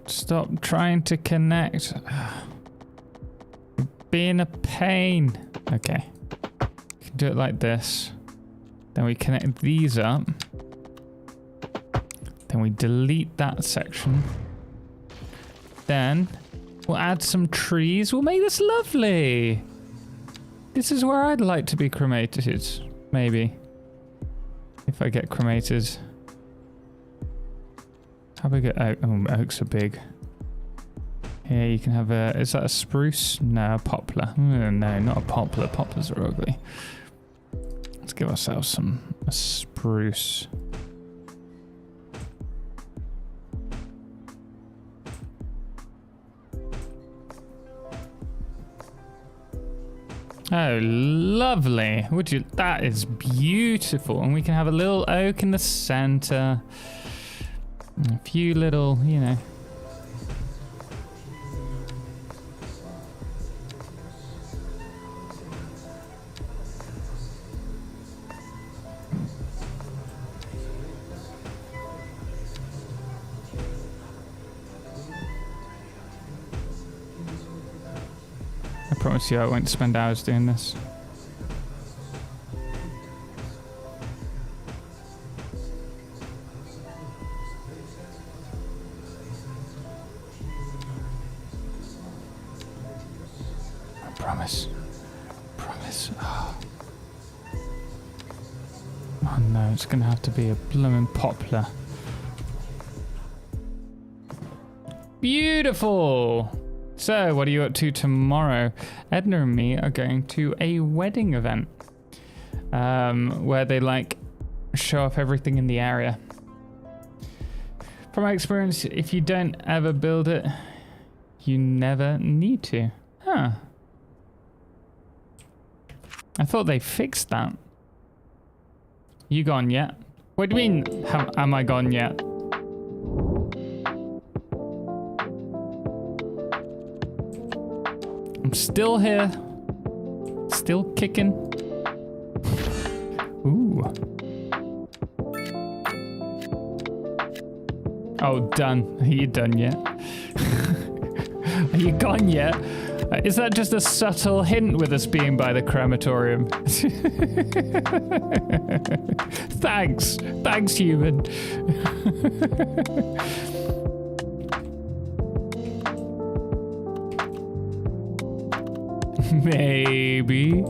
Stop trying to connect. Being a pain. Okay. We can do it like this. Then we connect these up. Then we delete that section. Then we'll add some trees. We'll make this lovely. This is where I'd like to be cremated. Maybe. If I get cremated. How big are oak? Oh, oaks are big. Here you can have a, is that a spruce? No, a poplar. No, not a poplar. Poplars are ugly. Let's give ourselves a spruce. Oh, lovely. Would you? That is beautiful. And we can have a little oak in the center. A few little, you know. I promise you I won't spend hours doing this. I promise. Promise. Oh. Oh no, it's gonna have to be a blooming poplar. Beautiful! So, what are you up to tomorrow? Edna and me are going to a wedding event where they like show off everything in the area. From my experience, if you don't ever build it, you never need to. Huh. I thought they fixed that. You gone yet? What do you mean, am I gone yet? I'm still here. Still kicking. Ooh. Oh, done. Are you done yet? Are you gone yet? Is that just a subtle hint with us being by the crematorium? Thanks. Thanks, human. Maybe.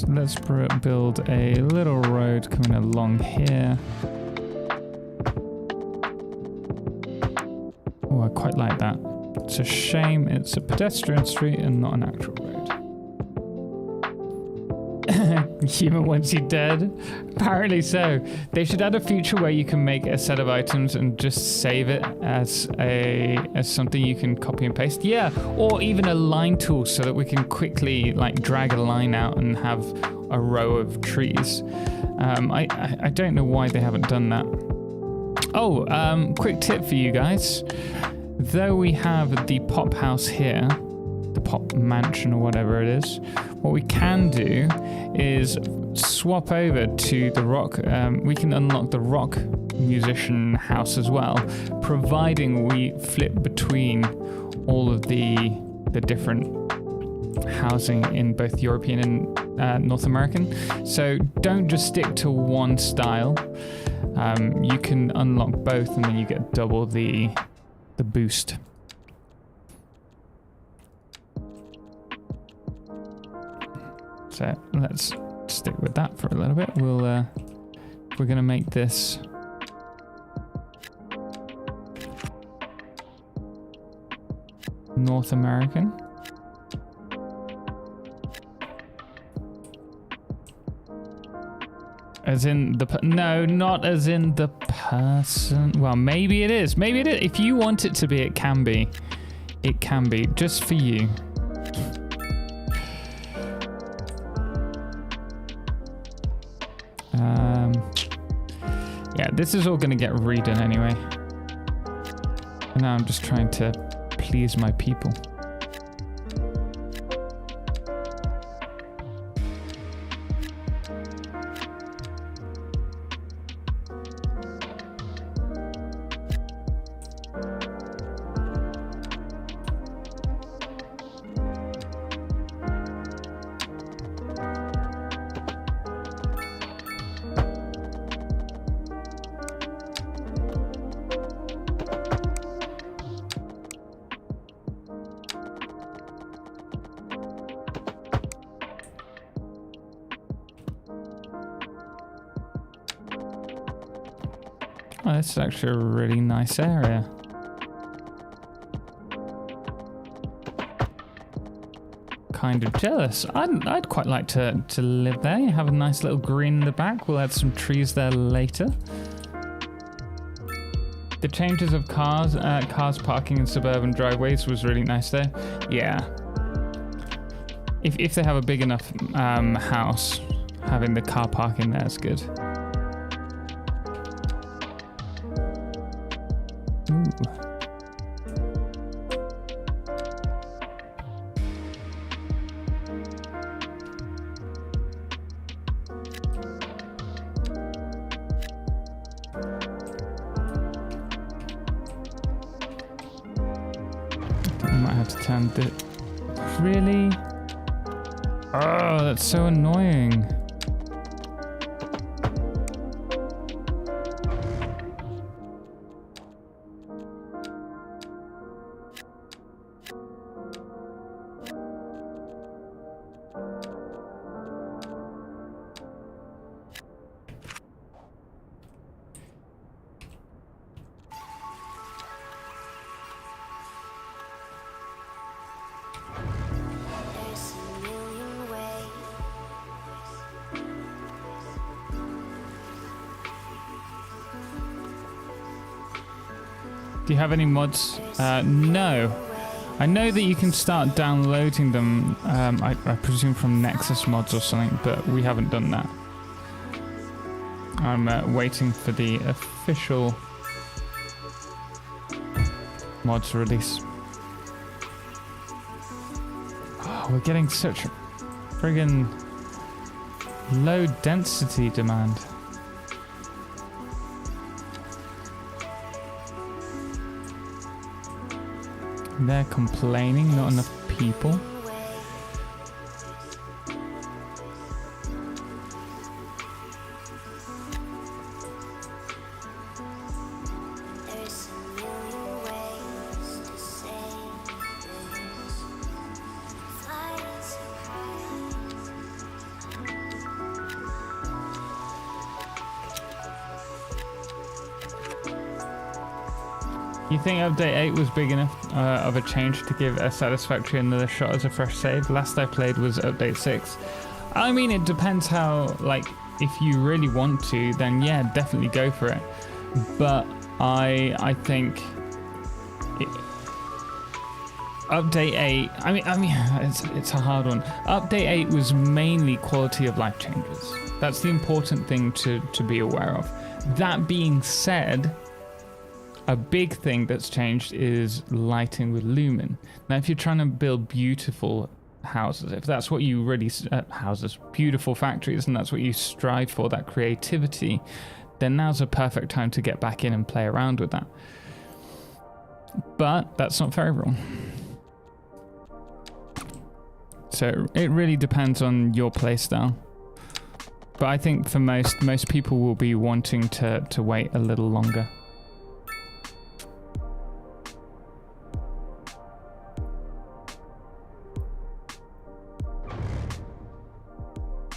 Let's build a little road coming along here. Oh, I quite like that. It's a shame it's a pedestrian street and not an actual road. Human wants you dead? Apparently so. They should add a feature where you can make a set of items and just save it as something you can copy and paste. Yeah, or even a line tool so that we can quickly like drag a line out and have a row of trees. I don't know why they haven't done that. Oh, quick tip for you guys. Though we have the pop house here, the pop mansion or whatever it is, what we can do is swap over to the rock. We can unlock the rock musician house as well, providing we flip between all of the different housing in both European and North American. So don't just stick to one style. You can unlock both and then you get double the boost. So let's stick with that for a little bit. We're gonna make this North American. As in the no, not as in the person. Well, maybe it is. Maybe it is. If you want it to be, it can be. It can be just for you. Yeah, this is all going to get redone anyway. And now I'm just trying to please my people. Oh, this is actually a really nice area. Kind of jealous. I'd quite like to live there. You have a nice little green in the back. We'll add some trees there later. The changes of cars parking in suburban driveways was really nice there. Yeah. If they have a big enough house, having the car parking there is good. Really? Oh, that's so annoying. Do you have any mods? No. I know that you can start downloading them, I presume from Nexus mods or something, but we haven't done that. I'm waiting for the official mods release. Oh, we're getting such a friggin' low density demand. They're complaining, not enough people. You think update 8 was big enough of a change to give a Satisfactory another shot as a fresh save? Last I played was update 6. I mean, it depends how, like, if you really want to, then yeah, definitely go for it. But I think update 8, I mean it's a hard one. Update 8 was mainly quality of life changes. That's the important thing to be aware of. That being said, a big thing that's changed is lighting with lumen. Now, if you're trying to build beautiful houses, if that's what you really beautiful factories, and that's what you strive for, that creativity, then now's a perfect time to get back in and play around with that. But that's not for everyone. So it really depends on your playstyle. But I think for most people will be wanting to wait a little longer.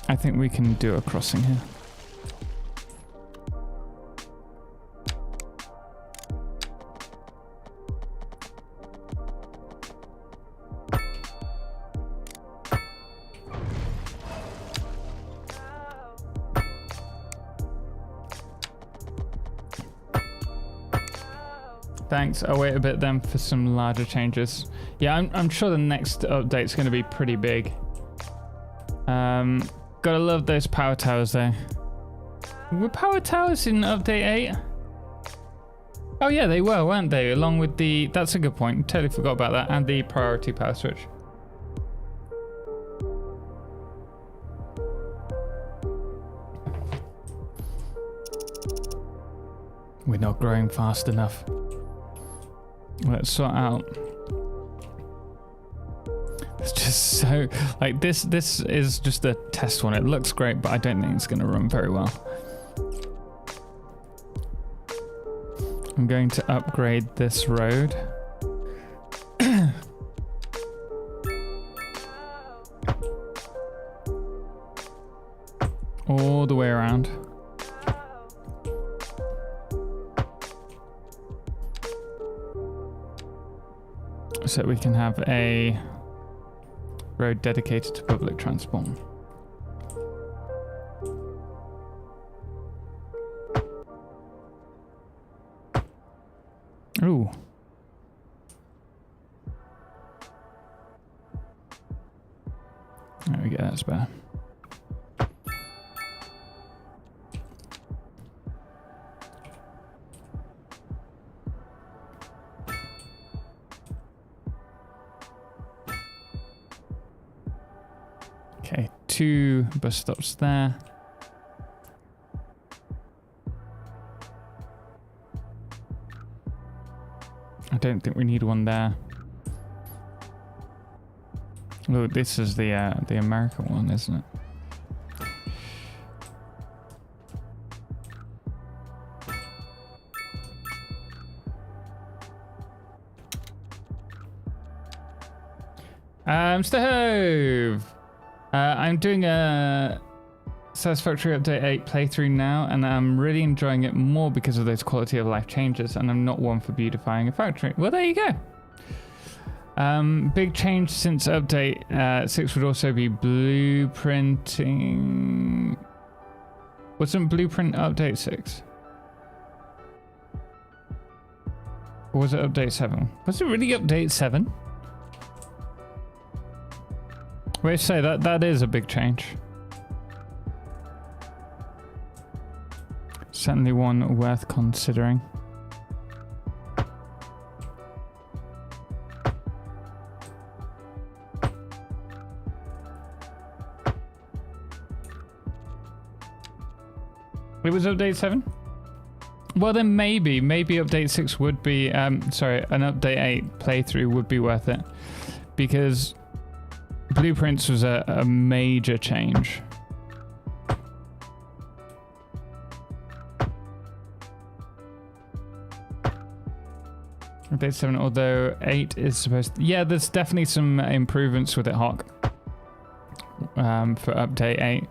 I think we can do a crossing here. Thanks. I'll wait a bit then for some larger changes. Yeah, I'm sure the next update's going to be pretty big. Gotta love those power towers though. Were power towers in update 8? Oh yeah, they were, weren't they? Along with the... That's a good point. Totally forgot about that. And the priority power switch. We're not growing fast enough. Let's sort out... It's just so, like, this is just a test one. It looks great, but I don't think it's going to run very well. I'm going to upgrade this road. All the way around. So we can have a road dedicated to public transport. Ooh. There we go, that's better. Okay, 2 bus stops there. I don't think we need one there. Oh, this is the American one, isn't it? Mr. Hove! I'm doing a Satisfactory Update 8 playthrough now, and I'm really enjoying it more because of those quality of life changes, and I'm not one for beautifying a factory. Well, there you go. Big change since Update 6 would also be blueprinting. Wasn't Blueprint Update 6? Or was it update 7? Was it really update 7? Wait, say that is a big change. Certainly one worth considering. It was update 7? Well then maybe update 6 would be, sorry, an update 8 playthrough would be worth it. Because Blueprints was a major change. Update 7, although 8 is supposed to... Yeah, there's definitely some improvements with it, Hawk. For update 8.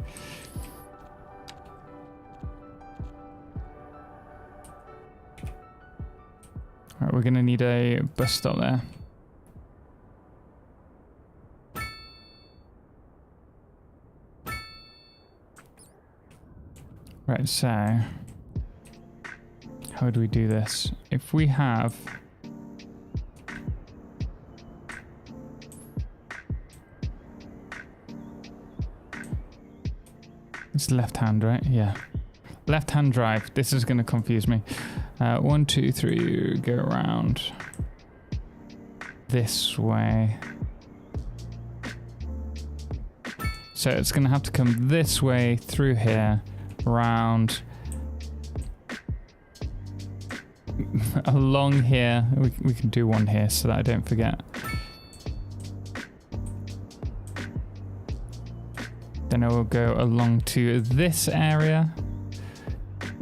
Alright, we're gonna need a bus stop there. Right, so how do we do this? If we have it's left hand, right? Yeah. Left hand drive. This is going to confuse me. 1, 2, 3, go around this way. So it's going to have to come this way through here, around along here. We can do one here so that I don't forget. Then I will go along to this area.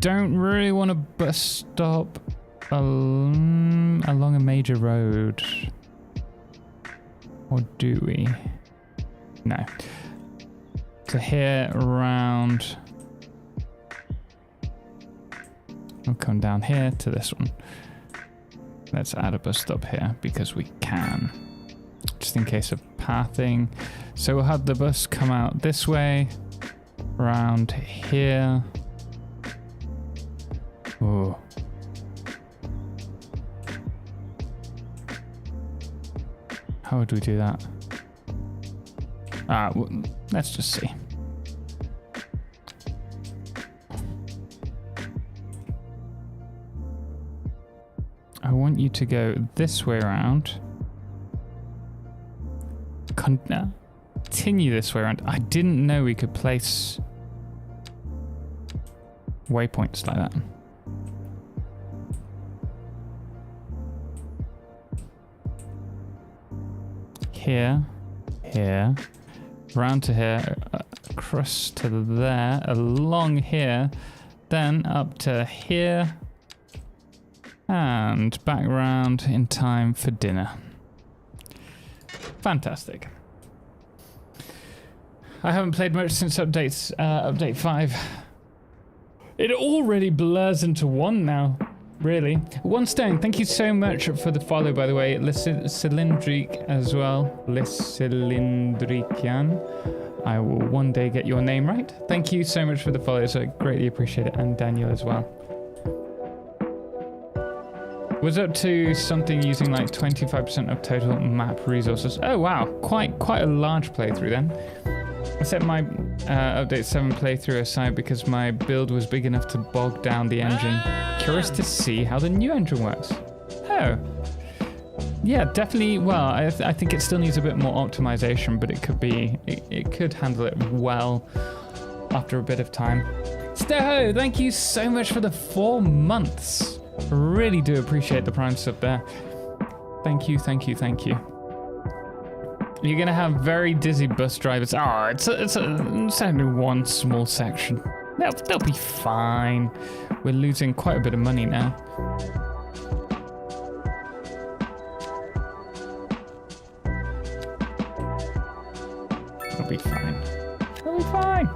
Don't really want a bus stop along a major road. Or do we? No. So here, around... We'll come down here to this one. Let's add a bus stop here because we can. Just in case of pathing. So we'll have the bus come out this way, around here. Oh. How would we do that? Well, let's just see. I want you to go this way around. Continue this way around. I didn't know we could place waypoints like that. Here, here, round to here, across to there, along here, then up to here, and back round in time for dinner. Fantastic. I haven't played much since update 5. It already blurs into one now. Really? One Stone, thank you so much for the follow, by the way. Cylindric as well. Cylindrician. I will one day get your name right. Thank you so much for the follow, so I greatly appreciate it. And Daniel as well. Was up to something using like 25% of total map resources. Oh wow, quite a large playthrough then. I set my update 7 playthrough aside because my build was big enough to bog down the engine. Curious to see how the new engine works. Oh. Yeah, definitely. Well, I think it still needs a bit more optimization, but it could handle it well after a bit of time. Steho, thank you so much for the 4 months. Really do appreciate the Prime sub there. Thank you, thank you, thank you. You're gonna have very dizzy bus drivers. Oh, it's only one small section. They'll be fine. We're losing quite a bit of money now. They'll be fine. They'll be fine.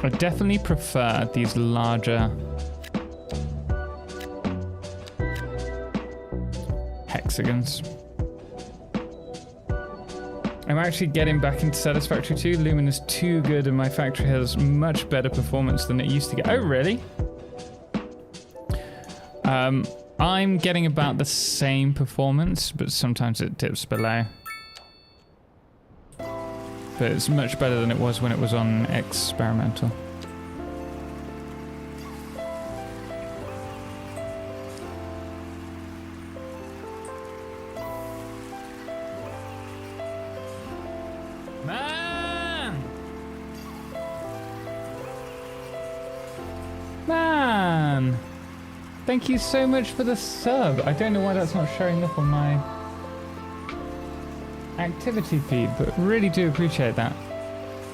I definitely prefer these larger Hexagons. I'm actually getting back into Satisfactory 2. Lumen is too good and my factory has much better performance than it used to get. Oh, really? I'm getting about the same performance, but sometimes it dips below. But it's much better than it was when it was on experimental. Man! Thank you so much for the sub. I don't know why that's not showing up on my activity feed, but really do appreciate that.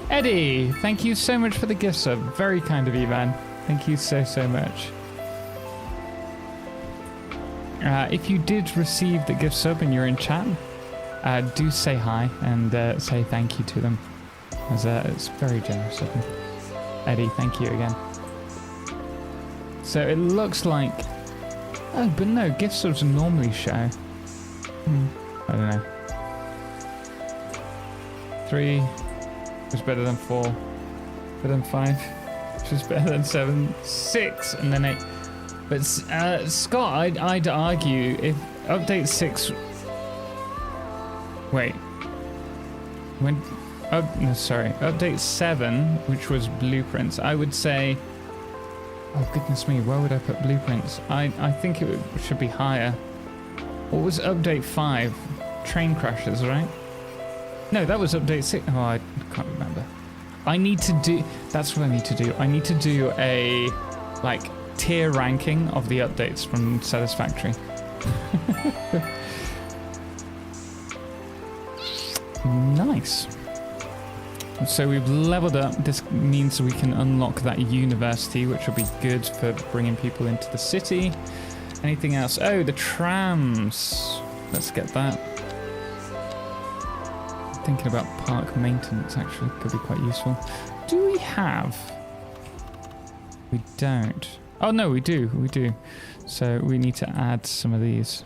Eddie, thank you so much for the gift sub. Very kind of you, man. Thank you so, so much. If you did receive the gift sub and you're in chat, do say hi and say thank you to them. As, it's very generous of them. Eddie, thank you again. So it looks like... Oh, but no, gift subs normally show. I don't know. 3 was better than 4. Better than 5. Which was better than 7. 6 and then 8. But Scott, I'd argue if update 6... Wait. When... Oh, no, sorry. Update 7, which was blueprints, I would say... Oh, goodness me, where would I put blueprints? I think it should be higher. What was update 5? Train crashes, right? No, that was update 6. Oh, I can't remember. I need to do... That's what I need to do. I need to do a, like, tier ranking of the updates from Satisfactory. Nice. So we've leveled up. This means we can unlock that university, which will be good for bringing people into the city. Anything else? Oh, the trams. Let's get that. Thinking about park maintenance, actually. Could be quite useful. Do we have... We don't. Oh, no, we do. We do. So we need to add some of these.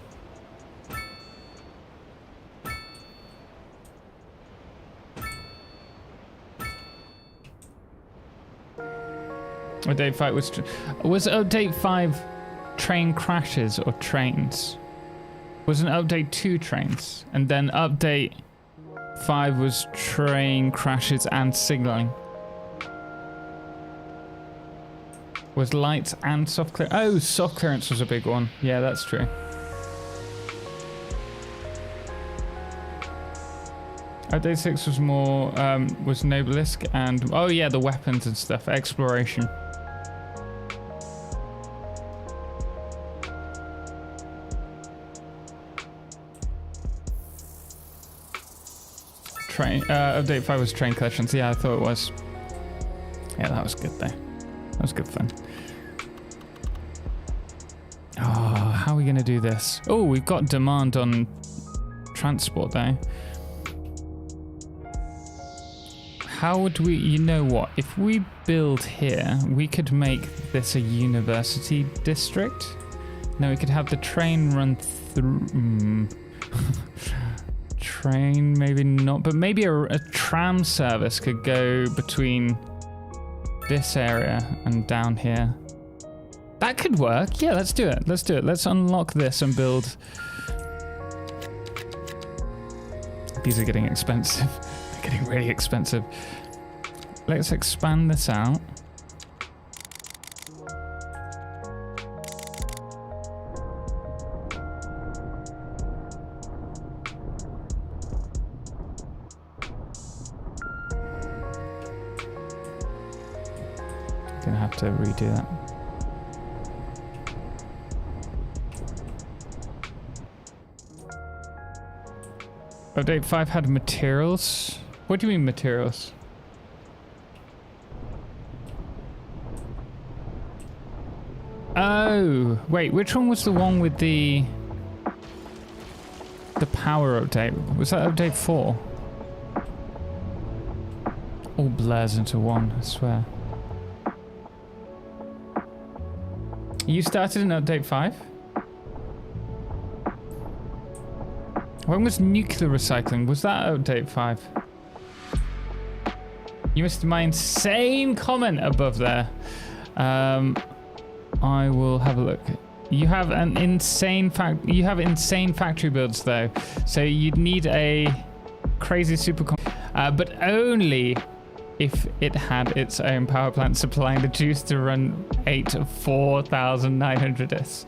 Update 5 was update 5 train crashes or trains? Wasn't update 2 trains? And then update 5 was train crashes and signaling. Was lights and soft clearance? Oh, soft clearance was a big one. Yeah, that's true. Update 6 was more, was Nobelisk and, oh yeah, the weapons and stuff, exploration. Train, update 5 was train collections. Yeah, I thought it was. Yeah, that was good though. That was good fun. Oh, how are we going to do this? Oh, we've got demand on transport though. How would we, you know what? If we build here, we could make this a university district. No, we could have the train run through. Train, maybe not, but maybe a tram service could go between this area and down here. That could work. Yeah, let's do it. Let's do it. Let's unlock this and build. These are getting expensive. They're getting really expensive. Let's expand this out. Gonna have to redo that. Update 5 had materials. What do you mean materials? Oh, wait, which one was the one with the power update? Was that update 4? All blurs into one, I swear. You started in update 5? When was nuclear recycling? Was that update 5? You missed my insane comment above there. I will have a look. You have insane factory builds though, so you'd need a crazy but only if it had its own power plant supplying the juice to run 8 4900S.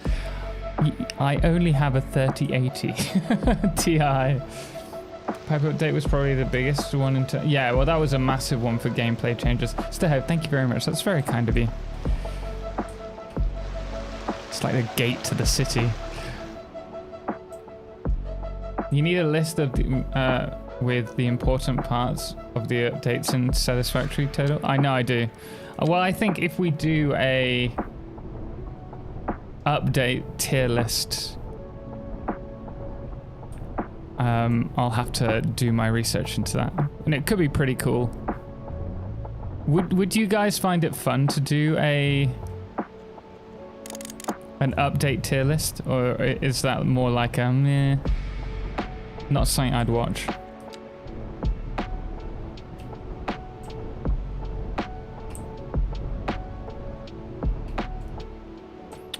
I only have a 3080 Ti. Pipe update was probably the biggest one yeah, well that was a massive one for gameplay changes. Steho, thank you very much. That's very kind of you. It's like the gate to the city. You need a list of the, with the important parts of the updates in Satisfactory total. I know I do. Well, I think if we do a update tier list, I'll have to do my research into that, and it could be pretty cool. Would you guys find it fun to do an update tier list, or is that more like a meh, not something I'd watch?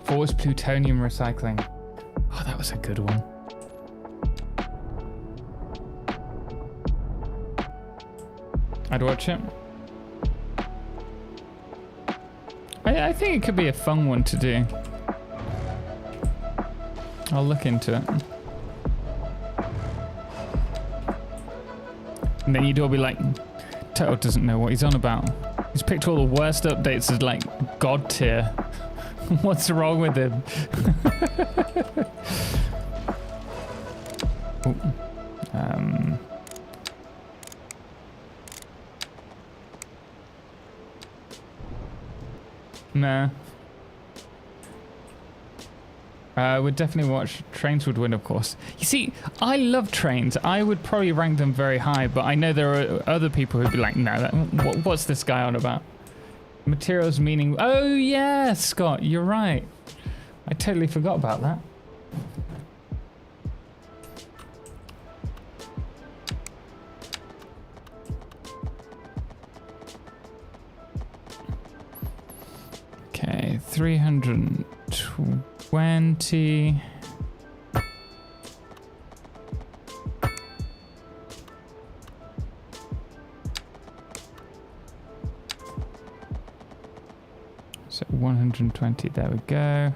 What was plutonium recycling? Oh, that was a good one. I'd watch it. I think it could be a fun one to do. I'll look into it. And then you'd all be like, Toto doesn't know what he's on about. He's picked all the worst updates as like God tier. What's wrong with him? Nah. Would definitely watch. Trains would win, of course. You see, I love trains. I would probably rank them very high, but I know there are other people who'd be like, no, what's this guy on about? Materials meaning... Oh, yeah, Scott, you're right. I totally forgot about that. Okay, 320... So 120, there we go.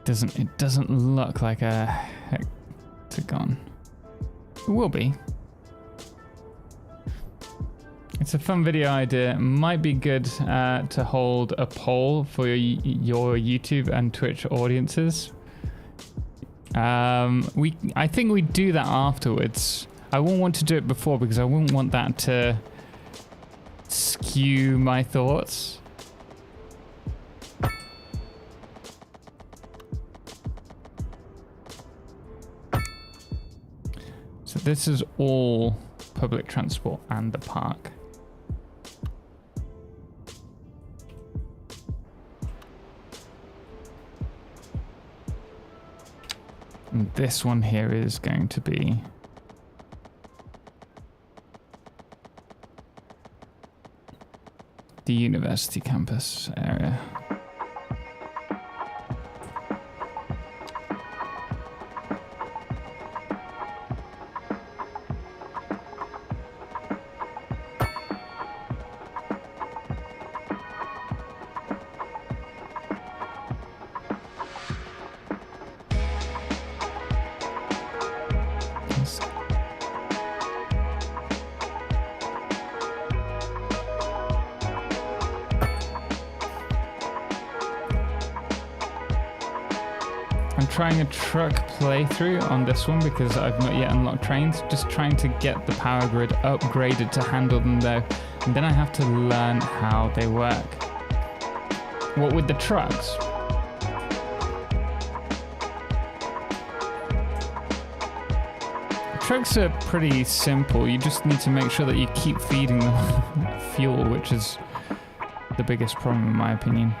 It doesn't look like a hexagon. It will be. It's a fun video idea. It might be good to hold a poll for your YouTube and Twitch audiences. I think we do that afterwards. I won't want to do it before because I wouldn't want that to skew my thoughts. So this is all public transport and the park. And this one here is going to be the university campus area. Trying a truck playthrough on this one because I've not yet unlocked trains. Just trying to get the power grid upgraded to handle them though, and then I have to learn how they work. What with the trucks? trucks are pretty simple. You just need to make sure that you keep feeding them fuel, which is the biggest problem in my opinion.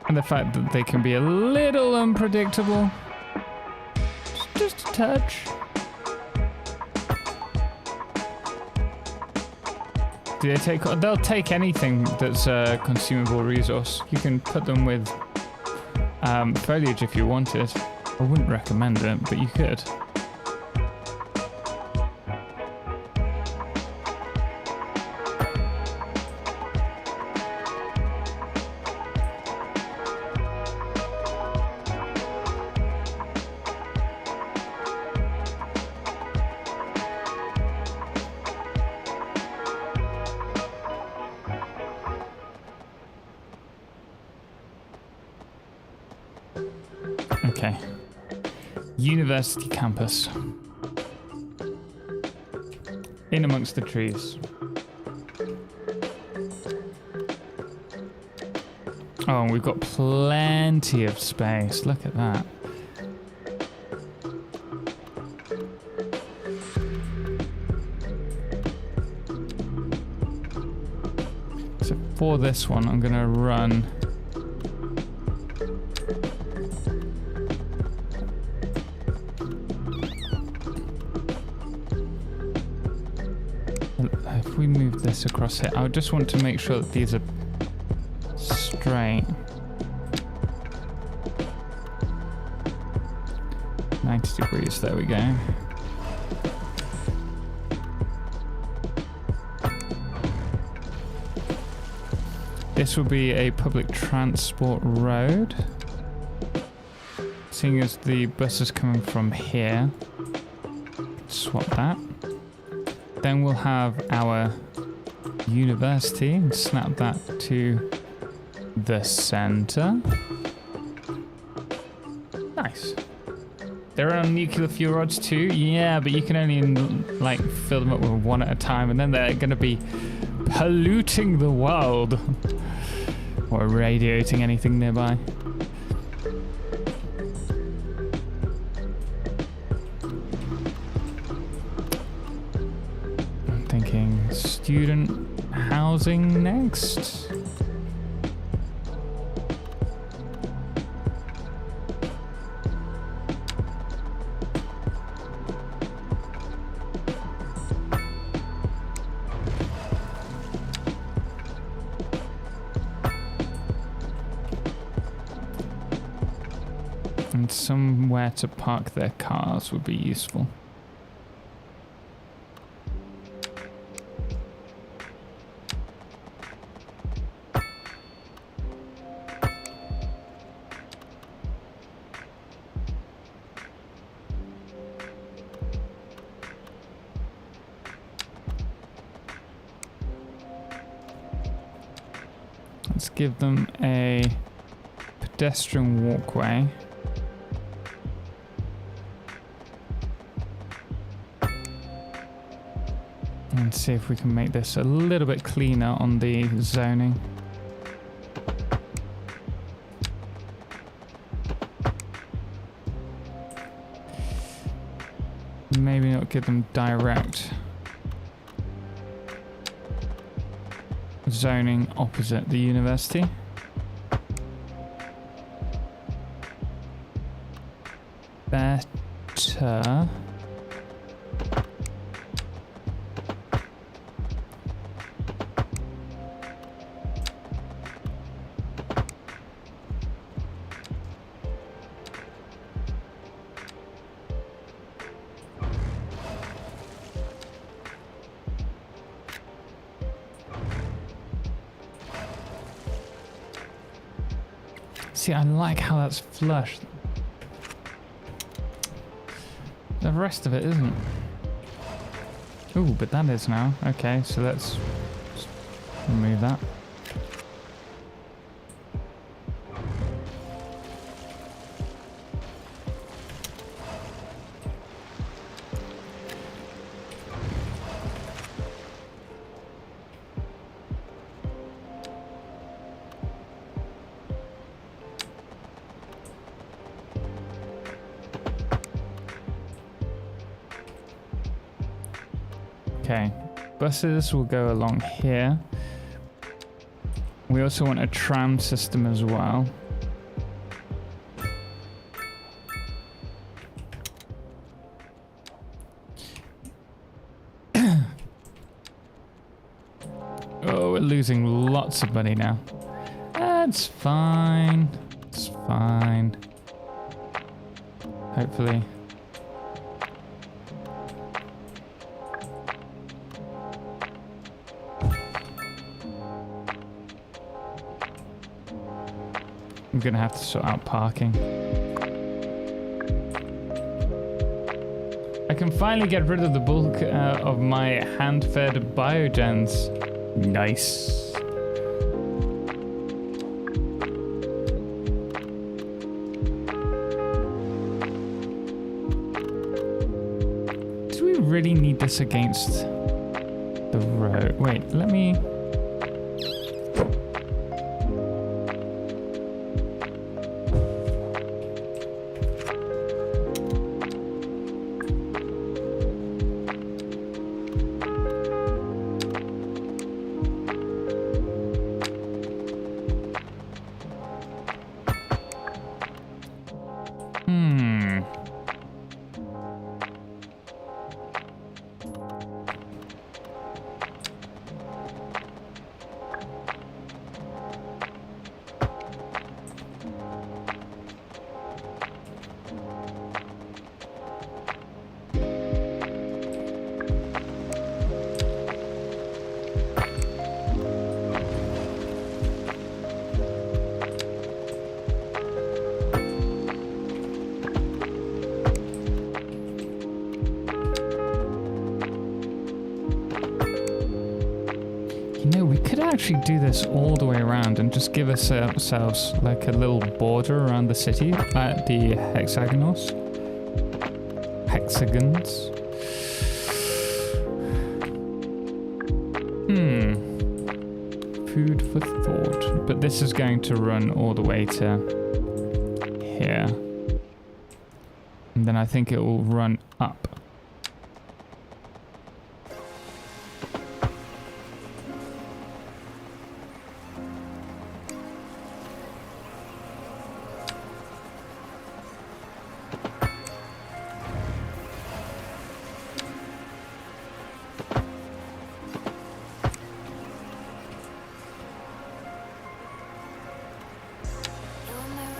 And the fact that they can be a little unpredictable. Just a touch. They'll take anything that's a consumable resource. You can put them with foliage if you wanted. I wouldn't recommend it, but you could. Okay. University campus. In amongst the trees. Oh, and we've got plenty of space. Look at that. So for this one, I'm going to run... If we move this across here, I just want to make sure that these are straight. 90 degrees, there we go. This will be a public transport road. Seeing as the bus is coming from here, swap that. Then we'll have our university and snap that to the center. Nice. They're on nuclear fuel rods too. Yeah, but you can only like fill them up with one at a time, and then they're going to be polluting the world or radiating anything nearby. Student housing next. And somewhere to park their cars would be useful. Let's give them a pedestrian walkway. And see if we can make this a little bit cleaner on the zoning. Maybe not give them direct zoning opposite the university. Better. See, I like how that's flush. The rest of it isn't. Ooh, but that is now. Okay, so let's remove that. Okay, buses will go along here. We also want a tram system as well. Oh, we're losing lots of money now. That's fine. It's fine. Hopefully. I'm gonna have to sort out parking. I can finally get rid of the bulk of my hand-fed biogens. Nice. Do we really need this against the road? Wait, let me... actually do this all the way around and just give ourselves like a little border around the city at the hexagons. Food for thought. But this is going to run all the way to here. And then I think it will run up.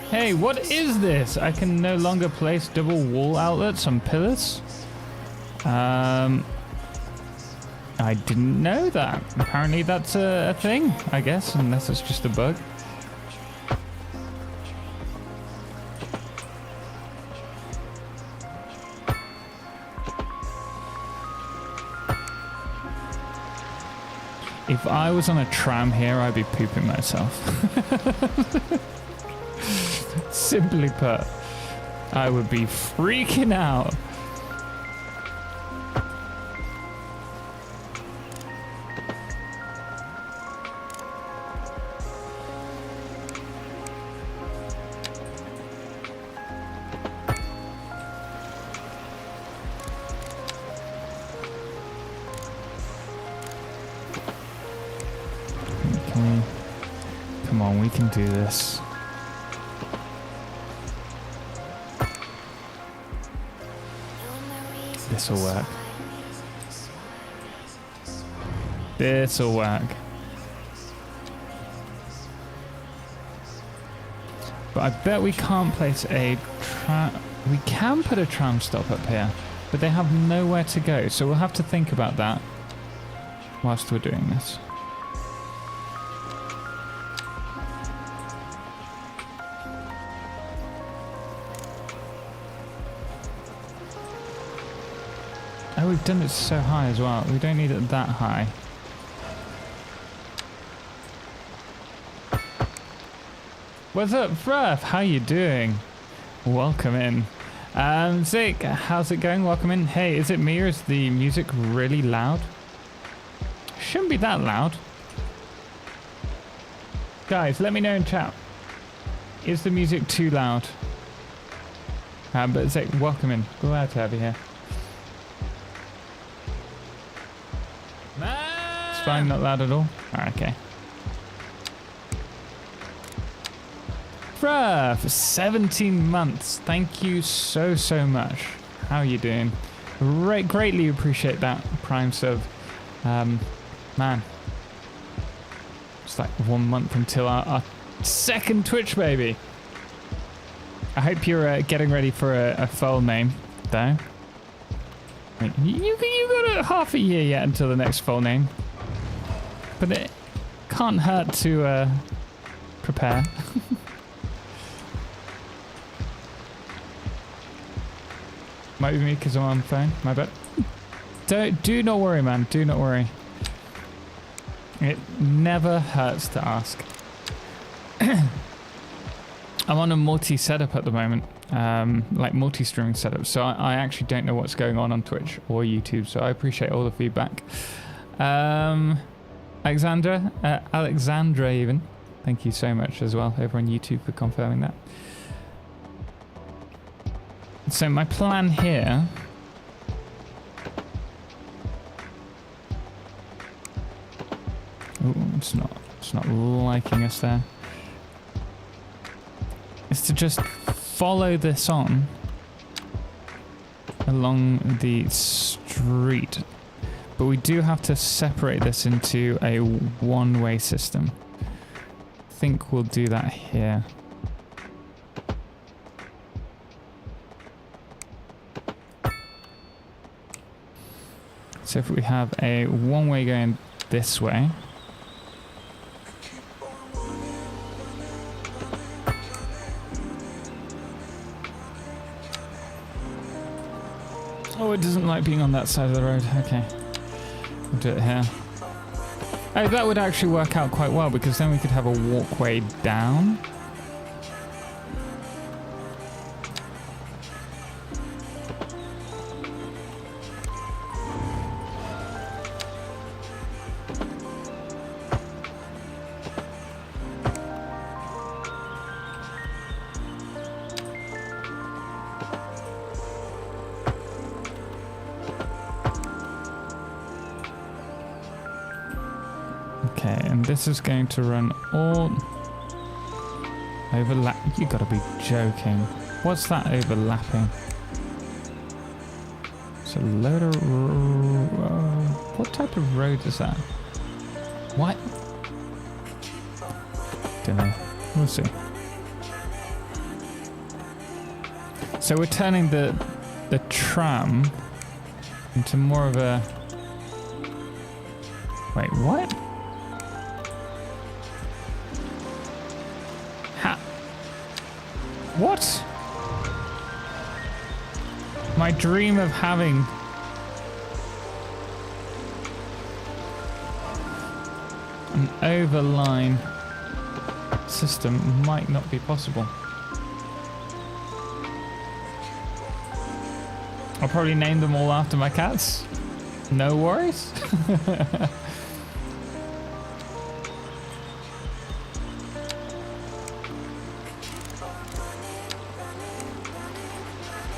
Hey, what is this? I can no longer place double wall outlets on pillars. I didn't know that. Apparently that's a thing, I guess, unless it's just a bug. If I was on a tram here, I'd be pooping myself. Simply put, I would be freaking out. Come on, we can do this. This'll work. This'll work. But I bet we can't place a tram. We can put a tram stop up here, but they have nowhere to go. So we'll have to think about that whilst we're doing this. Oh, we've done it so high as well. We don't need it that high. What's up, Fruff? How you doing? Welcome in. Zik, how's it going? Welcome in. Hey, is it me or is the music really loud? Shouldn't be that loud. Guys, let me know in chat. Is the music too loud? But Zik, welcome in. Glad to have you here. fine, not loud at all. Okay. Bruh, for 17 months. Thank you so much. How are you doing? Greatly appreciate that Prime sub. Man. It's like 1 month until our second Twitch baby. I hope you're getting ready for a full name, though. I mean, you got half a year yet until the next full name. But it can't hurt to prepare. Might be me because I'm on the phone. My bad. Do not worry, man. Do not worry. It never hurts to ask. I'm on a multi-setup at the moment. Like multi-streaming setup. So I actually don't know what's going on Twitch or YouTube. So I appreciate all the feedback. Alexandra even. Thank you so much as well over on YouTube for confirming that. So my plan here it's not liking us there. Is to just follow this on along the street. But we do have to separate this into a one-way system. I think we'll do that here. So if we have a one-way going this way. Oh, it doesn't like being on that side of the road. Okay. We'll do it here. Oh, that would actually work out quite well because then we could have a walkway down. This is going to run all overlap. You gotta be joking. What's that overlapping? It's a load of. What type of road is that? What? Don't know. We'll see. So we're turning the tram into more of a. Wait, what? What? My dream of having an overline system might not be possible. I'll probably name them all after my cats. No worries.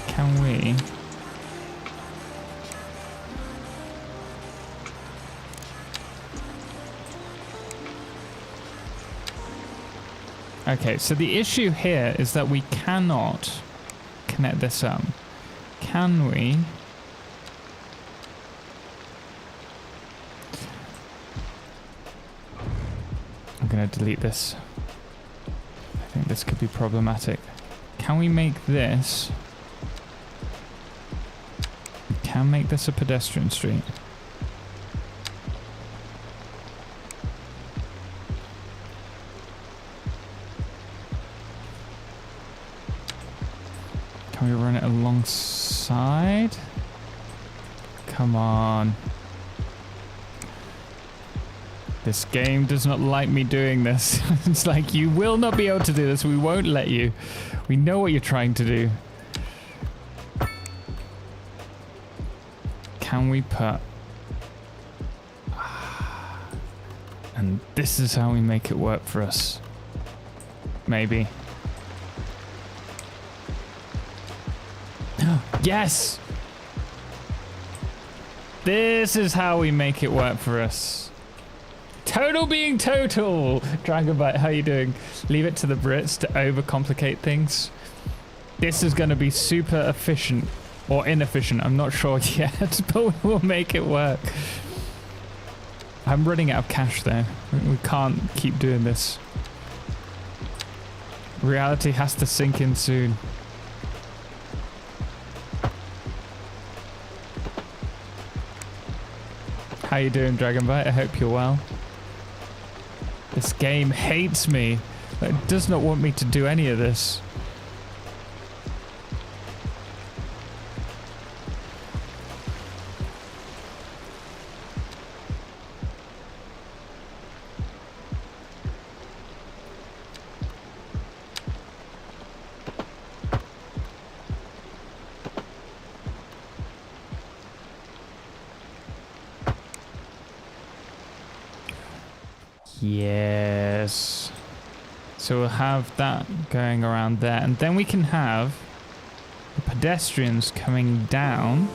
Can we? Okay, so the issue here is that we cannot connect this up. Can we? I'm going to delete this. I think this could be problematic. Can we make this? We can make this a pedestrian street. Can we run it alongside? Come on. This game does not like me doing this. It's like, you will not be able to do this. We won't let you. We know what you're trying to do. Can we put... And this is how we make it work for us. Maybe. Yes! This is how we make it work for us. Total being total. Dragonbite, how you doing? Leave it to the Brits to overcomplicate things. This is going to be super efficient or inefficient. I'm not sure yet, but we'll make it work. I'm running out of cash though. We can't keep doing this. Reality has to sink in soon. How you doing, Dragonbite? I hope you're well. This game hates me. It does not want me to do any of this. Yes. So we'll have that going around there. And then we can have the pedestrians coming down.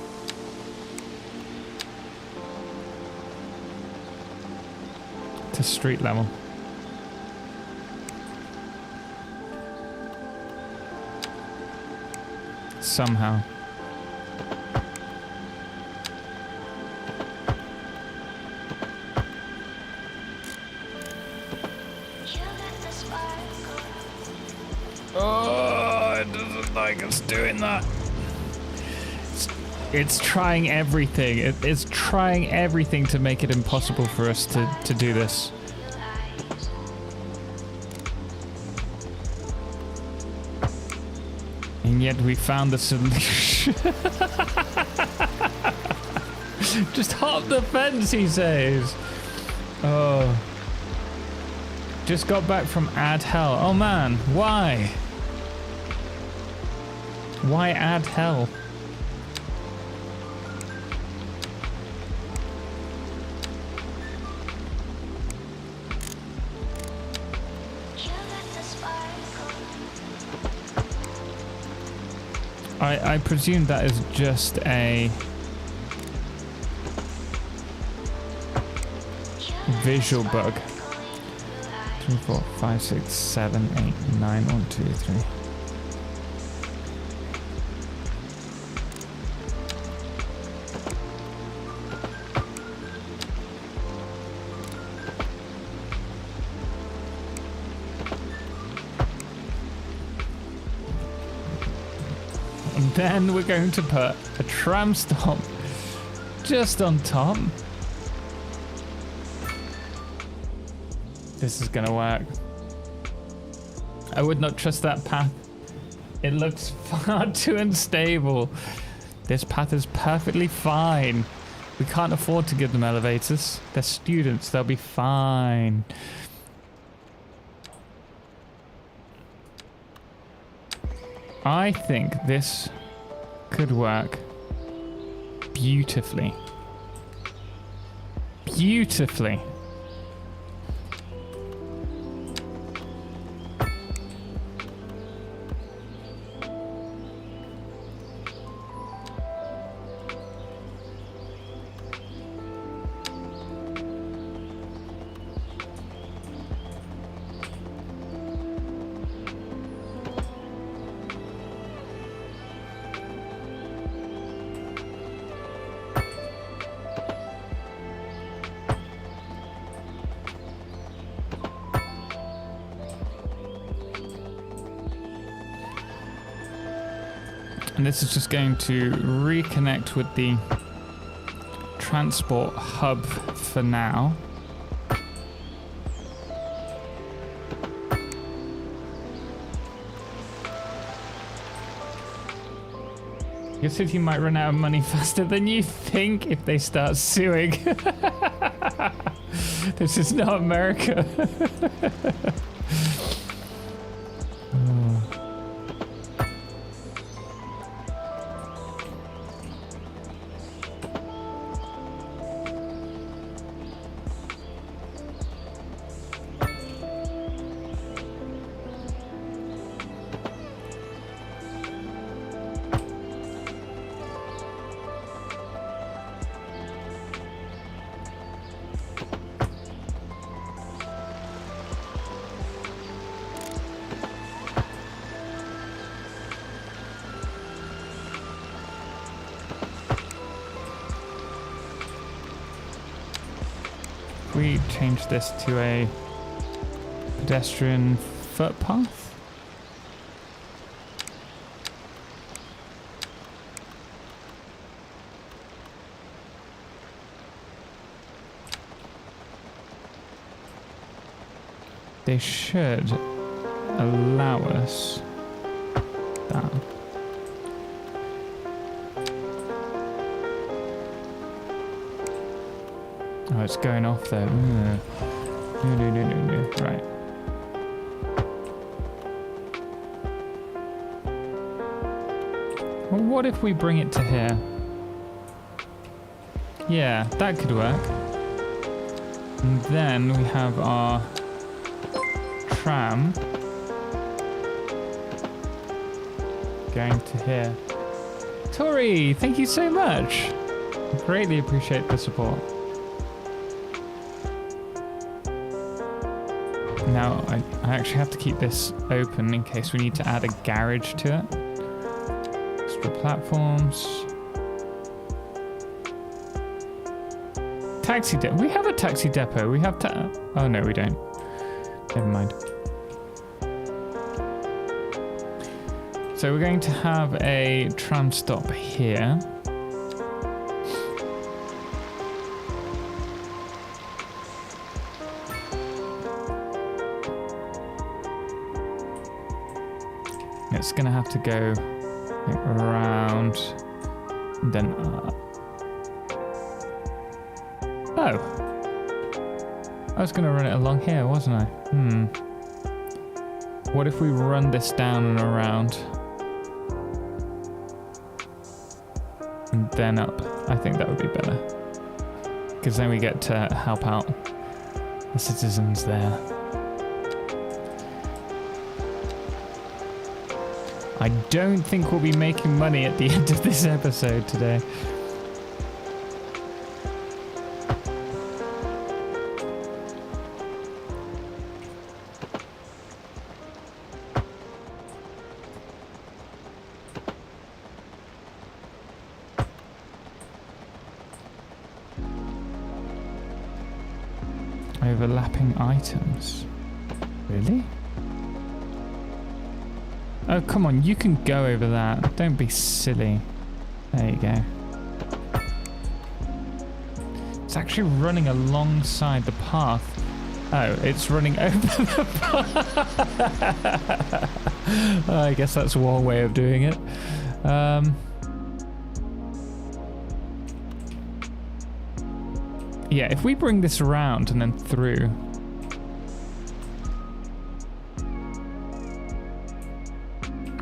To street level. Somehow. Oh, it doesn't like us doing that. It's trying everything. It's trying everything to make it impossible for us to do this. And yet we found the solution. Just hop the fence, he says. Oh. Just got back from Ad Hell. Oh man, why? Why Ad Hell? I presume that is just a visual bug. 3, 4, 5, 6, 7, 8, 9, 1, 2, 3. And then we're going to put a tram stop just on top. This is gonna work. I would not trust that path. It looks far too unstable. This path is perfectly fine. We can't afford to give them elevators. They're students, they'll be fine. I think this could work beautifully. Beautifully. And this is just going to reconnect with the transport hub for now. Your city might run out of money faster than you think if they start suing. This is not America. we change this to a pedestrian footpath? They should allow us that. Oh, it's going off there. No. Right. Well, what if we bring it to here? Yeah, that could work. And then we have our tram going to here. Tori, thank you so much. Greatly appreciate the support. Now, I actually have to keep this open in case we need to add a garage to it. Extra platforms. Taxi depot. We have a taxi depot. We have oh no, we don't. Never mind. So we're going to have a tram stop here. It's going to have to go around and then up. Oh. I was going to run it along here, wasn't I? What if we run this down and around? And then up. I think that would be better. Because then we get to help out the citizens there. I don't think we'll be making money at the end of this episode today. Overlapping items. Really? Oh, come on, you can go over that. Don't be silly. There you go. It's actually running alongside the path. Oh, it's running over the path. I guess that's one way of doing it. Yeah, if we bring this around and then through.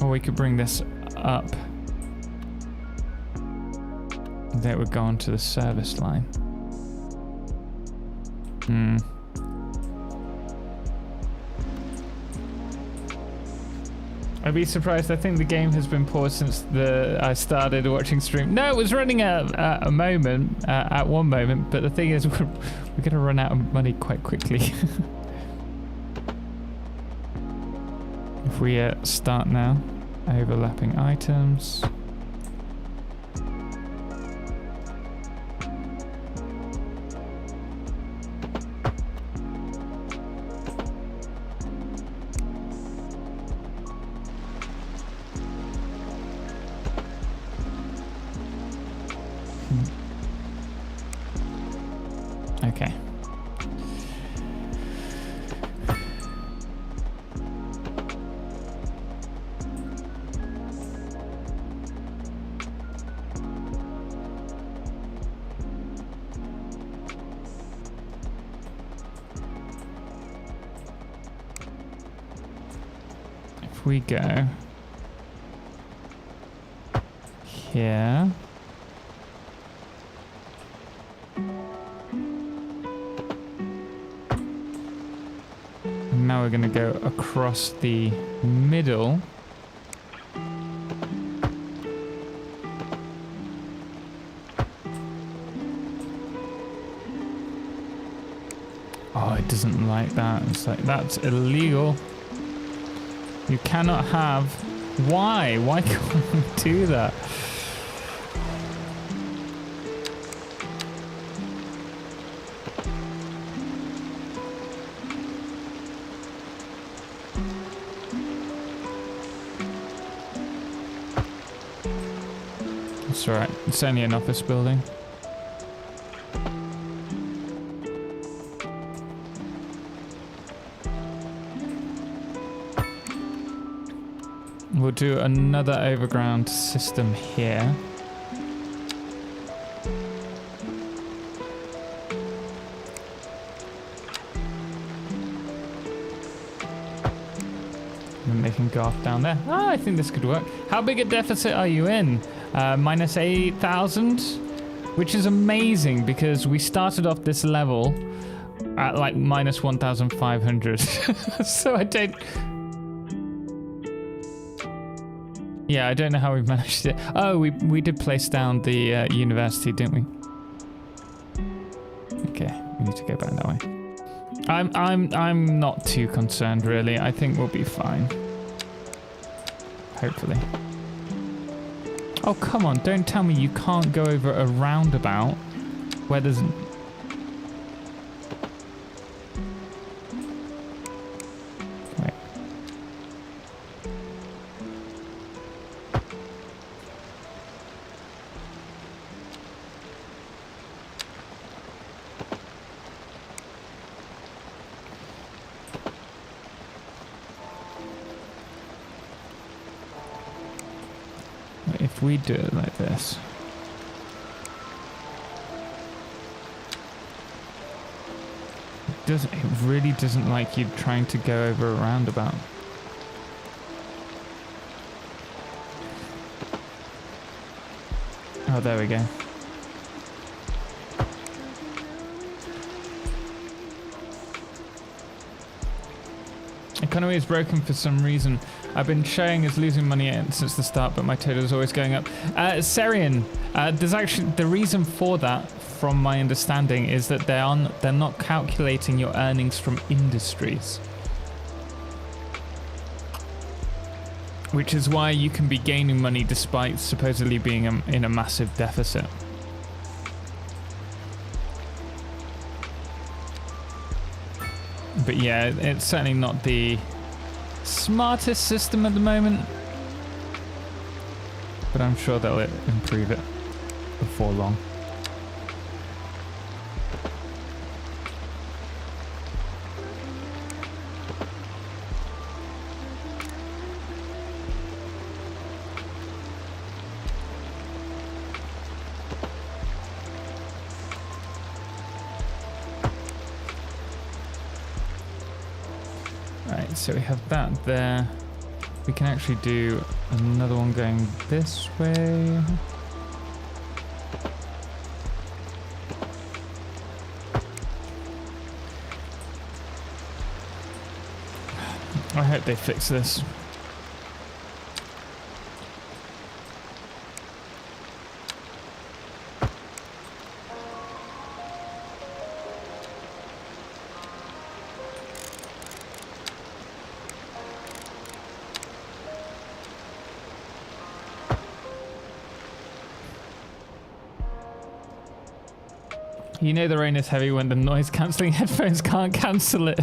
Or we could bring this up. That would go onto the service line. I'd be surprised. I think the game has been paused since I started watching stream. No, it was running at one moment, but the thing is, we're going to run out of money quite quickly. If we start now, overlapping items. Okay. If we go here. Now we're going to go across the middle. Oh, it doesn't like that. It's like, that's illegal. You cannot have... Why? Why can't we do that? It's alright. It's only an office building. We'll do another overground system here. And they can go off down there. Ah, I think this could work. How big a deficit are you in? Minus 8,000, which is amazing because we started off this level at like minus 1,500. So I don't... Yeah, I don't know how we've managed it. Oh, we did place down the university, didn't we? Okay, we need to go back that way. I'm not too concerned really. I think we'll be fine. Hopefully. Oh come on! Don't tell me you can't go over a roundabout where there's. Wait. If we do it like this. It really doesn't like you trying to go over a roundabout. Oh, there we go. Economy is broken for some reason. I've been showing as losing money since the start, but my total is always going up. Serian, there's actually the reason for that, from my understanding, is that they're not calculating your earnings from industries, which is why you can be gaining money despite supposedly being in a massive deficit. But yeah, it's certainly not the smartest system at the moment, but I'm sure they'll improve it before long. So we have that there. We can actually do another one going this way. I hope they fix this. You know the rain is heavy when the noise cancelling headphones can't cancel it.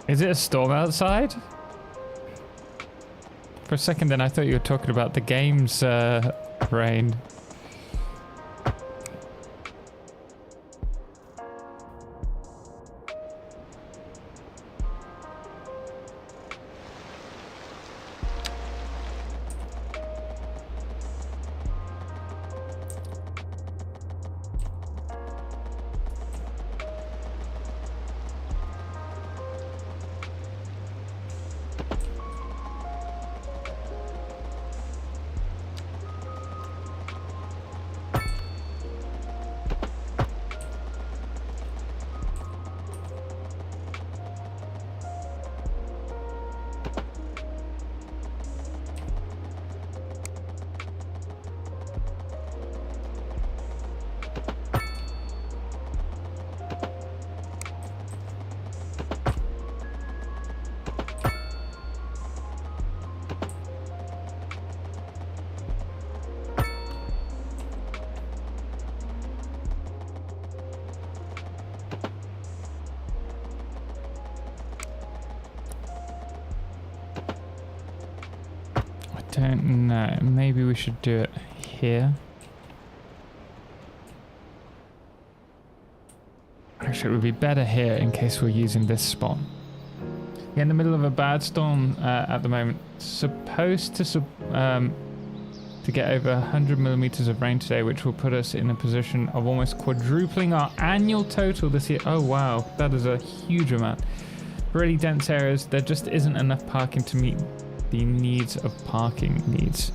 Is it a storm outside? For a second then I thought you were talking about the game's rain. don't know. Maybe we should do it here. Actually, it would be better here in case we're using this spot. Yeah, in the middle of a bad storm at the moment. Supposed to get over 100 millimeters of rain today, which will put us in a position of almost quadrupling our annual total this year. Oh wow, that is a huge amount. For really dense areas, there just isn't enough parking to meet the needs of parking needs.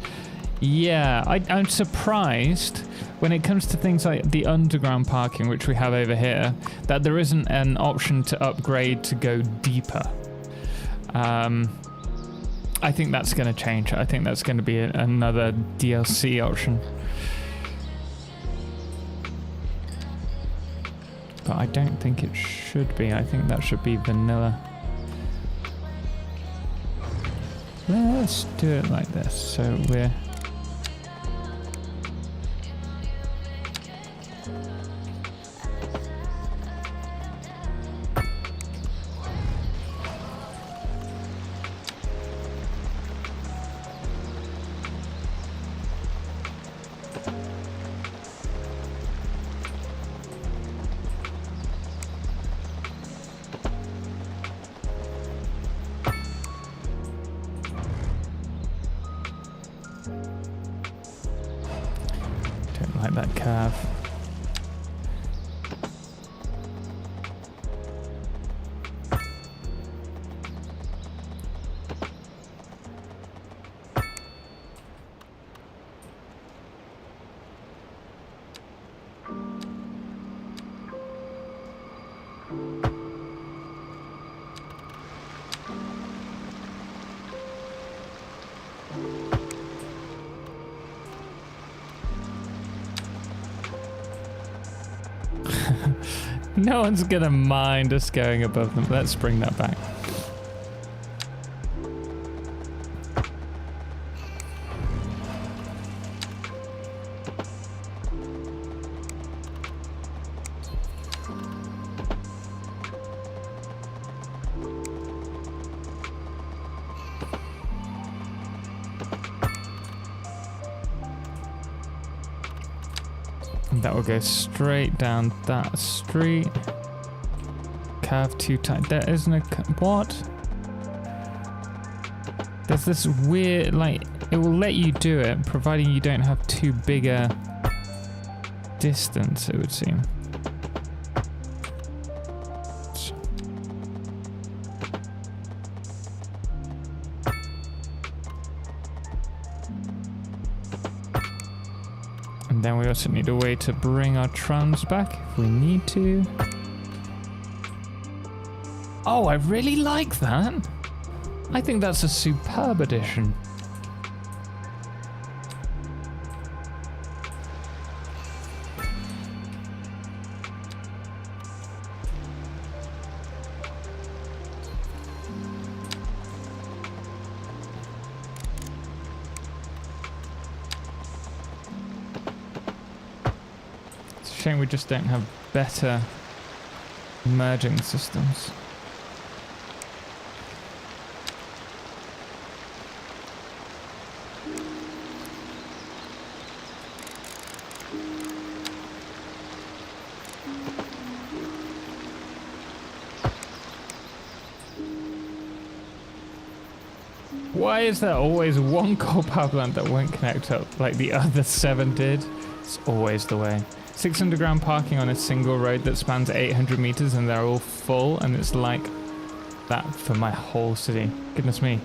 Yeah, I'm surprised when it comes to things like the underground parking, which we have over here, that there isn't an option to upgrade to go deeper. I think that's going to change. I think that's going to be another DLC option. But I don't think it should be. I think that should be vanilla. Let's do it like this. So we're... like that curve. No one's gonna mind us going above them. Let's bring that back. That will go straight down that street. Curve too tight. There isn't a... What? There's this weird, like, it will let you do it, providing you don't have too big a distance, it would seem. Then we also need a way to bring our trams back if we need to. Oh, I really like that. I think that's a superb addition. Shame we just don't have better merging systems. Why is there always one coal power plant that won't connect up like the other 7 did? It's always the way. 6 underground parking on a single road that spans 800 meters and they're all full, and it's like that for my whole city. Goodness me.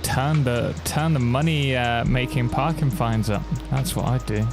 Turn the money making parking fines up. That's what I'd do.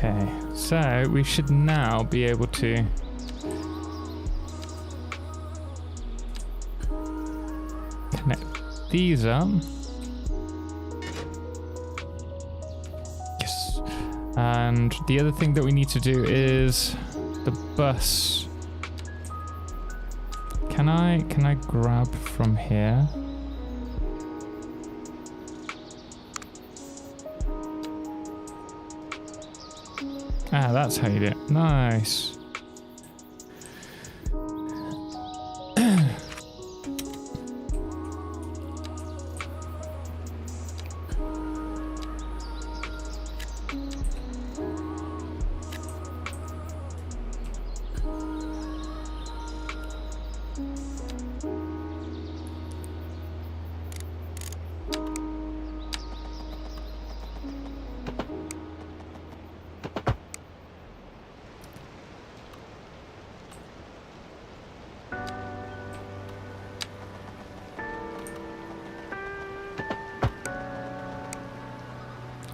Okay, so we should now be able to connect these up. Yes. And the other thing that we need to do is the bus. Can I grab from here? Ah, that's how you do it. Nice.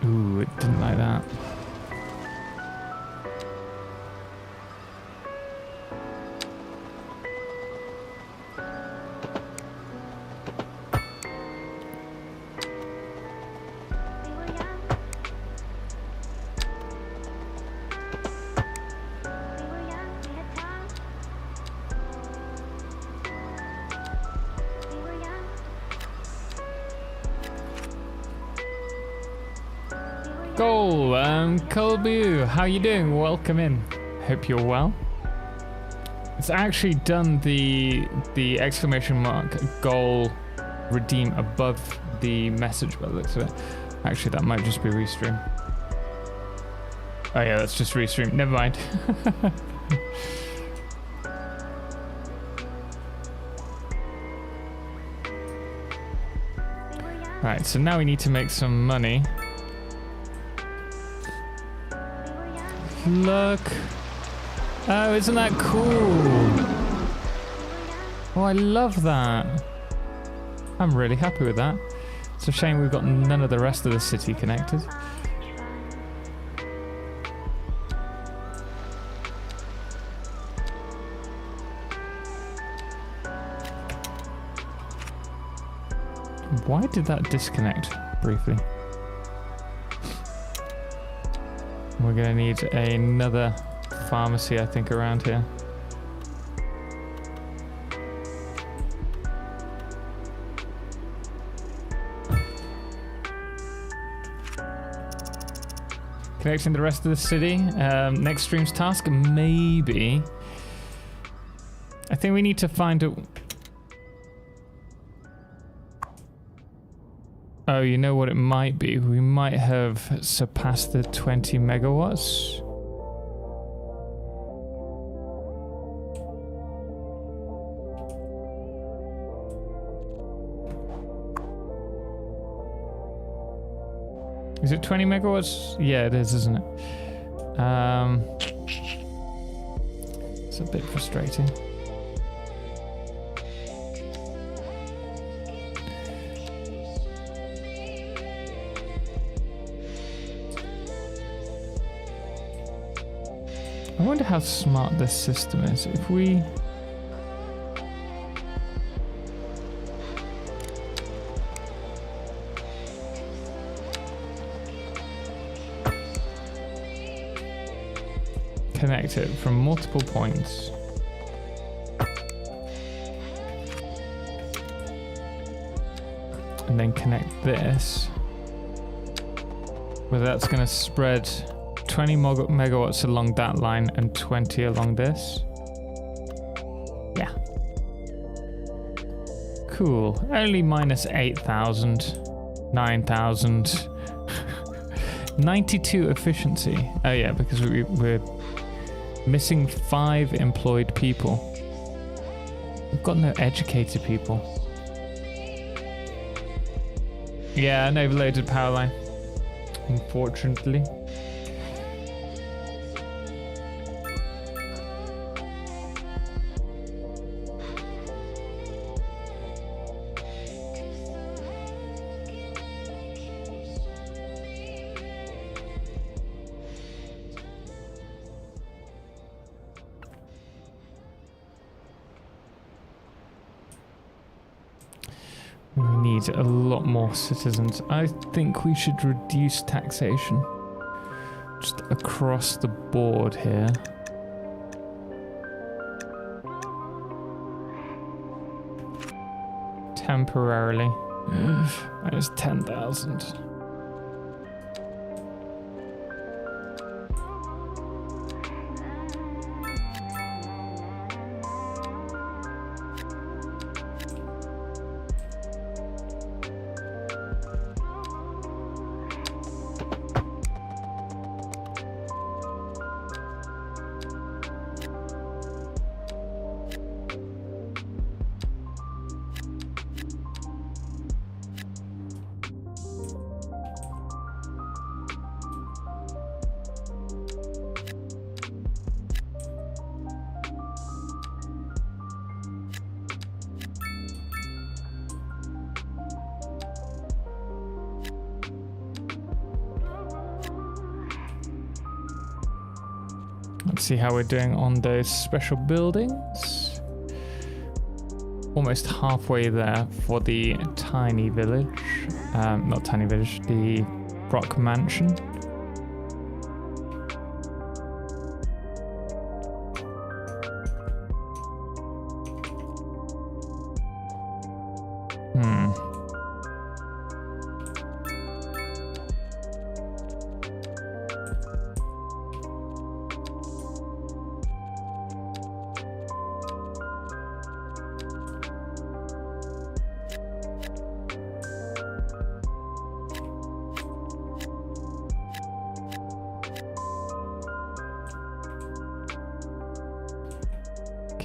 Ooh, it didn't like that. Goal, Colbu, how you doing? Welcome in. Hope you're well. It's actually done the exclamation mark goal redeem above the message by the looks of it. Actually, that might just be restream. Oh yeah, that's just restream. Never mind. Right, so now we need to make some money. Look. Oh, isn't that cool? Oh, I love that. I'm really happy with that. It's a shame we've got none of the rest of the city connected. Why did that disconnect briefly? We're gonna need another pharmacy, I think, around here. Connecting the rest of the city. Next stream's task, maybe. I think we need to find a... Oh, you know what it might be? We might have surpassed the 20 megawatts. Is it 20 megawatts? Yeah, it is, isn't it? It's a bit frustrating. I wonder how smart this system is. If we... connect it from multiple points. And then connect this. Whether that's going to spread 20 megawatts along that line and 20 along this. Yeah. Cool. Only minus 8,000. 9,000. 92 efficiency. Oh yeah, because we're missing 5 employed people. We've got no educated people. Yeah, an overloaded power line. Unfortunately. We need a lot more citizens. I think we should reduce taxation. just across the board here. Temporarily. Minus 10,000. Let's see how we're doing on those special buildings. Almost halfway there for the tiny village. Not tiny village, the rock mansion.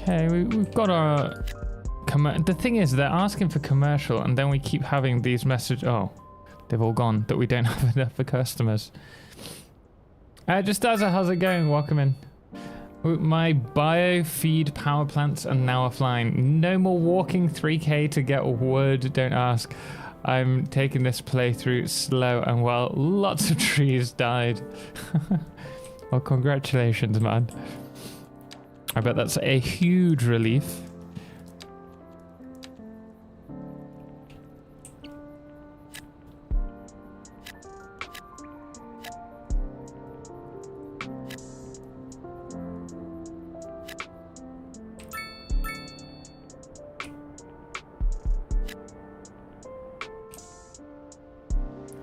Okay, we've got our... The thing is, they're asking for commercial, and then we keep having these messages... Oh, they've all gone, that we don't have enough for customers. Just as how's it going? Welcome in. My biofeed power plants are now offline. No more walking 3k to get wood, don't ask. I'm taking this playthrough slow and well. Lots of trees died. Well, congratulations, man. I bet that's a huge relief.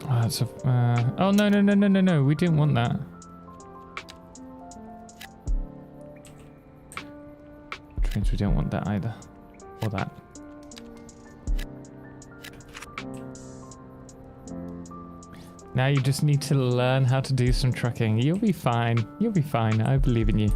Oh, that's a... oh, no, we didn't want that. We don't want that either, or that. Now you just need to learn how to do some trucking. You'll be fine. You'll be fine. I believe in you.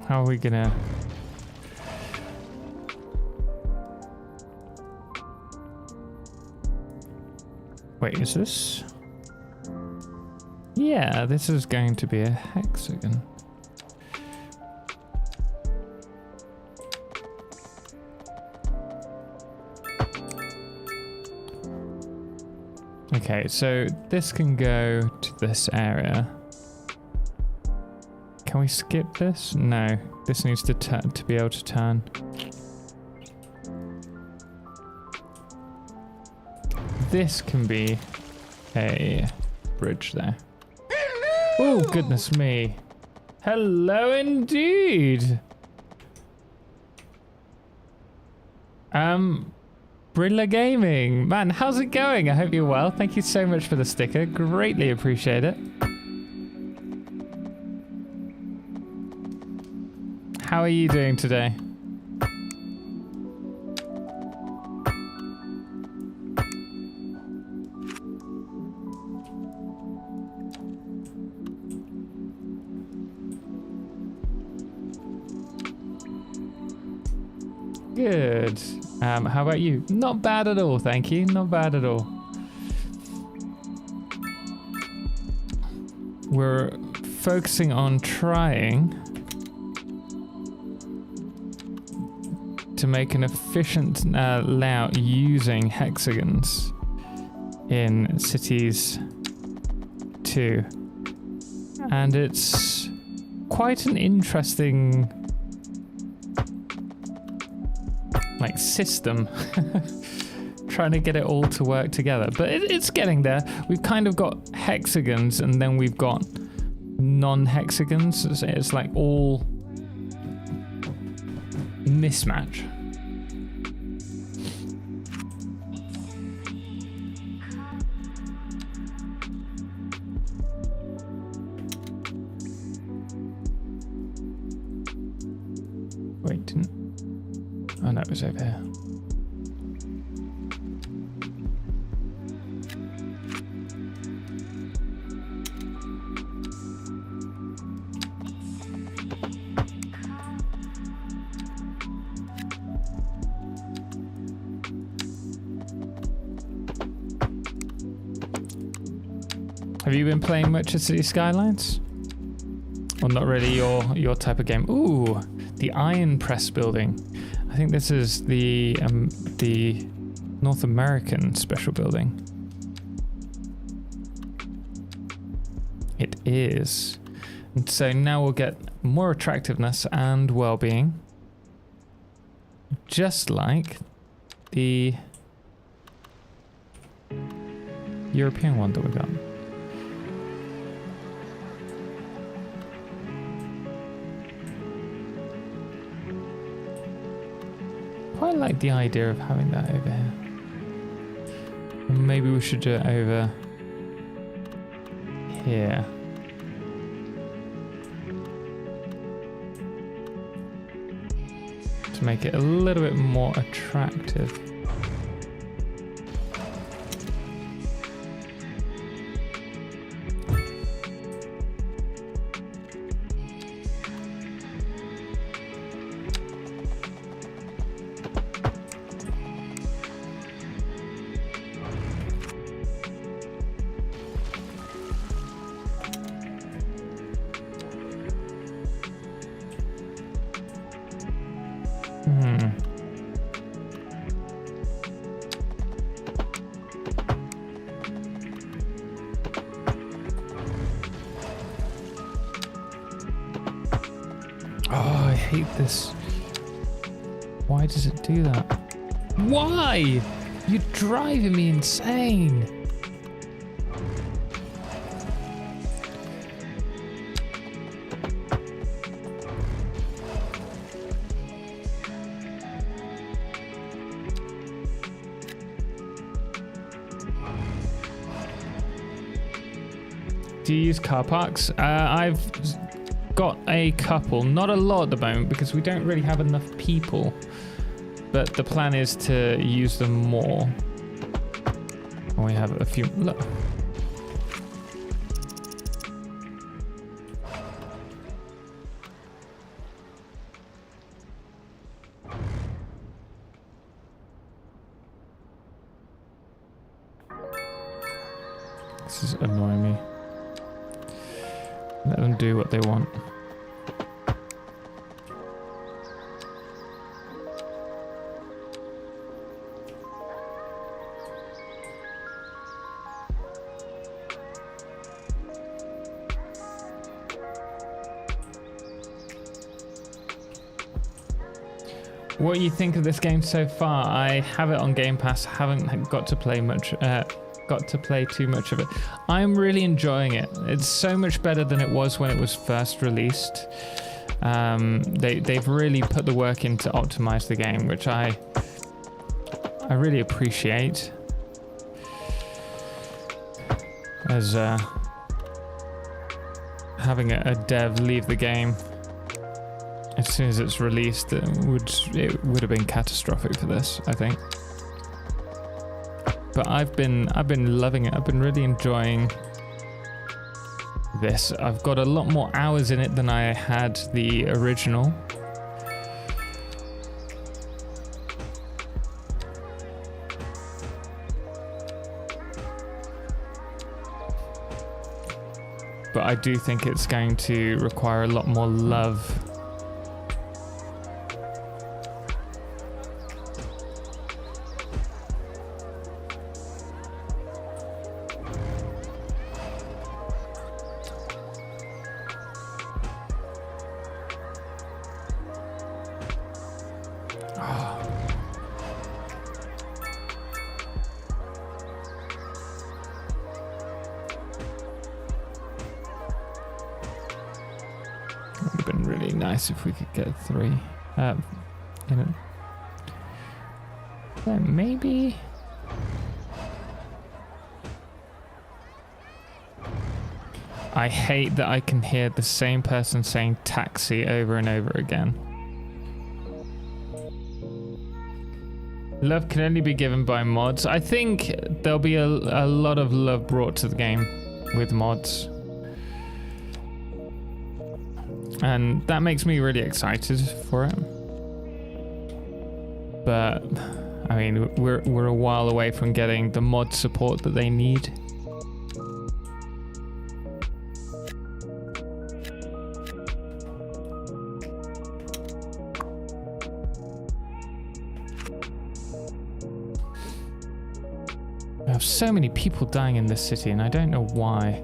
How are we gonna... Wait, is this... Yeah, this is going to be a hexagon. Okay, so this can go to this area. Can we skip this? No, this needs to turn to be able to turn. This can be a bridge there. Oh, goodness me. Hello indeed. Brilla Gaming. Man, how's it going? I hope you're well. Thank you so much for the sticker. Greatly appreciate it. How are you doing today? Good. How about you? Not bad at all, thank you. Not bad at all. we're focusing on trying to make an efficient layout using hexagons in Cities 2. And it's quite an interesting like system. Trying to get it all to work together, but it's getting there. We've kind of got hexagons and then we've got non-hexagons. It's like all mismatch. Wait, didn't... Oh no, it was over here. Have you been playing much of Cities Skylines? Well, not really your type of game. Ooh, the Iron Press building. I think this is the North American special building. It is. And so now we'll get more attractiveness and well-being. Just like the European one that we got. Quite like the idea of having that over here. Or maybe we should do it over here. To make it a little bit more attractive. Oh, I hate this. Why does it do that? Why? You're driving me insane. Do you use car parks? I've got a couple, not a lot at the moment because we don't really have enough people, but the plan is to use them more. And we have a few. Look. This is annoying me. Let them do what they want. What do you think of this game so far? I have it on Game Pass. Haven't got to play much. Got to play too much of it. I'm really enjoying it. It's so much better than it was when it was first released. They've really put the work in to optimize the game, which I really appreciate. As having a dev leave the game as soon as it's released, it would have been catastrophic for this, I think. But I've been loving it. I've been really enjoying this. I've got a lot more hours in it than I had the original. but I do think it's going to require a lot more love. If we could get 3, then maybe. I hate that I can hear the same person saying taxi over and over again. Love can only be given by mods. I think there'll be a lot of love brought to the game with mods. And that makes me really excited for it. But I mean, we're a while away from getting the mod support that they need. I have so many people dying in this city, and I don't know why.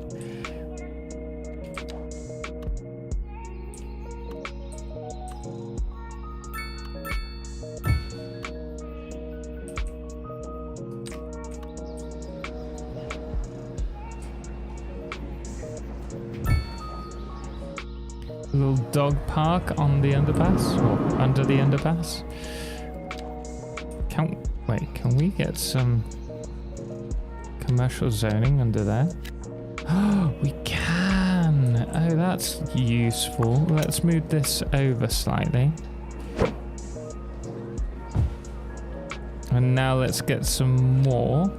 Little dog park on the underpass, or under the underpass. Can we get some commercial zoning under there? Oh, we can. Oh, that's useful. Let's move this over slightly. And now let's get some more.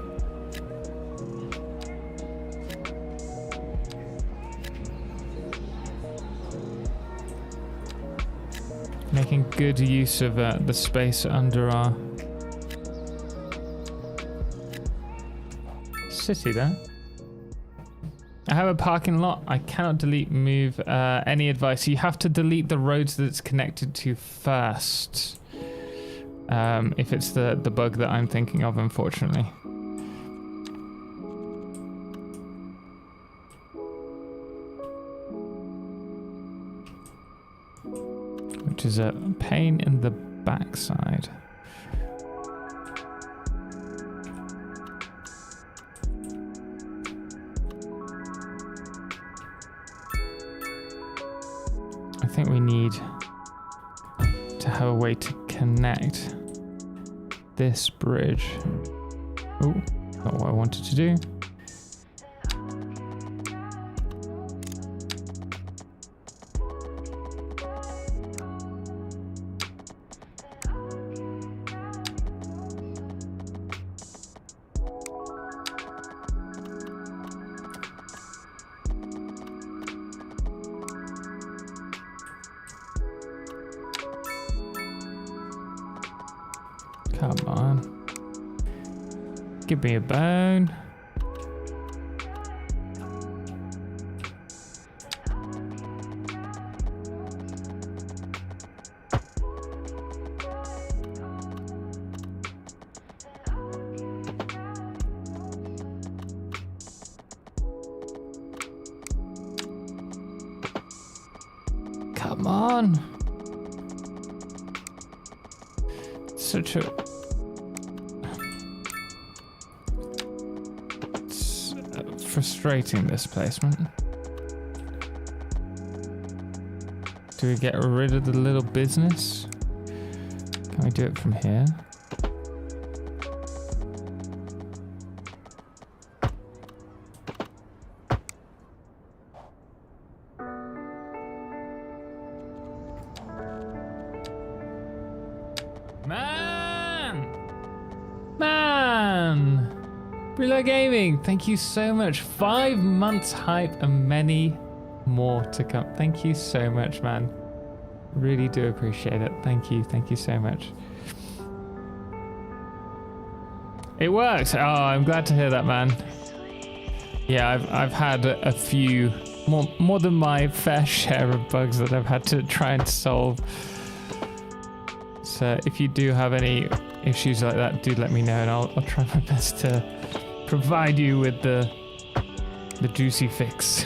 Making good use of the space under our city there. I have a parking lot. I cannot move any advice. You have to delete the roads that it's connected to first. If it's the bug that I'm thinking of, unfortunately. Which is a pain in the backside. I think we need to have a way to connect this bridge. Oh, not what I wanted to do. Come on. Give me a bone. Come on. Such a... frustrating, this placement. Do we get rid of the little business? Can we do it from here? Man! Reload Gaming, thank you so much. 5 months hype and many more to come. Thank you so much, man. Really do appreciate it. Thank you so much. It works. Oh, I'm glad to hear that, man. Yeah, I've had a few more than my fair share of bugs that I've had to try and solve. So if you do have any issues like that, do let me know, and I'll try my best to provide you with the juicy fix.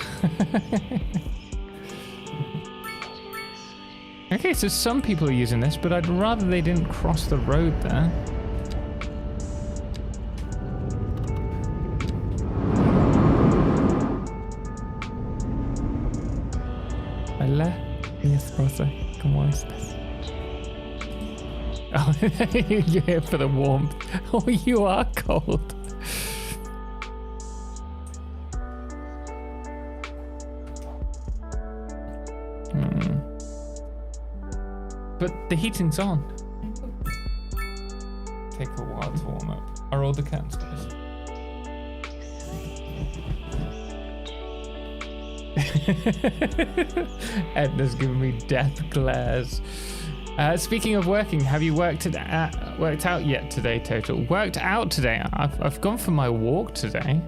Okay, so some people are using this, but I'd rather they didn't cross the road there. Hola, mi esposa, ¿cómo estás? Oh, you're here for the warmth. Oh, you are cold. But the heating's on. Take a while to warm up. Are all the cans closed? Edna's giving me death glares. Speaking of working, have you worked out yet today, Total? Worked out today? I've gone for my walk today,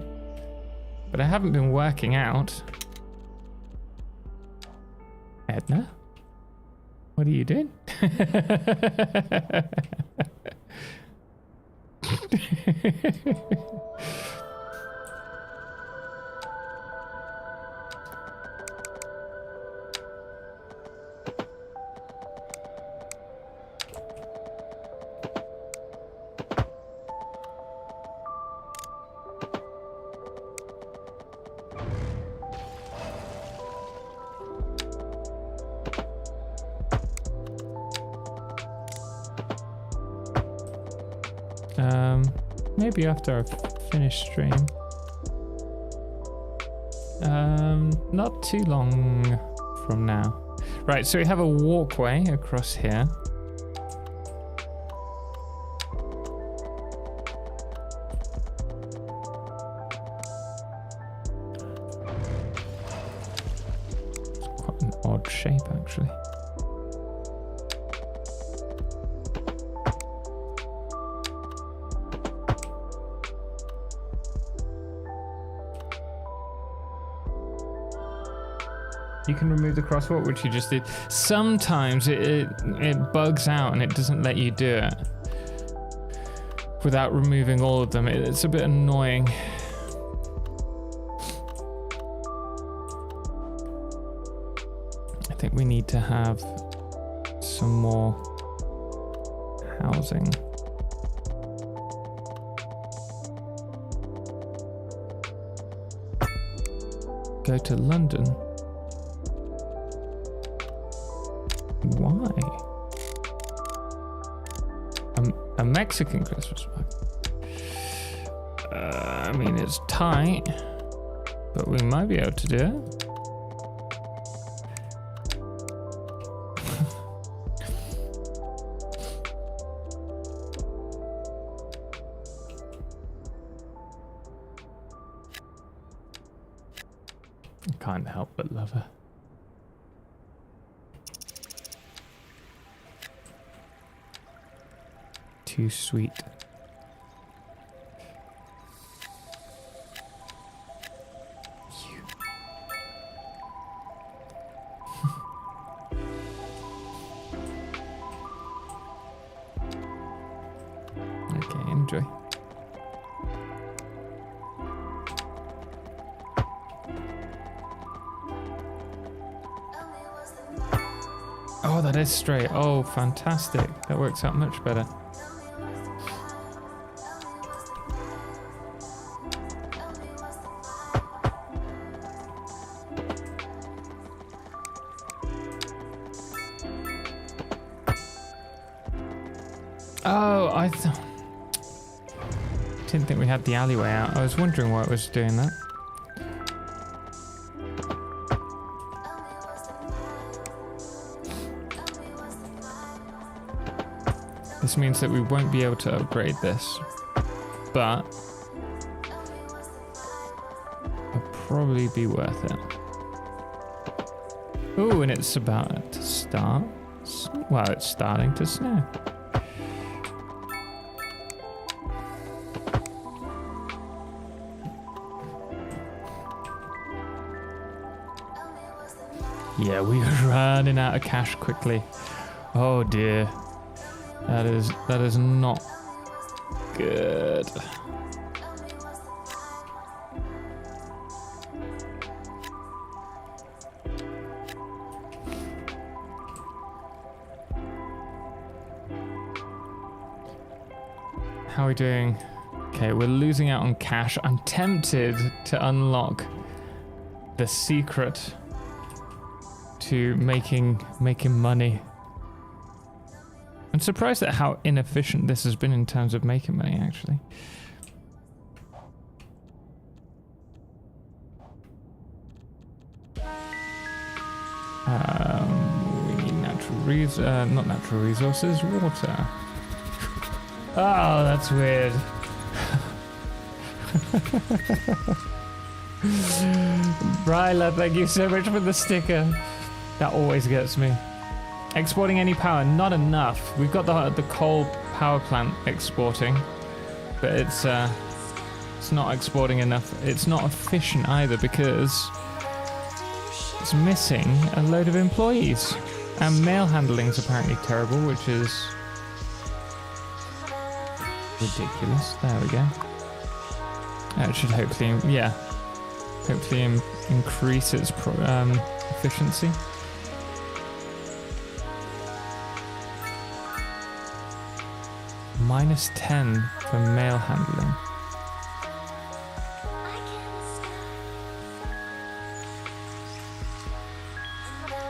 but I haven't been working out. Edna? What are you doing? Maybe after I finish stream. Not too long from now. Right, so we have a walkway across here. It's quite an odd shape, actually. You can remove the crosswalk, which you just did. Sometimes it bugs out and it doesn't let you do it without removing all of them. It's a bit annoying. I think we need to have some more housing. Go to London. Why? A Mexican Christmas market. I mean, it's tight, but we might be able to do it. I can't help but love her. Too sweet. Okay, enjoy. Oh, that is straight. Oh, fantastic. That works out much better. Oh, I didn't think we had the alleyway out. I was wondering why it was doing that. This means that we won't be able to upgrade this, but it'll probably be worth it. Oh, and it's about to start. Well, it's starting to snow. Yeah, we are running out of cash quickly. Oh dear. That is not good. How are we doing? Okay, we're losing out on cash. I'm tempted to unlock the secret to making money. I'm surprised at how inefficient this has been in terms of making money, actually. We need not natural resources, water. Oh, that's weird. Bryla, thank you so much for the sticker. That always gets me. Exporting any power, not enough. We've got the coal power plant exporting, but it's not exporting enough. It's not efficient either because it's missing a load of employees. And mail handling is apparently terrible, which is ridiculous. There we go. That should hopefully, increase its efficiency. -10 for mail handling.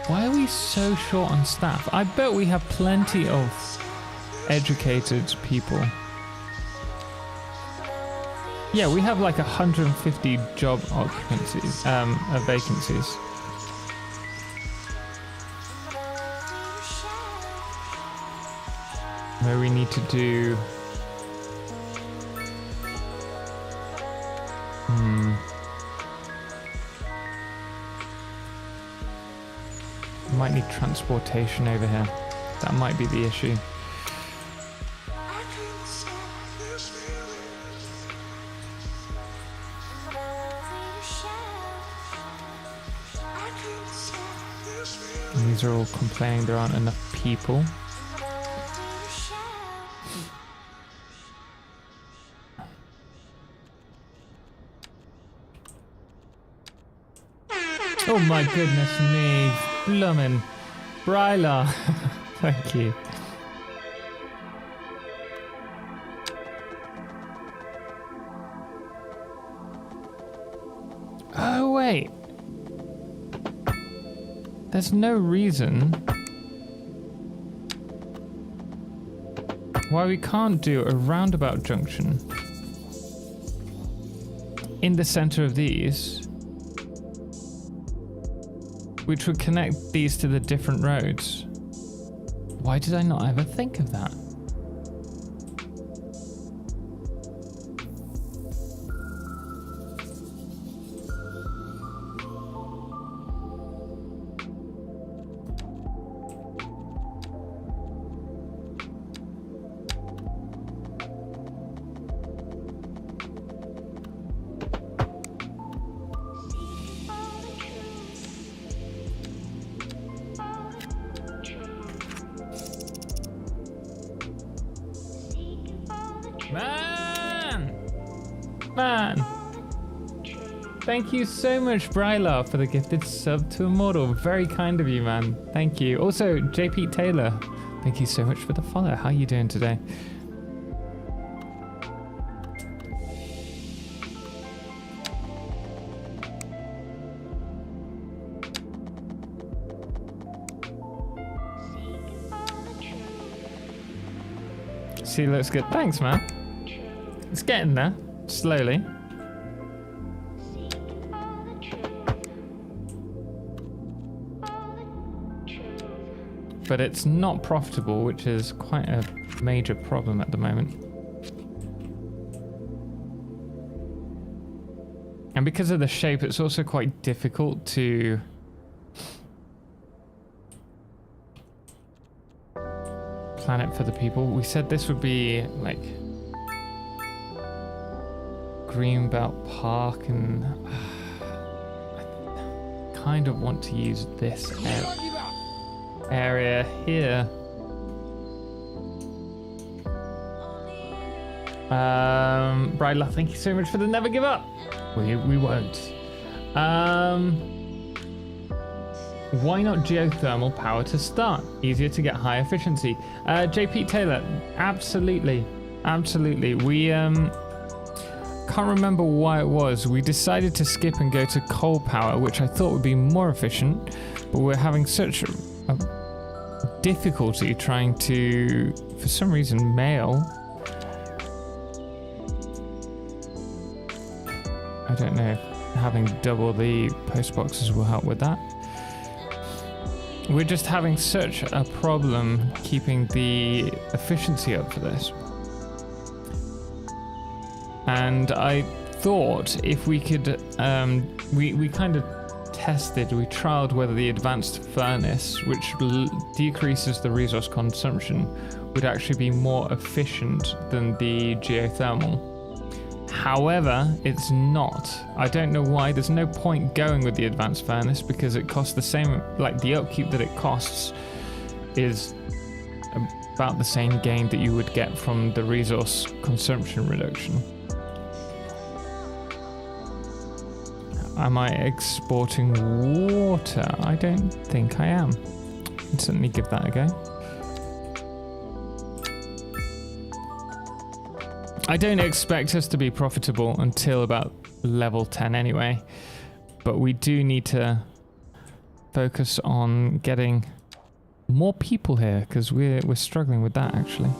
Why are we so short on staff? I bet we have plenty of educated people. Yeah, we have like 150 job occupancies, vacancies. Where we need to do... Might need transportation over here. That might be the issue. And these are all complaining there aren't enough people. Oh my goodness me, bloomin' Bryla. Thank you. Oh wait. There's no reason why we can't do a roundabout junction in the center of these, which would connect these to the different roads. Why did I not ever think of that? Man! Thank you so much, Bryla, for the gifted sub to Immortal. Very kind of you, man. Thank you. Also, JP Taylor, thank you so much for the follow. How are you doing today? See, looks good. Thanks, man. It's getting there. Slowly. But it's not profitable, which is quite a major problem at the moment. And because of the shape, it's also quite difficult to plan it for the people. We said this would be like Greenbelt Park, and I kind of want to use this area here. Bridler, thank you so much for the never give up. We won't. Why not geothermal power to start? Easier to get high efficiency. JP Taylor, absolutely. We can't remember why it was. We decided to skip and go to coal power, which I thought would be more efficient, but we're having such a difficulty trying to, for some reason, mail. I don't know if having double the post boxes will help with that. We're just having such a problem keeping the efficiency up for this. And I thought if we could, we kind of tested, we trialed whether the advanced furnace, which decreases the resource consumption, would actually be more efficient than the geothermal. However, it's not. I don't know why. There's no point going with the advanced furnace because it costs the same, like the upkeep that it costs is about the same gain that you would get from the resource consumption reduction. Am I exporting water? I don't think I am. I'd certainly give that a go. I don't expect us to be profitable until about level 10 anyway, but we do need to focus on getting more people here because we're struggling with that actually.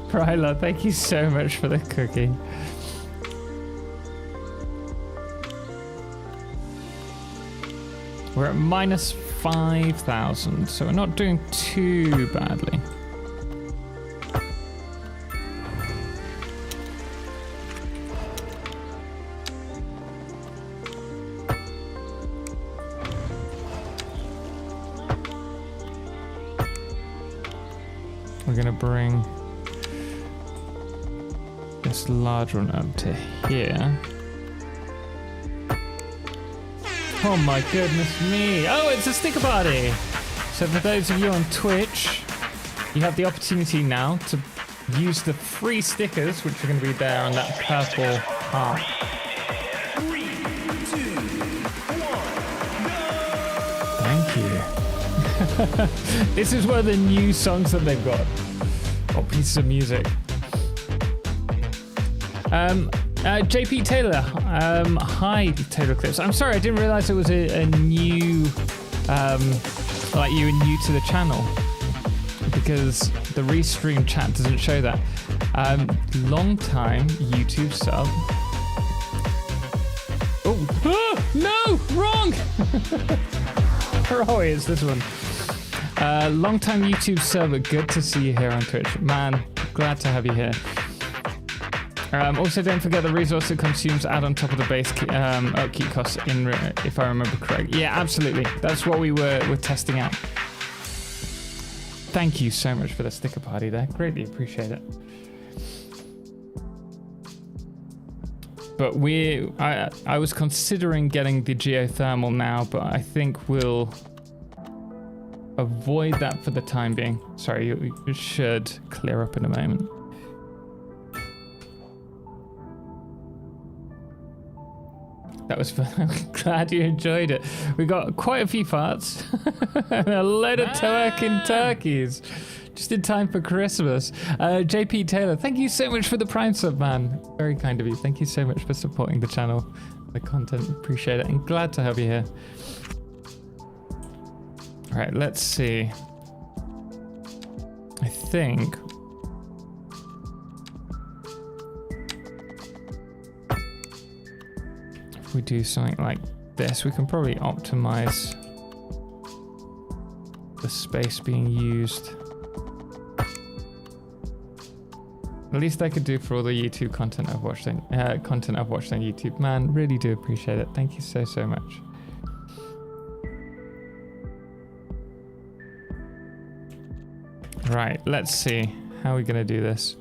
Bryla, thank you so much for the cookie. We're at minus 5,000, so we're not doing too badly. We're gonna bring this large one up to here. Oh my goodness me. Oh, it's a sticker party. So for those of you on Twitch, you have the opportunity now to use the free stickers, which are going to be there on that purple heart. 3, 2, 1, go! Thank you. This is one of the new songs that they've got. Or pieces of music. JP Taylor, hi Totalxclipse. I'm sorry, I didn't realize it was a new, like you were new to the channel because the restream chat doesn't show that. Long time YouTube sub. Oh, no, wrong. Oh, it's this one. Long time YouTube sub, good to see you here on Twitch. Man, glad to have you here. Also, don't forget the resource it consumes add on top of the base upkeep costs, if I remember correct. Yeah, absolutely. That's what we were testing out. Thank you so much for the sticker party there. Greatly appreciate it. But I was considering getting the geothermal now, but I think we'll avoid that for the time being. Sorry, you should clear up in a moment. That was fun. I'm glad you enjoyed it. We got quite a few farts and a load of twerking turkeys. Just in time for Christmas. JP Taylor, thank you so much for the Prime sub, man. Very kind of you. Thank you so much for supporting the channel, the content. Appreciate it. And glad to have you here. All right, let's see. I think if we do something like this, we can probably optimize the space being used. At least I could do for all the YouTube content I've watched on YouTube. Man, really do appreciate it. Thank you so, so much. Right, let's see. How are we gonna do this?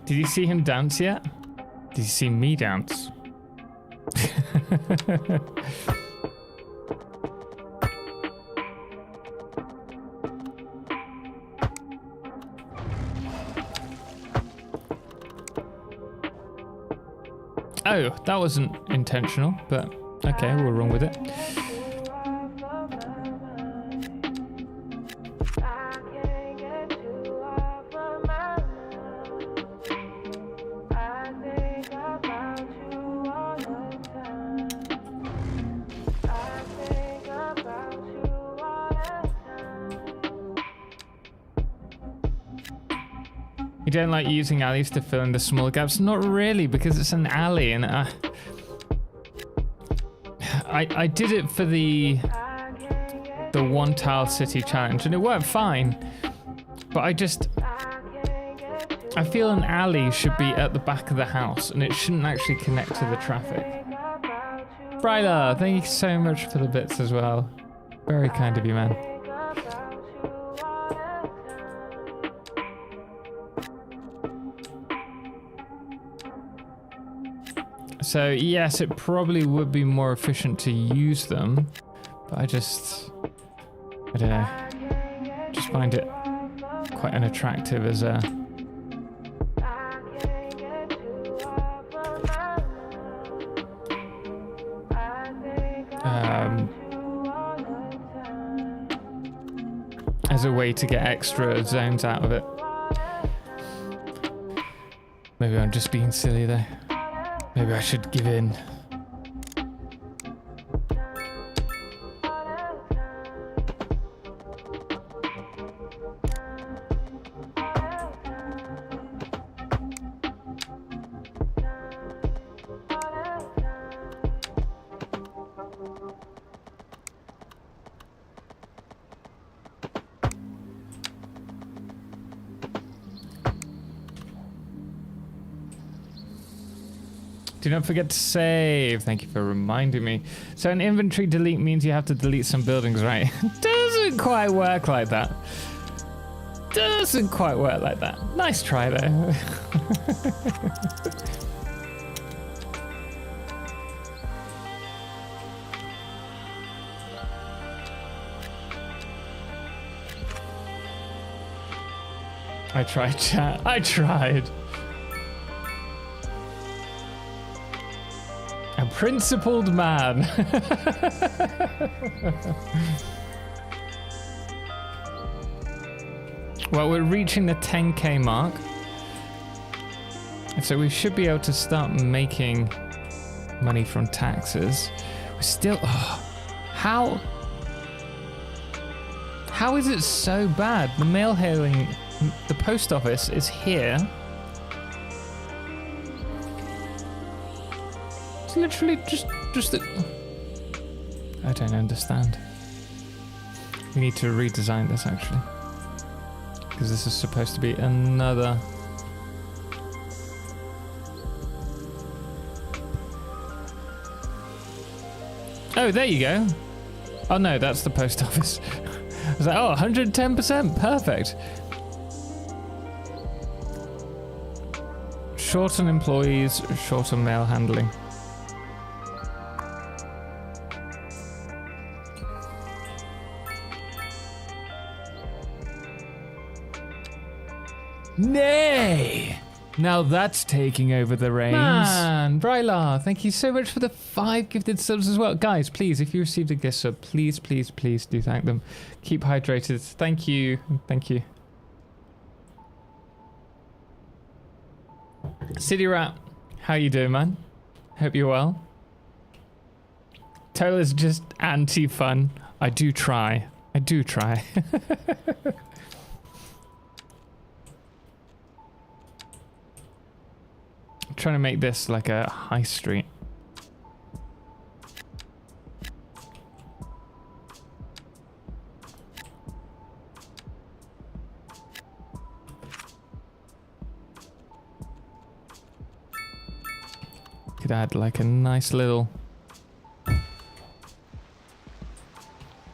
Did you see him dance yet? Did you see me dance? Oh, that wasn't intentional, but okay, we'll run with it. You don't like using alleys to fill in the small gaps? Not really, because it's an alley, and I did it for the one tile city challenge, and it worked fine. But I feel an alley should be at the back of the house, and it shouldn't actually connect to the traffic. Bryla, thank you so much for the bits as well. Very kind of you, man. So yes, it probably would be more efficient to use them, but I don't know, just find it quite unattractive as a way to get extra zones out of it. Maybe I'm just being silly though. Maybe I should give in. Do not forget to save. Thank you for reminding me. So an inventory delete means you have to delete some buildings, right? Doesn't quite work like that. Doesn't quite work like that. Nice try though. I tried, chat. I tried. A principled man. Well, we're reaching the 10k mark. So we should be able to start making money from taxes. We're still... Oh, how is it so bad? The mail hailing... The post office is here. It's literally just the... I don't understand. We need to redesign this actually. Because this is supposed to be another... Oh, there you go. Oh no, that's the post office. I was like, oh, 110%, perfect. Shorten employees, shorten mail handling. Nay! Now that's taking over the reins. Man, Brylar, thank you so much for the 5 gifted subs as well. Guys, please, if you received a gift sub, please, please, please do thank them. Keep hydrated. Thank you. Thank you. City Rat, how you doing, man? Hope you're well. Total is just anti-fun. I do try. I do try. Trying to make this like a high street. Could add like a nice little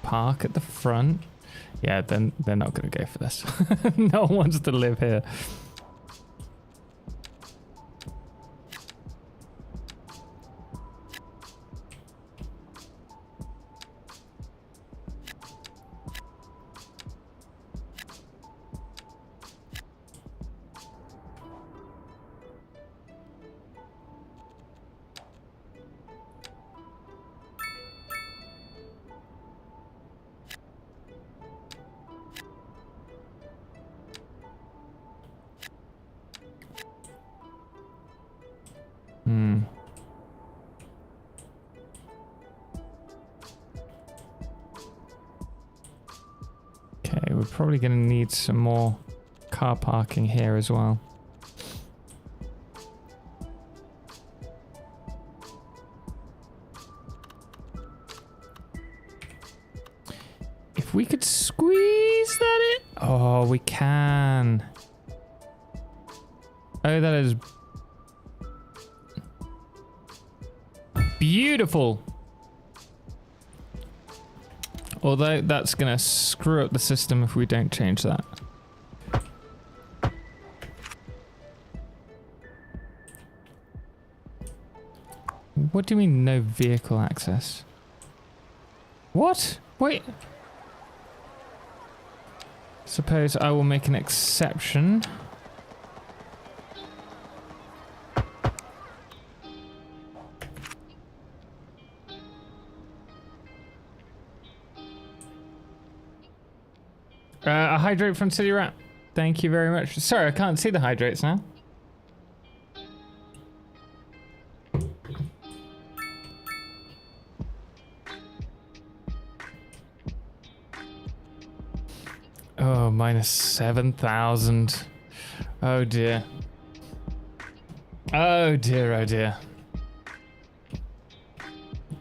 park at the front. Yeah, then they're not going to go for this. No one wants to live here. Okay, we're probably going to need some more car parking here as well. If we could squeeze that in. Oh, we can. Oh, that is beautiful. Although that's going to screw up the system if we don't change that. What do you mean no vehicle access? What? Wait. Suppose I will make an exception. A hydrate from City Rat. Thank you very much. Sorry, I can't see the hydrates now. Oh, minus 7,000. Oh dear. Oh dear, oh dear.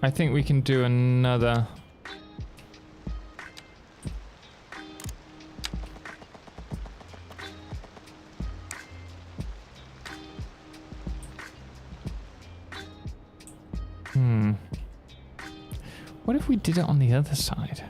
I think we can do another. What if we did it on the other side?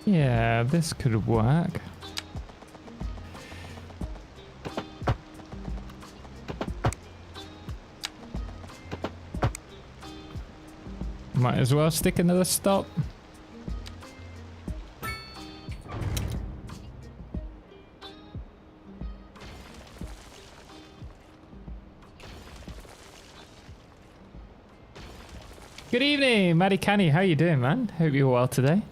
Yeah, this could work. Might as well stick another stop. Good evening, Matty Canny. How you doing, man? Hope you're well today.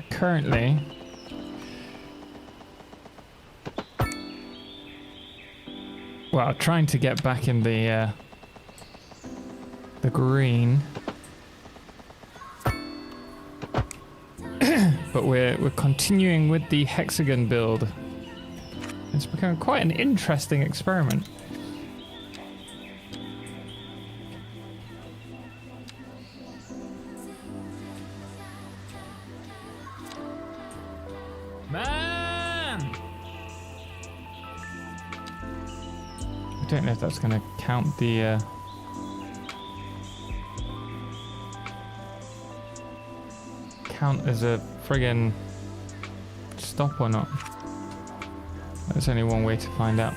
Currently well, trying to get back in the green. But we're continuing with the hexagon build. It's become quite an interesting experiment. Man! I don't know if that's going to count the... count as a friggin' stop or not. There's only one way to find out.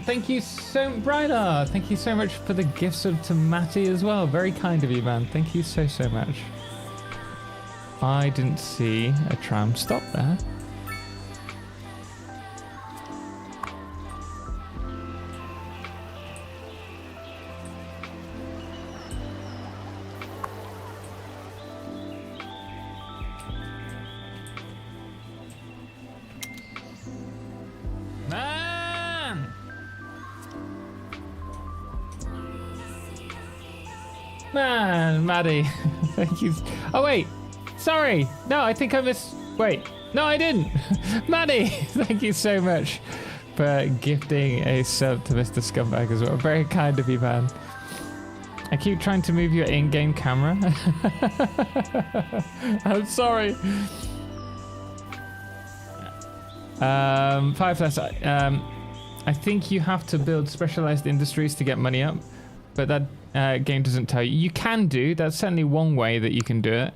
Thank you so Brylar, thank you so much for the gifts to Matty as well. Very kind of you, man. Thank you so much. I didn't see a tram stop there. Man, Maddie, thank you. Oh, wait. Sorry. No, I think I missed. Wait. No, I didn't. Maddie, thank you so much for gifting a sub to Mr. Scumbag as well. Very kind of you, man. I keep trying to move your in-game camera. I'm sorry. Fireflies, I think you have to build specialized industries to get money up, but that game doesn't tell you. You can do, that's certainly one way that you can do it,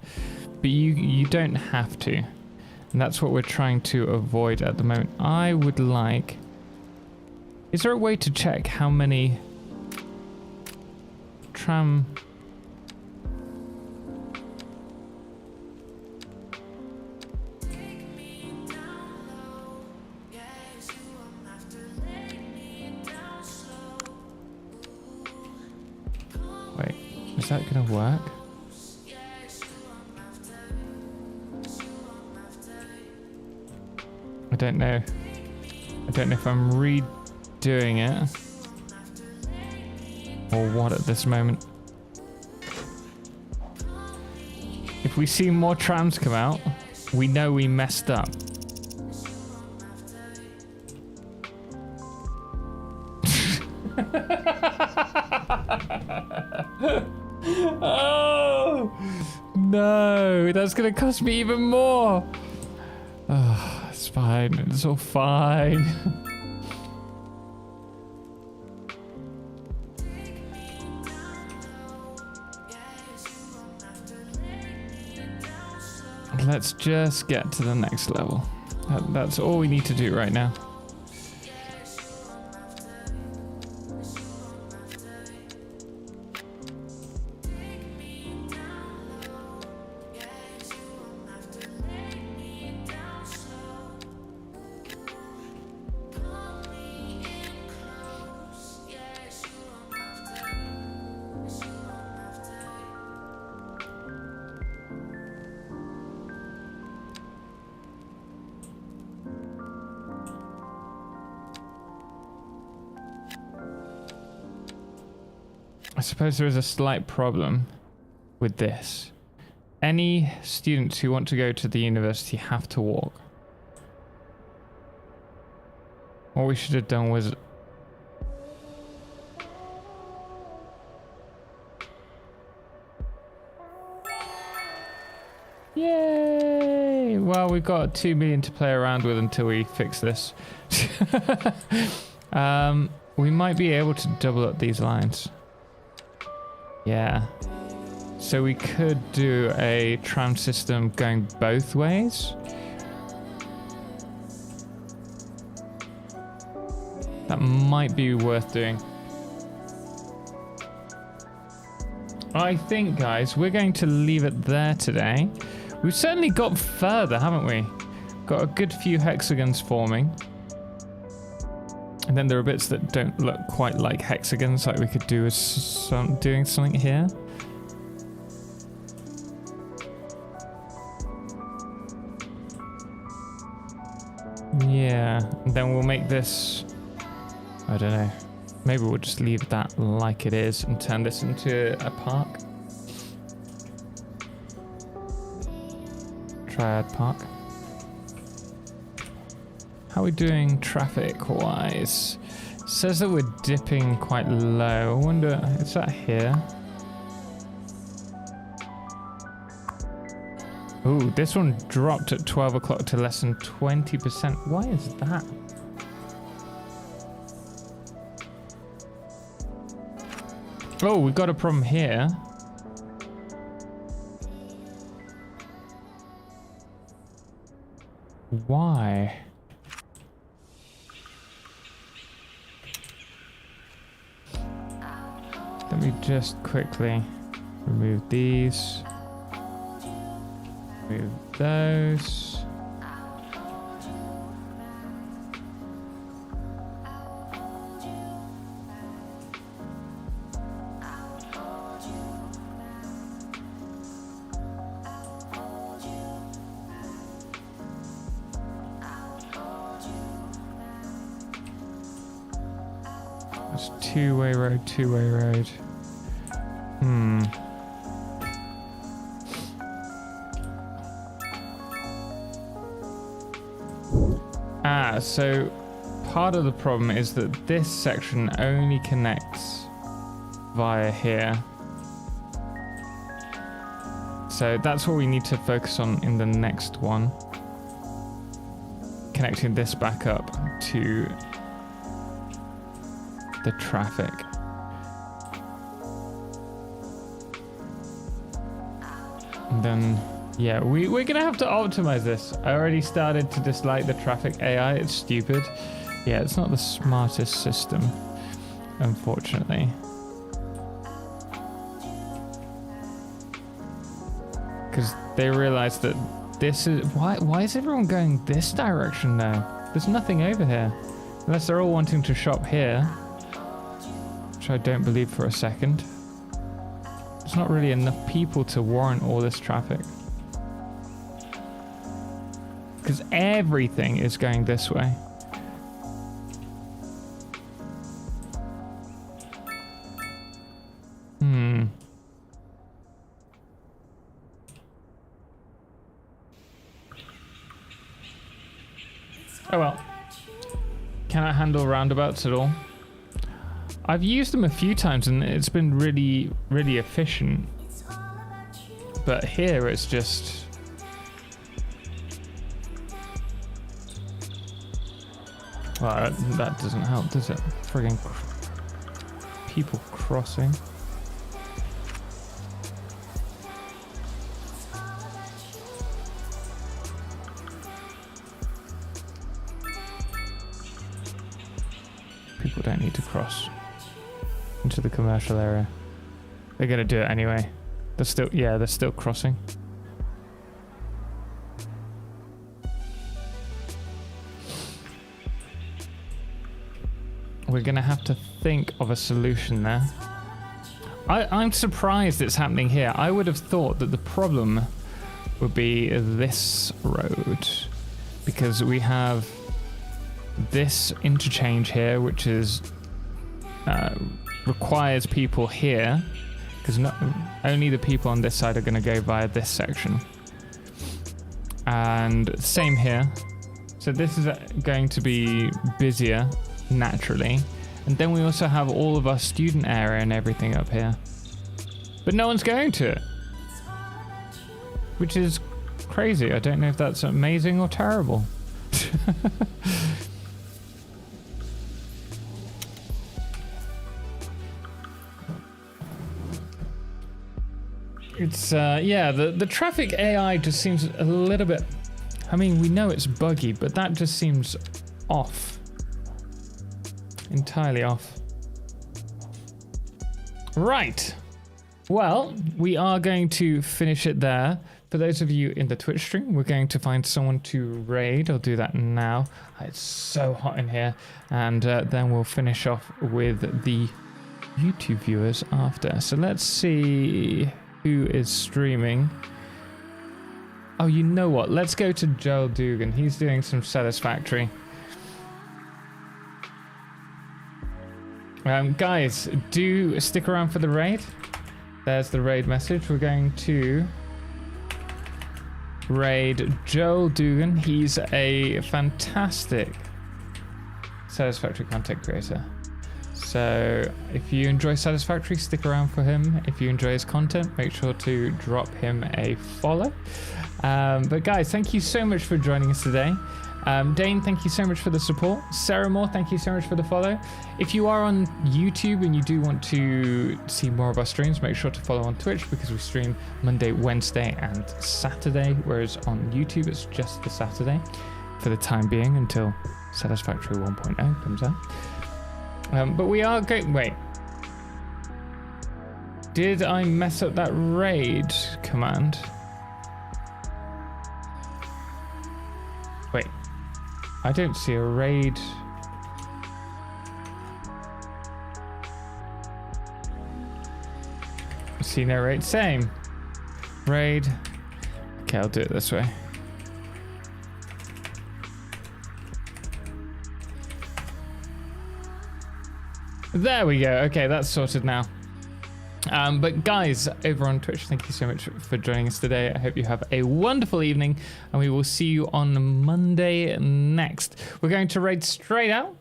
but you don't have to. And that's what we're trying to avoid at the moment. I would like... Is there a way to check how many tram... Wait, is that gonna work? I don't know. I don't know if I'm redoing it or what at this moment. If we see more trams come out, we know we messed up. Oh no, that's gonna cost me even more. Oh, it's fine, it's all fine. Let's just get to the next level. That's all we need to do right now. I suppose there is a slight problem with this. Any students who want to go to the university have to walk. What we should have done was... Yay! Well, we've got 2 million to play around with until we fix this. We might be able to double up these lines. Yeah. So we could do a tram system going both ways. That might be worth doing. I think, guys, we're going to leave it there today. We've certainly got further, haven't we? Got a good few hexagons forming. And then there are bits that don't look quite like hexagons, like we could do doing something here. Yeah, and then we'll make this I don't know. Maybe we'll just leave that like it is and turn this into a park. Triad Park. How are we doing traffic-wise? Says that we're dipping quite low. I wonder, is that here? Ooh, this one dropped at 12 o'clock to less than 20%. Why is that? Oh, we've got a problem here. Why? Let me just quickly remove these. Remove those. It's two-way road, two-way road. So part of the problem is that this section only connects via here. So that's what we need to focus on in the next one. Connecting this back up to the traffic. And then, yeah, we're gonna have to optimize this. I already started to dislike the traffic AI. It's stupid. Yeah, it's not the smartest system, unfortunately. Because they realized that this is why is everyone going this direction now? There's nothing over here, unless they're all wanting to shop here, which I don't believe for a second. There's not really enough people to warrant all this traffic. Because everything is going this way. Oh well. Can I handle roundabouts at all? I've used them a few times and it's been really, really efficient. But here it's just... Well, that doesn't help, does it? Friggin' people crossing. People don't need to cross into the commercial area. They're gonna do it anyway. They're still crossing. We're gonna have to think of a solution there. I'm surprised it's happening here. I would have thought that the problem would be this road, because we have this interchange here, which is requires people here, because only the people on this side are going to go via this section, and same here. So this is going to be busier naturally, and then we also have all of our student area and everything up here, but no one's going to it, which is crazy. I don't know if that's amazing or terrible. It's yeah, the traffic AI just seems a little bit, I mean, we know it's buggy, but that just seems off. Entirely off. Right. Well, we are going to finish it there. For those of you in the Twitch stream, we're going to find someone to raid. I'll do that now. It's so hot in here. And then we'll finish off with the YouTube viewers after. So let's see who is streaming. Oh, you know what? Let's go to Joel Dugan. He's doing some Satisfactory. Guys, do stick around for the raid. There's the raid message. We're going to raid Joel Dugan. He's a fantastic Satisfactory content creator. So if you enjoy Satisfactory, stick around for him. If you enjoy his content, make sure to drop him a follow. But guys, thank you so much for joining us today. Dane, thank you so much for the support. Sarah Moore, thank you so much for the follow. If you are on YouTube and you do want to see more of our streams, make sure to follow on Twitch because we stream Monday, Wednesday, and Saturday, whereas on YouTube it's just the Saturday for the time being until Satisfactory 1.0 comes out. But we are going... Wait. Did I mess up that raid command? Wait. I don't see a raid. See no raid. Same. Raid. Okay, I'll do it this way. There we go. Okay, that's sorted now. But guys, over on Twitch, thank you so much for joining us today. I hope you have a wonderful evening, and we will see you on Monday next. We're going to raid straight out.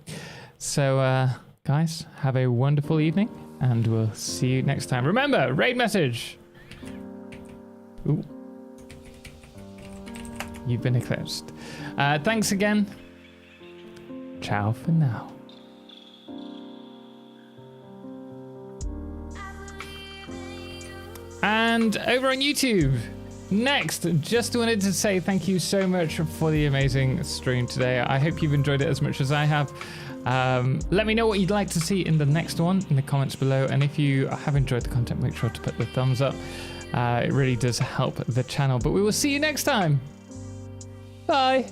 So, guys, have a wonderful evening, and we'll see you next time. Remember, raid message. Ooh. You've been eclipsed. Thanks again. Ciao for now. And over on YouTube, next, just wanted to say thank you so much for the amazing stream today. I hope you've enjoyed it as much as I have. Let me know what you'd like to see in the next one in the comments below. And if you have enjoyed the content, make sure to put the thumbs up. It really does help the channel. But we will see you next time. Bye.